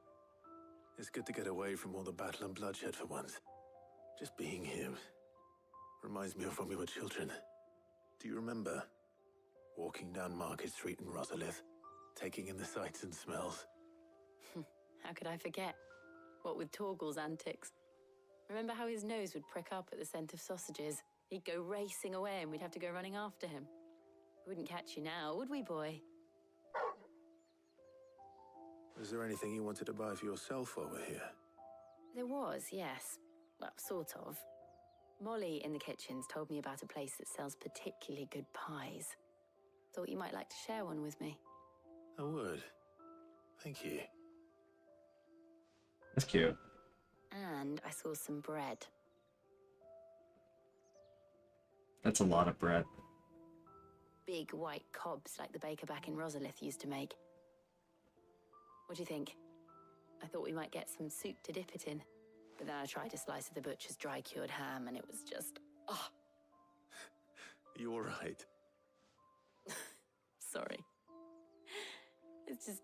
It's good to get away from all the battle and bloodshed for once. Just being here reminds me of when we were children. Do you remember? Walking down Market Street in Rosalith, taking in the sights and smells. How could I forget? What with Torgal's antics. Remember how his nose would prick up at the scent of sausages? He'd go racing away and we'd have to go running after him. We wouldn't catch you now, would we, boy? Was there anything you wanted to buy for yourself while we're here? There was, yes. Well, sort of. Molly in the kitchens told me about a place that sells particularly good pies. Thought you might like to share one with me. I would. Thank you. That's cute. And I saw some bread. That's a lot of bread. Big white cobs like the baker back in Rosalith used to make. What do you think? I thought we might get some soup to dip it in. But then I tried a slice of the butcher's dry-cured ham and it was just... oh, You all right? sorry. It's just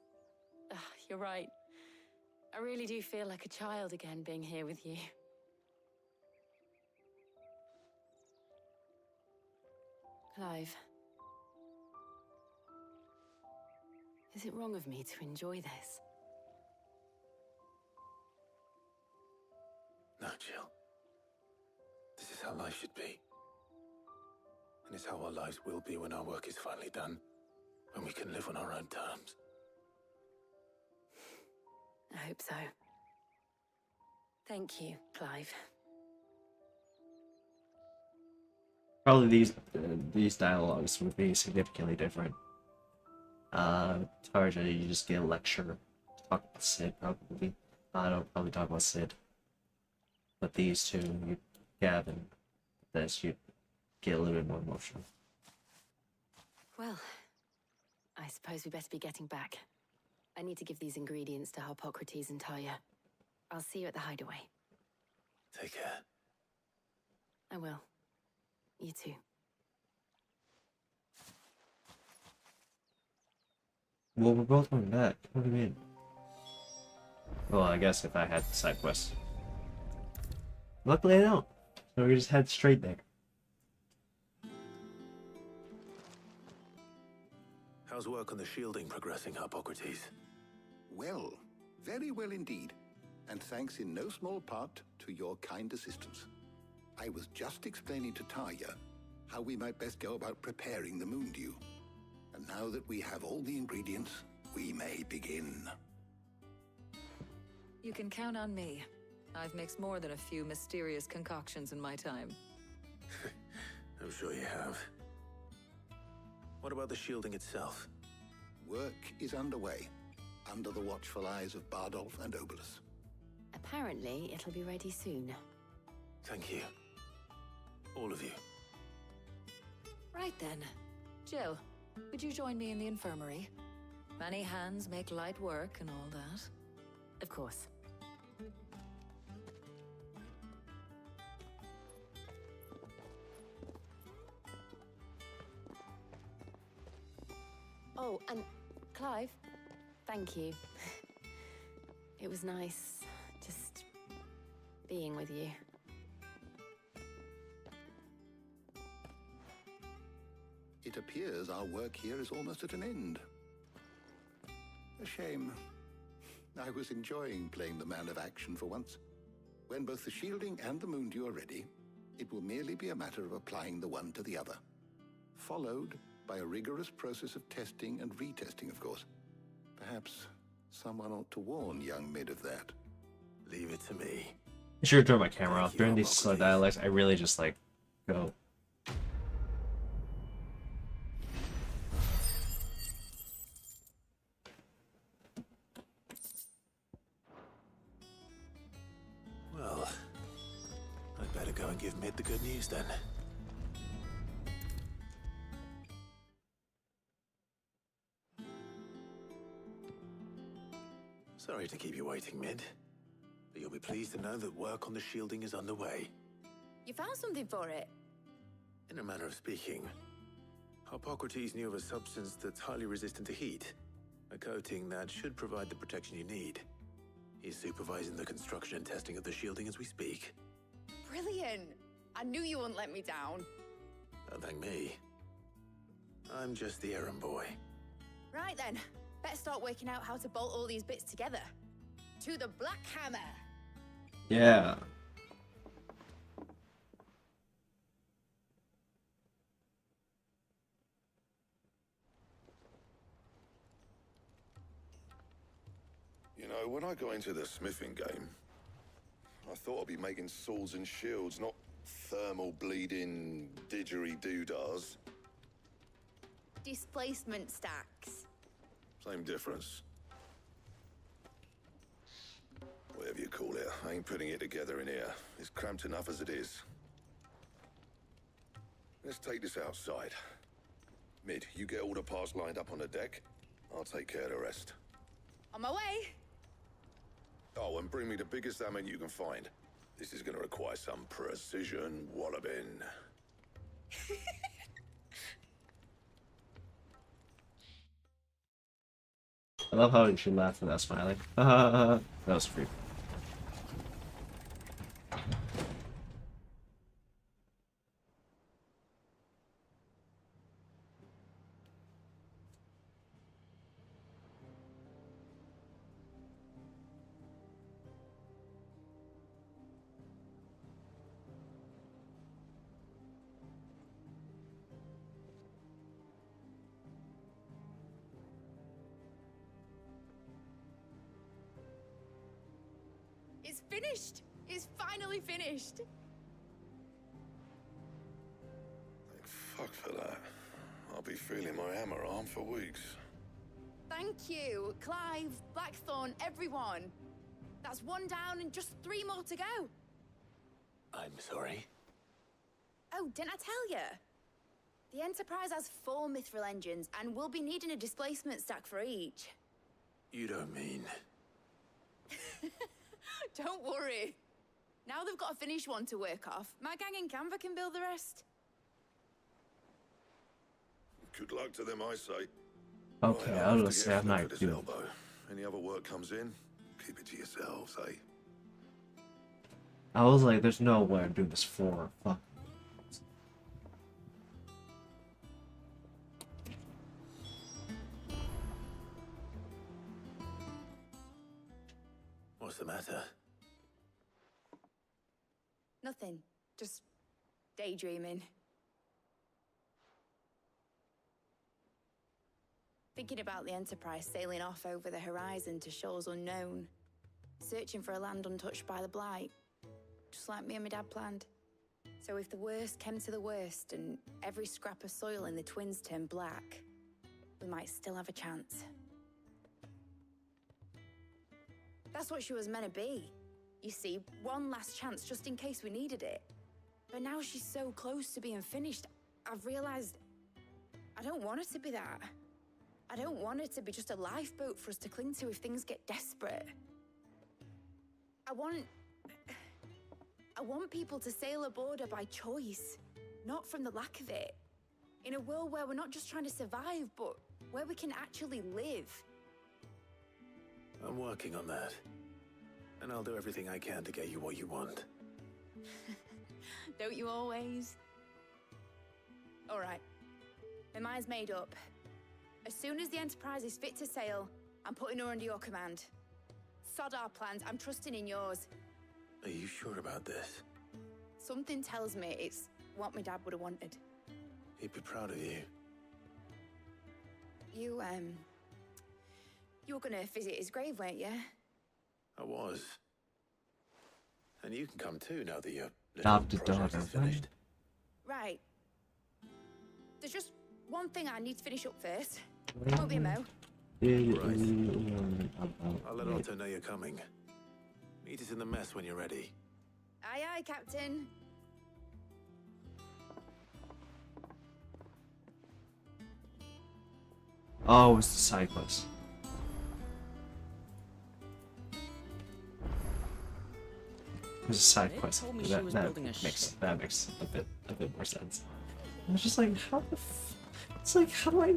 You're right. I really do feel like a child again being here with you. Clive. Is it wrong of me to enjoy this? No, Jill. This is how life should be. And it's how our lives will be when our work is finally done. When we can live on our own terms. I hope so. Thank you, Clive. Probably these dialogues would be significantly different. Tarja, you just get a lecture. Talk about Sid, probably. I don't probably talk about Sid. But these two, you, Gavin, this, you get a little bit more emotional. Well, I suppose we better be getting back. I need to give these ingredients to Harpocrates and Talia. I'll see you at the hideaway. Take care. I will. You too. Well, we're both going back. What do you mean? Well, I guess if I had the side quest. Luckily I don't. So we just head straight there. How's work on the shielding progressing, Harpocrates? Well, very well indeed. And thanks in no small part to your kind assistance. I was just explaining to Tarja how we might best go about preparing the moon dew. And now that we have all the ingredients, we may begin. You can count on me. I've mixed more than a few mysterious concoctions in my time. I'm sure you have. What about the shielding itself? Work is underway, under the watchful eyes of Bardolph and Obolus. Apparently, it'll be ready soon. Thank you. All of you. Right then. Jill, would you join me in the infirmary? Many hands make light work and all that. Of course. Oh, and Clive, thank you. It was nice just being with you. It appears our work here is almost at an end. A shame. I was enjoying playing the man of action for once. When both the shielding and the moon dew are ready, it will merely be a matter of applying the one to the other. Followed by a rigorous process of testing and retesting, of course. Perhaps someone ought to warn young Mid of that. Leave it to me. I should turn my camera off. During these slow dialects, I really just like go. Well, I'd better go and give Mid the good news then. Sorry to keep you waiting, Mid. But you'll be pleased to know that work on the shielding is underway. You found something for it? In a manner of speaking, Harpocrates knew of a substance that's highly resistant to heat. A coating that should provide the protection you need. He's supervising the construction and testing of the shielding as we speak. Brilliant! I knew you wouldn't let me down. Don't thank me. I'm just the errand boy. Right then, better start working out how to bolt all these bits together. To the Black Hammer! Yeah. You know, when I got into the smithing game, I thought I'd be making swords and shields, not thermal bleeding didgeridoo-dahs. Displacement stacks. Same difference. Whatever you call it, I ain't putting it together in here. It's cramped enough as it is. Let's take this outside. Mid, you get all the parts lined up on the deck. I'll take care of the rest. On my way! Oh, and bring me the biggest hammer you can find. This is gonna require some precision walloping. I love how she laughed without smiling. That was creepy. It's finished! It's finally finished! Thank fuck for that. I'll be feeling my hammer arm for weeks. Thank you, Clive, Blackthorn, everyone. That's one down and just 3 more to go. I'm sorry. Oh, didn't I tell you? The Enterprise has 4 mithril engines, and we'll be needing a displacement stack for each. You don't mean... Don't worry. Now they've got a finished one to work off. My gang in Canva can build the rest. Good luck to them, I say. Okay, Right, I have was to say get I'm flint not for this doing. elbow. Any other work comes in, keep it to yourselves, eh? I was like, there's no way I'm doing this for. Fuck. What's the matter? Nothing. Just daydreaming. Thinking about the Enterprise sailing off over the horizon to shores unknown. Searching for a land untouched by the Blight. Just like me and my dad planned. So if the worst came to the worst and every scrap of soil in the Twins turned black, we might still have a chance. That's what she was meant to be. You see, one last chance just in case we needed it. But now she's so close to being finished, I've realized I don't want her to be that. I don't want her to be just a lifeboat for us to cling to if things get desperate. I want people to sail aboard her by choice, not from the lack of it. In a world where we're not just trying to survive, but where we can actually live. I'm working on that. And I'll do everything I can to get you what you want. Don't you always? All right. My mind's made up. As soon as the Enterprise is fit to sail, I'm putting her under your command. Sod our plans, I'm trusting in yours. Are you sure about this? Something tells me it's what my dad would have wanted. He'd be proud of you. You were gonna visit his grave, weren't you? I was. And you can come too now that your Adopted project daughter. is finished. Right. There's just one thing I need to finish up first. Won't be a mo. I'll let Otto know you're coming. Meet us in the mess when you're ready. Aye, aye, Captain. Oh, it's the side quest. It was a side quest. told me she was building a ship. That makes a bit more sense. I was just like, how the it's like, how do I...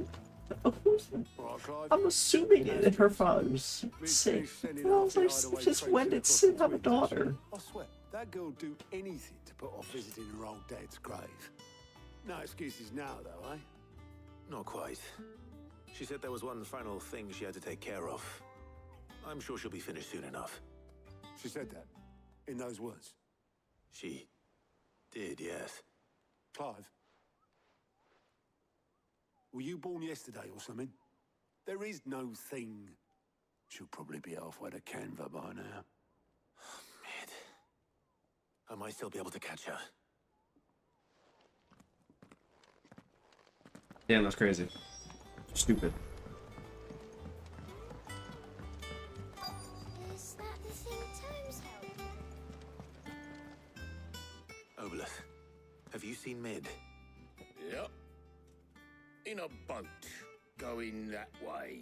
I'm assuming it, her father was sick. And I was like, since when did Sid have a daughter? I swear, that girl'd do anything to put off visiting her old dad's grave. No excuses now, though, eh? Not quite. She said there was one final thing she had to take care of. I'm sure she'll be finished soon enough. She said that, in those words. She did, yes. Clive, were you born yesterday or something? There is no thing. She'll probably be halfway to Canva by now. Mid. I might still be able to catch her. Damn, that's crazy. Stupid. Is that the thing Tomes held? Obelith, have you seen Mid? Yep. In a boat, going that way.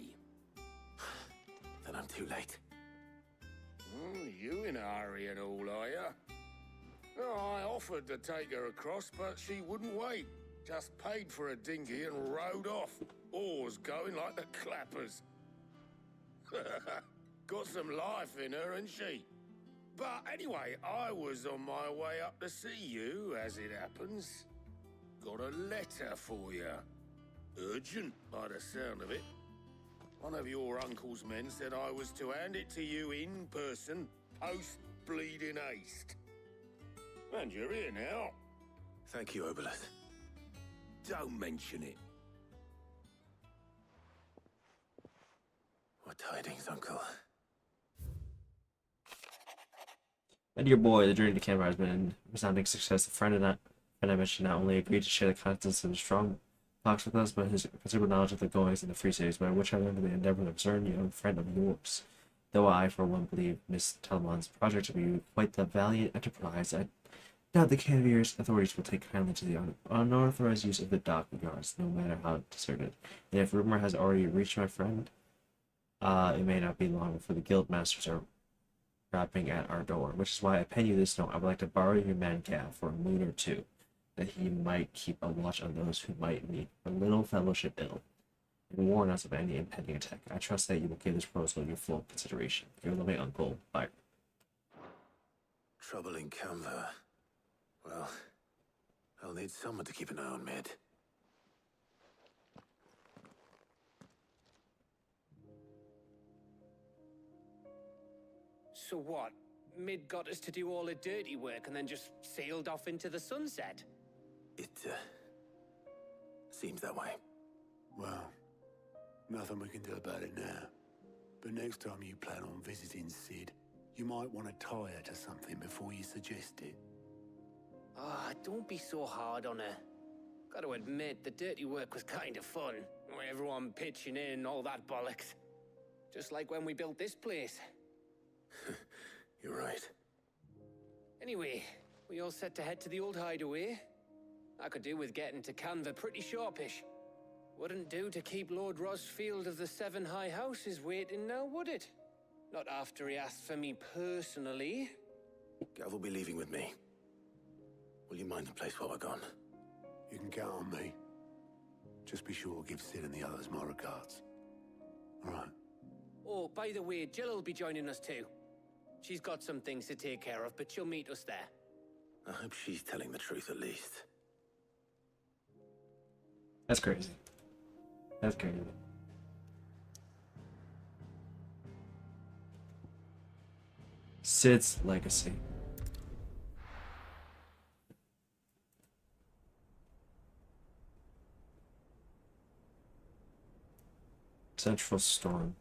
Then I'm too late. You in a hurry and all, are ya? Oh, I offered to take her across, but she wouldn't wait. Just paid for a dinghy and rowed off. Oars going like the clappers. Got some life in her, ain't she? But anyway, I was on my way up to see you, as it happens. Got a letter for you. Urgent, by the sound of it. One of your uncle's men said I was to hand it to you in person, post-bleeding haste. And you're here now. Thank you, Obelith. Don't mention it. What tidings, Uncle? My dear boy, the journey to Canberra has been a resounding success. The friend I mentioned not only agreed to share the contents of his strong box with us, but his considerable knowledge of the goings in the Free Cities, by which I learned of the endeavor of a certain young friend of yours. Though I, for one, believe Miss Telemon's project to be quite the valiant enterprise, I doubt the Canberra's authorities will take kindly to the unauthorized use of the dockyards, no matter how deserted. And if rumor has already reached my friend, it may not be long before the guild masters are rapping at our door, which is why I pen you this note. I would like to borrow your man-cat for a moon or two, that he might keep a watch on those who might meet a little fellowship ill, and warn us of any impending attack. I trust that you will give this proposal your full consideration. Your loving uncle, Byron. Trouble in Canva. Well, I'll need someone to keep an eye on Mid. So what? Mid got us to do all the dirty work and then just sailed off into the sunset? It, seems that way. Well, nothing we can do about it now. But next time you plan on visiting Sid, you might want to tie her to something before you suggest it. Ah, don't be so hard on her. Gotta admit, the dirty work was kind of fun. Everyone pitching in, all that bollocks. Just like when we built this place. You're right. Anyway, we all set to head to the old hideaway. I could do with getting to Canva pretty sharpish. Wouldn't do to keep Lord Rosfield of the Seven High Houses waiting now, would it? Not after he asked for me personally. Gav will be leaving with me. Will you mind the place while we're gone? You can count on me. Just be sure to give Sid and the others my regards. All right. Oh, by the way, Jill will be joining us too. She's got some things to take care of, but she'll meet us there. I hope she's telling the truth at least. That's crazy. That's crazy. Sid's legacy. Central Storm.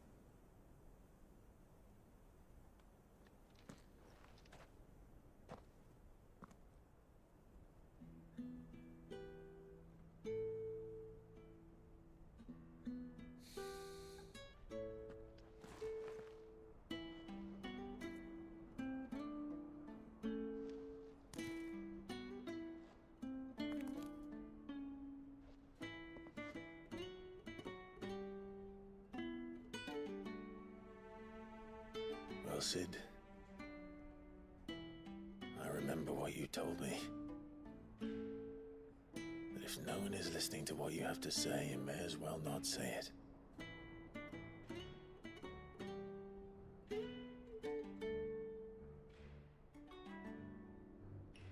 Well, Sid, I remember what you told me. That if no one is listening to what you have to say, you may as well not say it.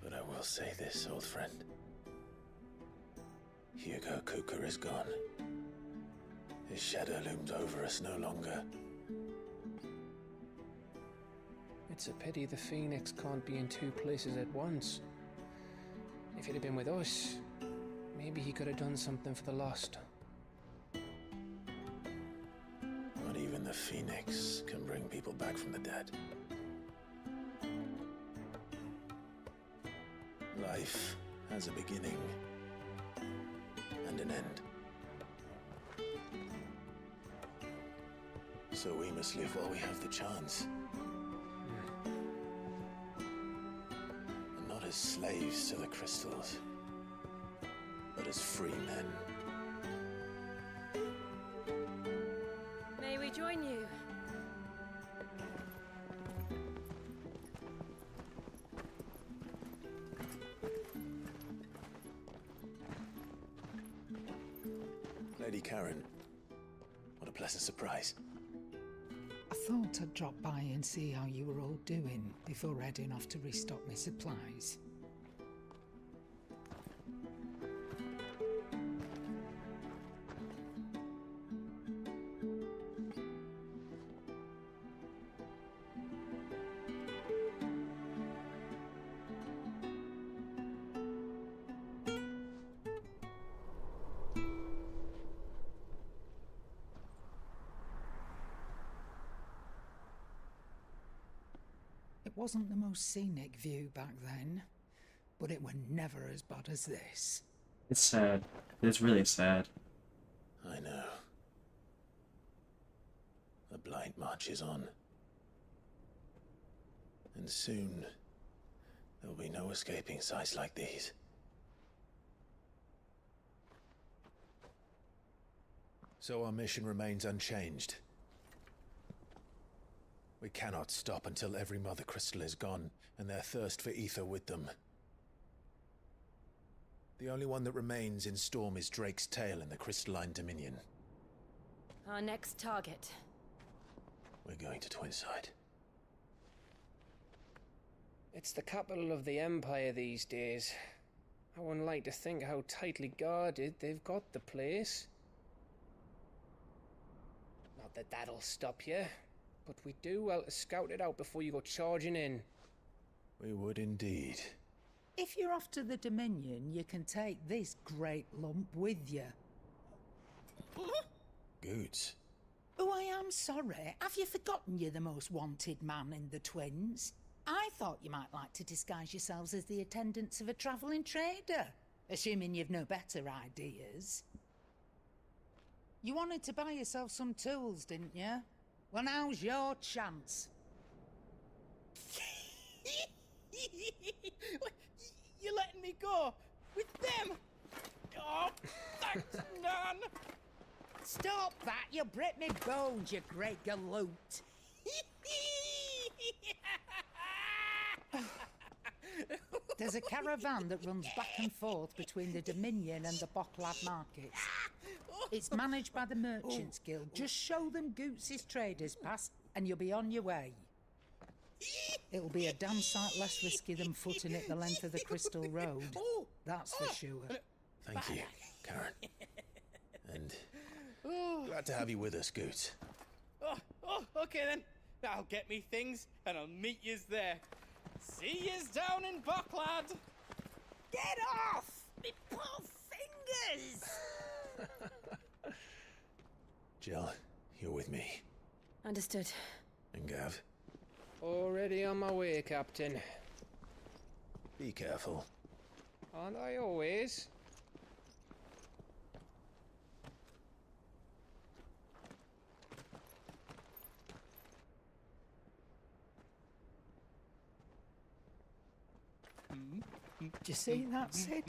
But I will say this, old friend. Hugo Kuka is gone. His shadow looms over us no longer. It's a pity the Phoenix can't be in two places at once. If he'd have been with us, maybe he could have done something for the lost. Not even the Phoenix can bring people back from the dead. Life has a beginning and an end. So we must live while we have the chance. And not as slaves to the crystals, but as free men. May we join you? Lady Karen, what a pleasant surprise. thought I'd drop by and see how you were all doing before heading off to restock my supplies. It wasn't the most scenic view back then, but it were never as bad as this. It's sad. It's really sad. I know. The blight marches on. And soon, there'll be no escaping sights like these. So our mission remains unchanged. We cannot stop until every Mother Crystal is gone, and their thirst for ether with them. The only one that remains in Storm is Drake's tail in the Crystalline Dominion. Our next target. We're going to Twinside. It's the capital of the Empire these days. I wouldn't like to think how tightly guarded they've got the place. Not that that'll stop you, but we do well to scout it out before you go charging in. We would indeed. If you're off to the Dominion, you can take this great lump with you. Goods. Oh, I am sorry. Have you forgotten you're the most wanted man in the Twins? I thought you might like to disguise yourselves as the attendants of a travelling trader, assuming you've no better ideas. You wanted to buy yourself some tools, didn't you? Well, now's your chance. You're letting me go with them? Oh, thanks, Nan. Stop that! You break me bones, you great galoot. There's a caravan that runs back and forth between the Dominion and the Bocklad markets. It's managed by the Merchants Guild. Just show them Goots' traders pass and you'll be on your way. It'll be a damn sight less risky than footing it the length of the Crystal Road. That's for sure. Thank you, Karen. And glad to have you with us, Goots. Okay then. I'll get me things and I'll meet yous there. See yous down in Bocklad. Get off! Me poor fingers! Jill, you're with me. Understood. And Gav, Already on my way, Captain. be careful. Aren't I always? Do you see that, Sid?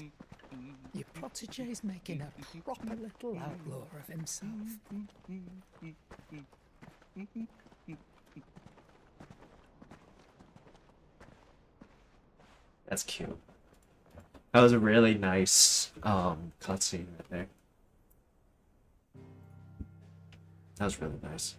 Your protege's making a proper little outlaw of himself. That's cute. That was a really nice cutscene right there. That was really nice.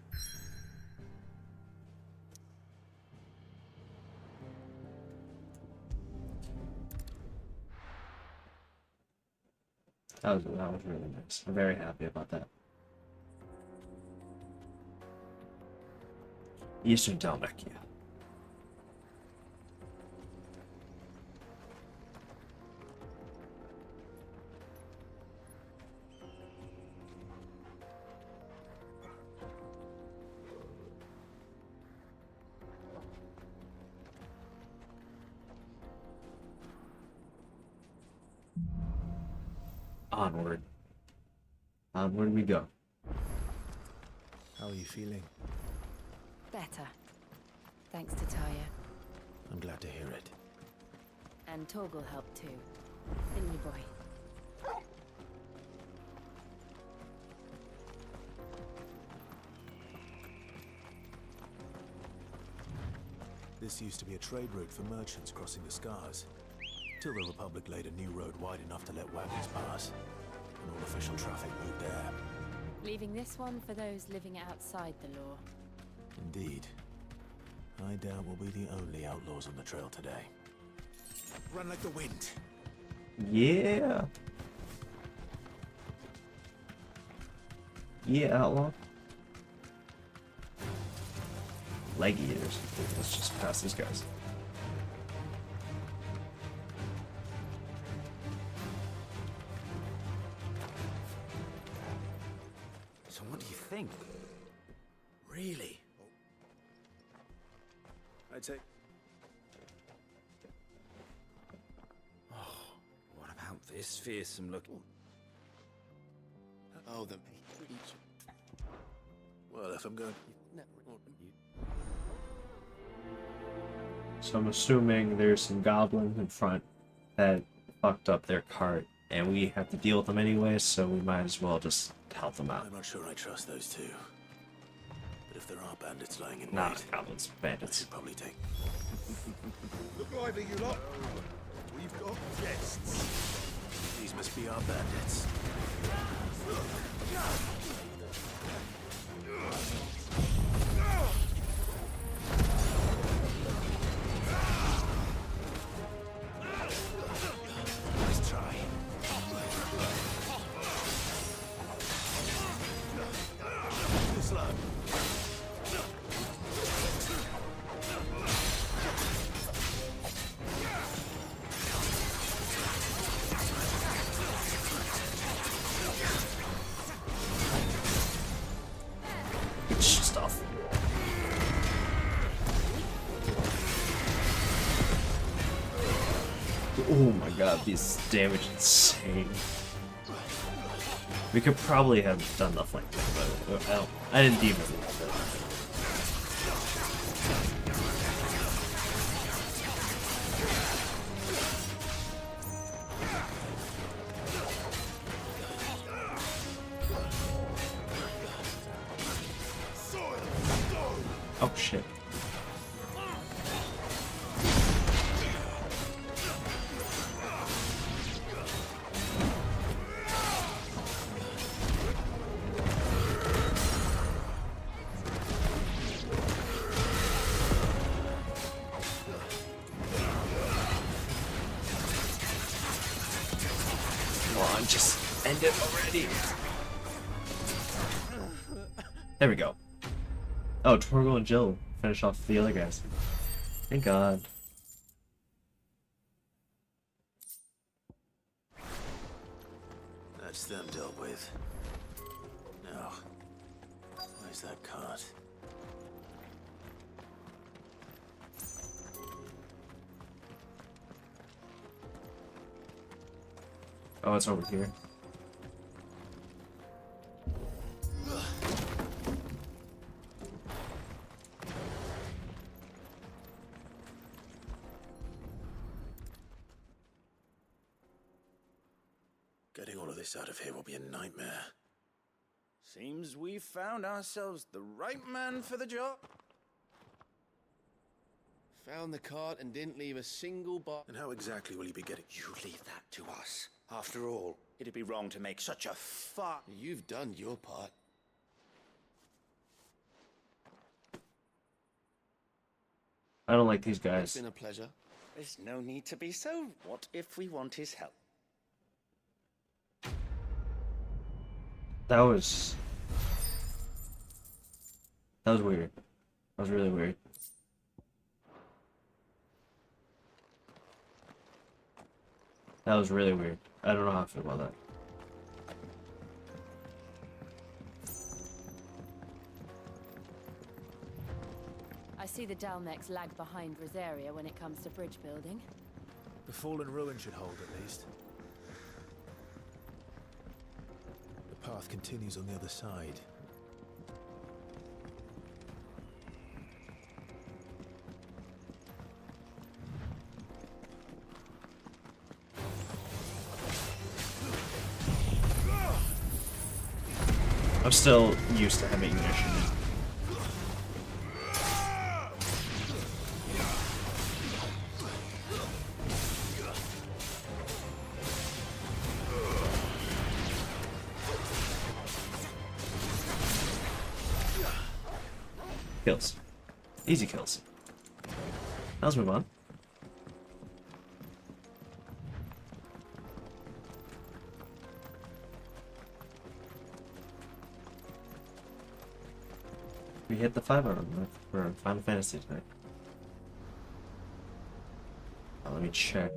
That was really nice. I'm very happy about that. Eastern Dalmatia. Onward. Onward we go. How are you feeling? Better. Thanks to Taya. I'm glad to hear it. And Torgal helped too. Didn't you, boy? This used to be a trade route for merchants crossing the Scars. Till the Republic laid a new road wide enough to let wagons pass. And all official traffic moved there. Leaving this one for those living outside the law. Indeed. I doubt we'll be the only outlaws on the trail today. Run like the wind. Yeah. Yeah, outlaw. Leg eaters. Let's just pass these guys. So what do you think? Really? I'd say... Oh, what about this fearsome looking... Oh, the... Well, if I'm going... So I'm assuming there's some goblins in front that fucked up their cart, and we have to deal with them anyway, so we might as well just help them out. I'm not sure I trust those two. But if there are bandits lying in Not wait, goblins, bandits. I should probably take... Look lively, you lot. We've got guests. These must be our bandits. Nice try. This lad. Good stuff. Oh my god, these damage insane. We could probably have done the flank thing, but I didn't deem it. Oh shit. Come on, just end it already. There we go. Oh, Torgal and Jill finish off the other guys. Thank God. That's them dealt with. Now, where's that cart? Oh, it's over here. Getting all of this out of here will be a nightmare. Seems we've found ourselves the right man for the job. Found the cart and didn't leave a single bar. And how exactly will you be getting... You leave that to us. After all, it'd be wrong to make such a You've done your part. I don't like these It's guys. been a pleasure. There's no need to be so. What if we want his help? That was weird. That was really weird. That was really weird. I don't know how I feel about that. I see the Dalmex lag behind Rosaria when it comes to bridge building. The fallen ruin should hold, at least. The path continues on the other side. I'm still used to heavy ignition. Kills. Easy kills. Let's move on. We hit the 5 on for Final Fantasy tonight. Let me check.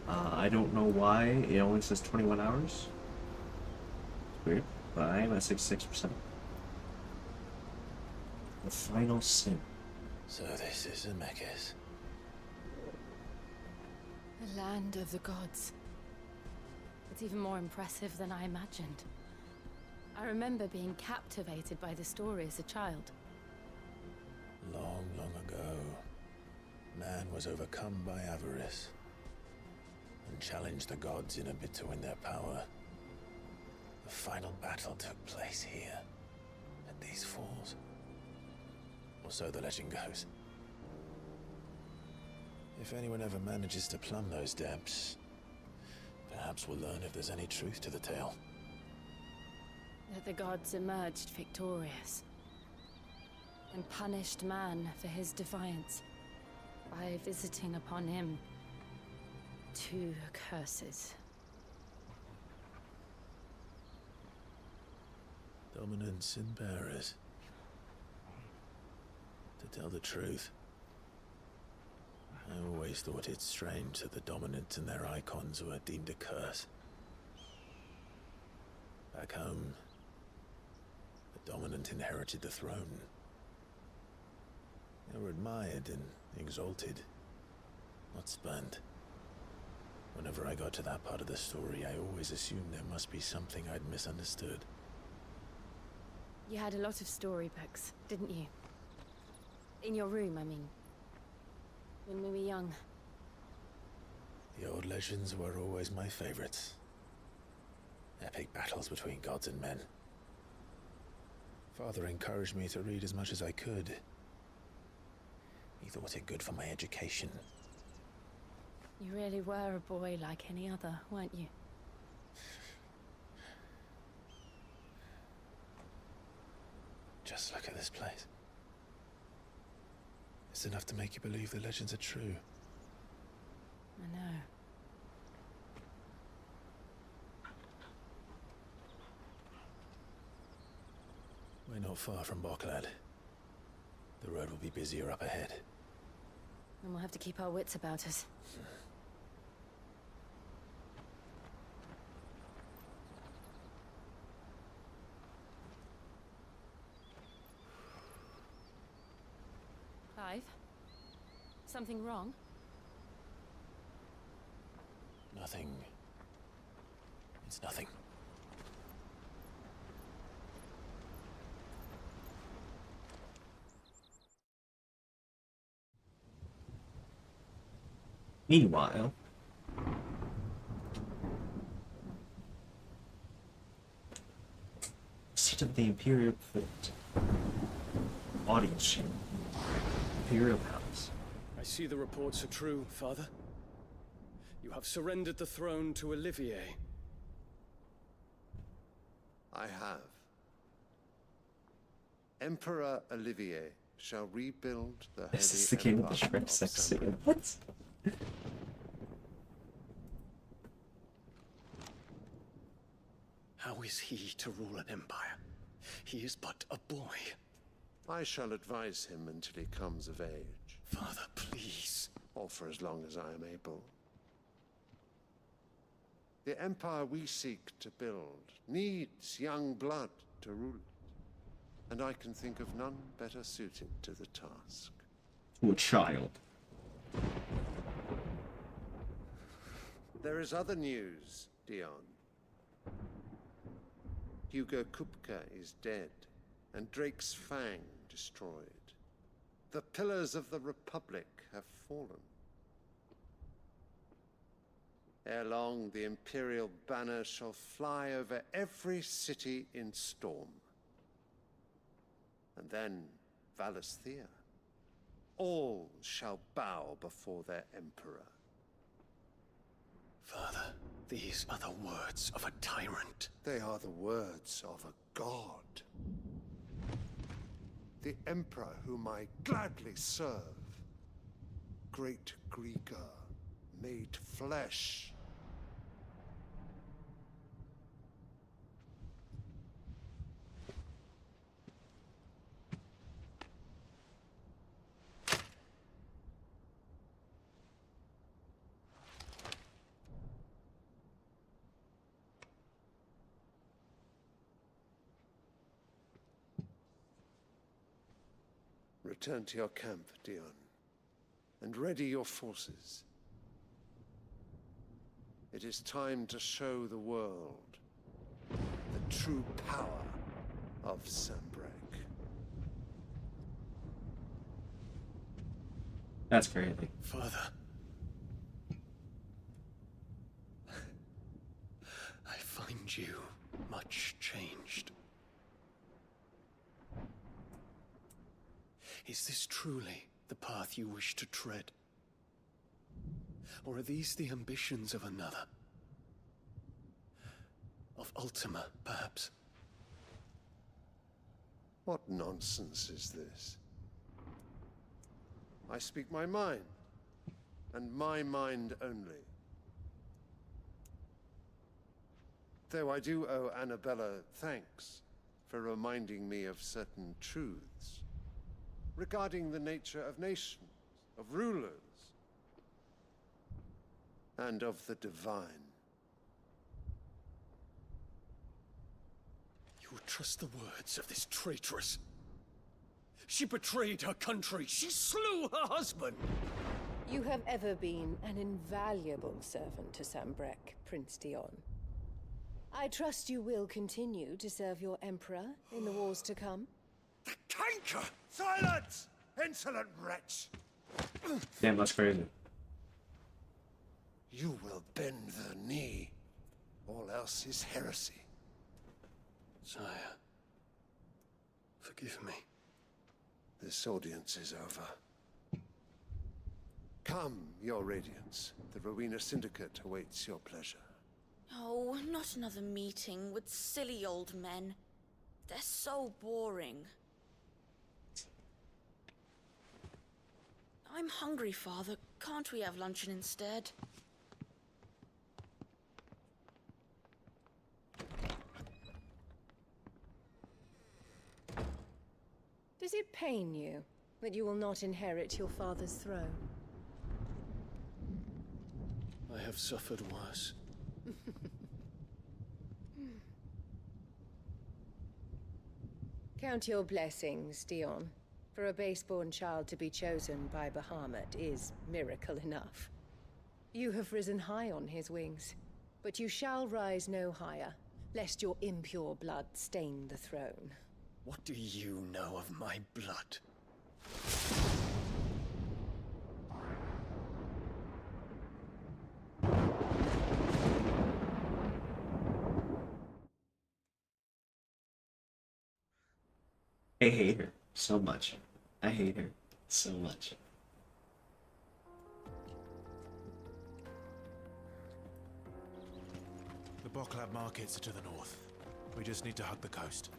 I don't know why it only says 21 hours. Weird, but I am at 66%. The final sin. So this is Zemeckis. The land of the gods. It's even more impressive than I imagined. I remember being captivated by the story as a child. Long, long ago, man was overcome by avarice and challenged the gods in a bid to win their power. The final battle took place here, at these falls. Or so the legend goes. If anyone ever manages to plumb those depths, perhaps we'll learn if there's any truth to the tale. That the gods emerged victorious and punished man for his defiance by visiting upon him 2 curses. Dominance and bearers. To tell the truth, I always thought it strange that the dominant and their icons were deemed a curse. Back home, the dominant inherited the throne. They were admired and exalted, not spurned. Whenever I got to that part of the story, I always assumed there must be something I'd misunderstood. You had a lot of storybooks, didn't you? In your room, I mean. When we were young. The old legends were always my favorites. Epic battles between gods and men. Father encouraged me to read as much as I could. He thought it good for my education. You really were a boy like any other, weren't you? Just look at this place. It's enough to make you believe the legends are true. I know. We're not far from Boklad. The road will be busier up ahead. And we'll have to keep our wits about us. Clive? Something wrong? Nothing. It's nothing. Meanwhile, seat of the Imperial Court. Audience chamber. Imperial Palace. I see the reports are true, Father. You have surrendered the throne to Olivier. I have. Emperor Olivier shall rebuild the This is heavy the game of the empire Shrek of sex Samurai. scene. What? How is he to rule an empire? He is but a boy. I shall advise him until he comes of age. Father, please. Or for as long as I am able. The empire we seek to build needs young blood to rule it. And I can think of none better suited to the task. To a child. There is other news, Dion. Hugo Kupka is dead, and Drake's Fang destroyed. The pillars of the Republic have fallen. Ere long, the Imperial banner shall fly over every city in Storm. And then Valisthea. All shall bow before their Emperor. Father. These are the words of a tyrant. They are the words of a god. The Emperor whom I gladly serve. Great Greeker, made flesh. Return to your camp, Dion, and ready your forces. It is time to show the world the true power of Sanbreque. That's crazy. Father. I find you much changed. Is this truly the path you wish to tread? Or are these the ambitions of another? Of Ultima, perhaps? What nonsense is this? I speak my mind, and my mind only. Though I do owe Annabella thanks for reminding me of certain truths regarding the nature of nations, of rulers, and of the divine. You would trust the words of this traitress? She betrayed her country. She slew her husband. You have ever been an invaluable servant to Sanbreque, Prince Dion. I trust you will continue to serve your Emperor in the wars to come. The canker! Silence! Insolent wretch! Damn, that's crazy. You will bend the knee. All else is heresy. Sire, forgive me. This audience is over. Come, your Radiance. The Rowena Syndicate awaits your pleasure. Oh, not another meeting with silly old men. They're so boring. I'm hungry, Father. Can't we have luncheon instead? Does it pain you that you will not inherit your father's throne? I have suffered worse. Count your blessings, Dion. For a base-born child to be chosen by Bahamut is miracle enough. You have risen high on his wings, but you shall rise no higher, lest your impure blood stain the throne. What do you know of my blood? I hate her so much. I hate her so much. The Boklab markets are to the north. We just need to hug the coast.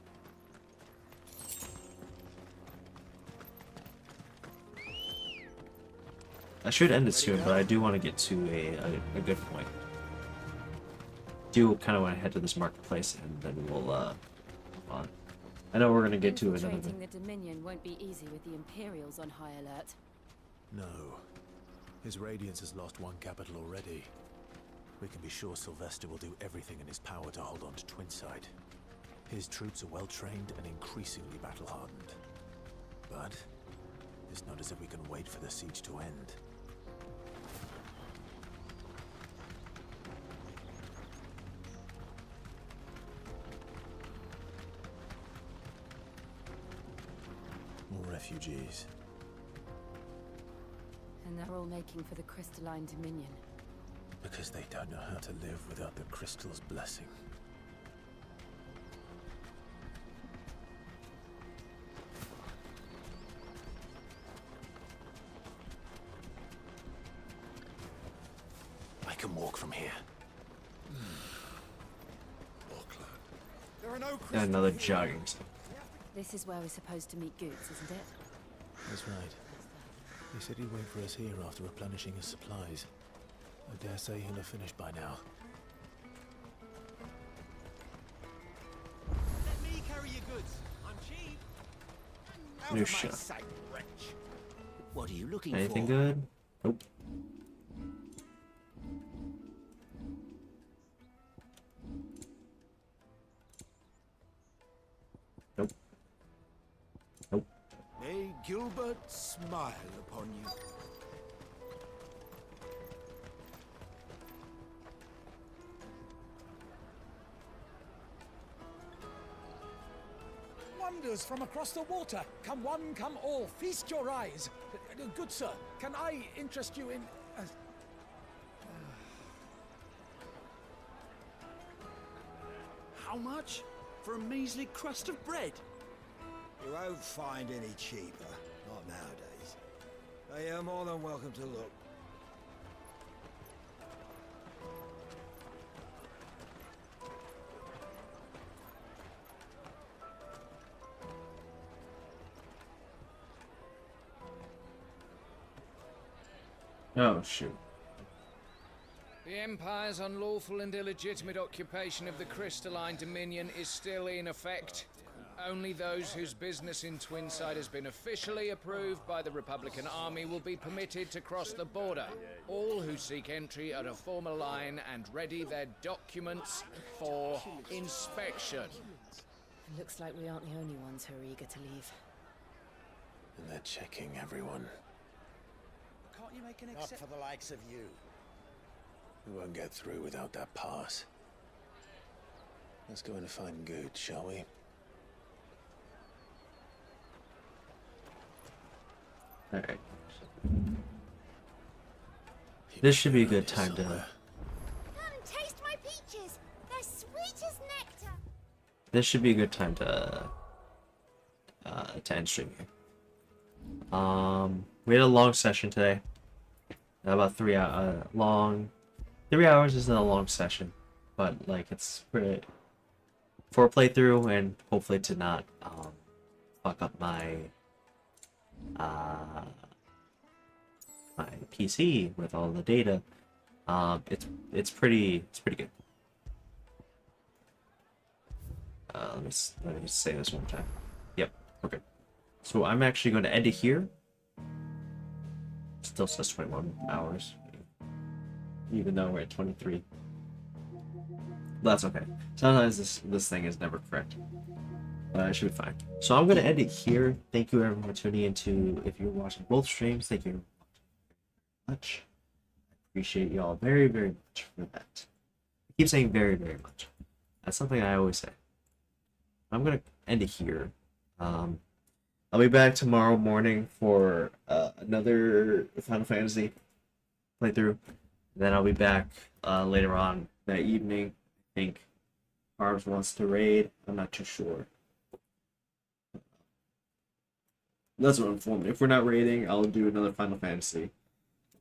I should end it soon, but I do want to get to a good point. Do kind of want to head to this marketplace, and then we'll move on. I know we're gonna get to another. Infiltrating the Dominion won't be easy with the Imperials on high alert. No. His Radiance has lost one capital already. We can be sure Sylvester will do everything in his power to hold on to Twinside. His troops are well-trained and increasingly battle-hardened. But it's not as if we can wait for the siege to end. More refugees. And they're all making for the Crystalline Dominion. Because they don't know how to live without the Crystal's blessing. I can walk from here. Got another jogging stick. This is where we're supposed to meet Goots, isn't it? That's right. He said he'd wait for us here after replenishing his supplies. I dare say he'll have finished by now. Let me carry your goods. I'm cheap. New shot. What are you looking Anything for? good? Nope. Nope. Nope. May Gilbert smile upon you. Wonders from across the water. Come one, come all. Feast your eyes. Good sir, can I interest you in... How much? For a measly crust of bread? You won't find any cheaper. Not nowadays. But you're more than welcome to look. Oh, shoot. The Empire's unlawful and illegitimate occupation of the Crystalline Dominion is still in effect. Only those whose business in Twinside has been officially approved by the Republican Army will be permitted to cross the border. All who seek entry are to form a line and ready their documents for inspection. It looks like we aren't the only ones who are eager to leave. And they're checking everyone. Can't you make an exception? Not for the likes of you. We won't get through without that pass. Let's go in and find Good, shall we? Alright. This should be a good time to... Come and taste my peaches. They're sweet as nectar. This should be a good time to end stream here. We had a long session today. About 3 hours long. 3 hours isn't a long session, but like it's pretty for a playthrough, and hopefully to not fuck up my my PC with all the data. It's pretty good. Let me say this one time. Yep, we're good. So I'm actually going to end it here. Still says 21 hours, even though we're at 23. That's okay. Sometimes this thing is never correct. But it should be fine. So I'm going to end it here. Thank you everyone for tuning into. If you're watching both streams, thank you very much. I appreciate y'all very, very much for that. I keep saying very, very much. That's something I always say. I'm going to end it here. I'll be back tomorrow morning for another Final Fantasy playthrough. Then I'll be back later on that evening. I think Arms wants to raid. I'm not too sure. That's what I'm informed. If we're not raiding, I'll do another Final Fantasy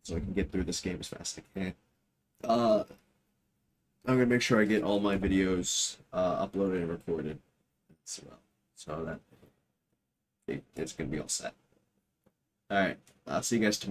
so I can get through this game as fast as I can. I'm gonna make sure I get all my videos uploaded and recorded as well, so that it's gonna be all set. All right, I'll see you guys tomorrow.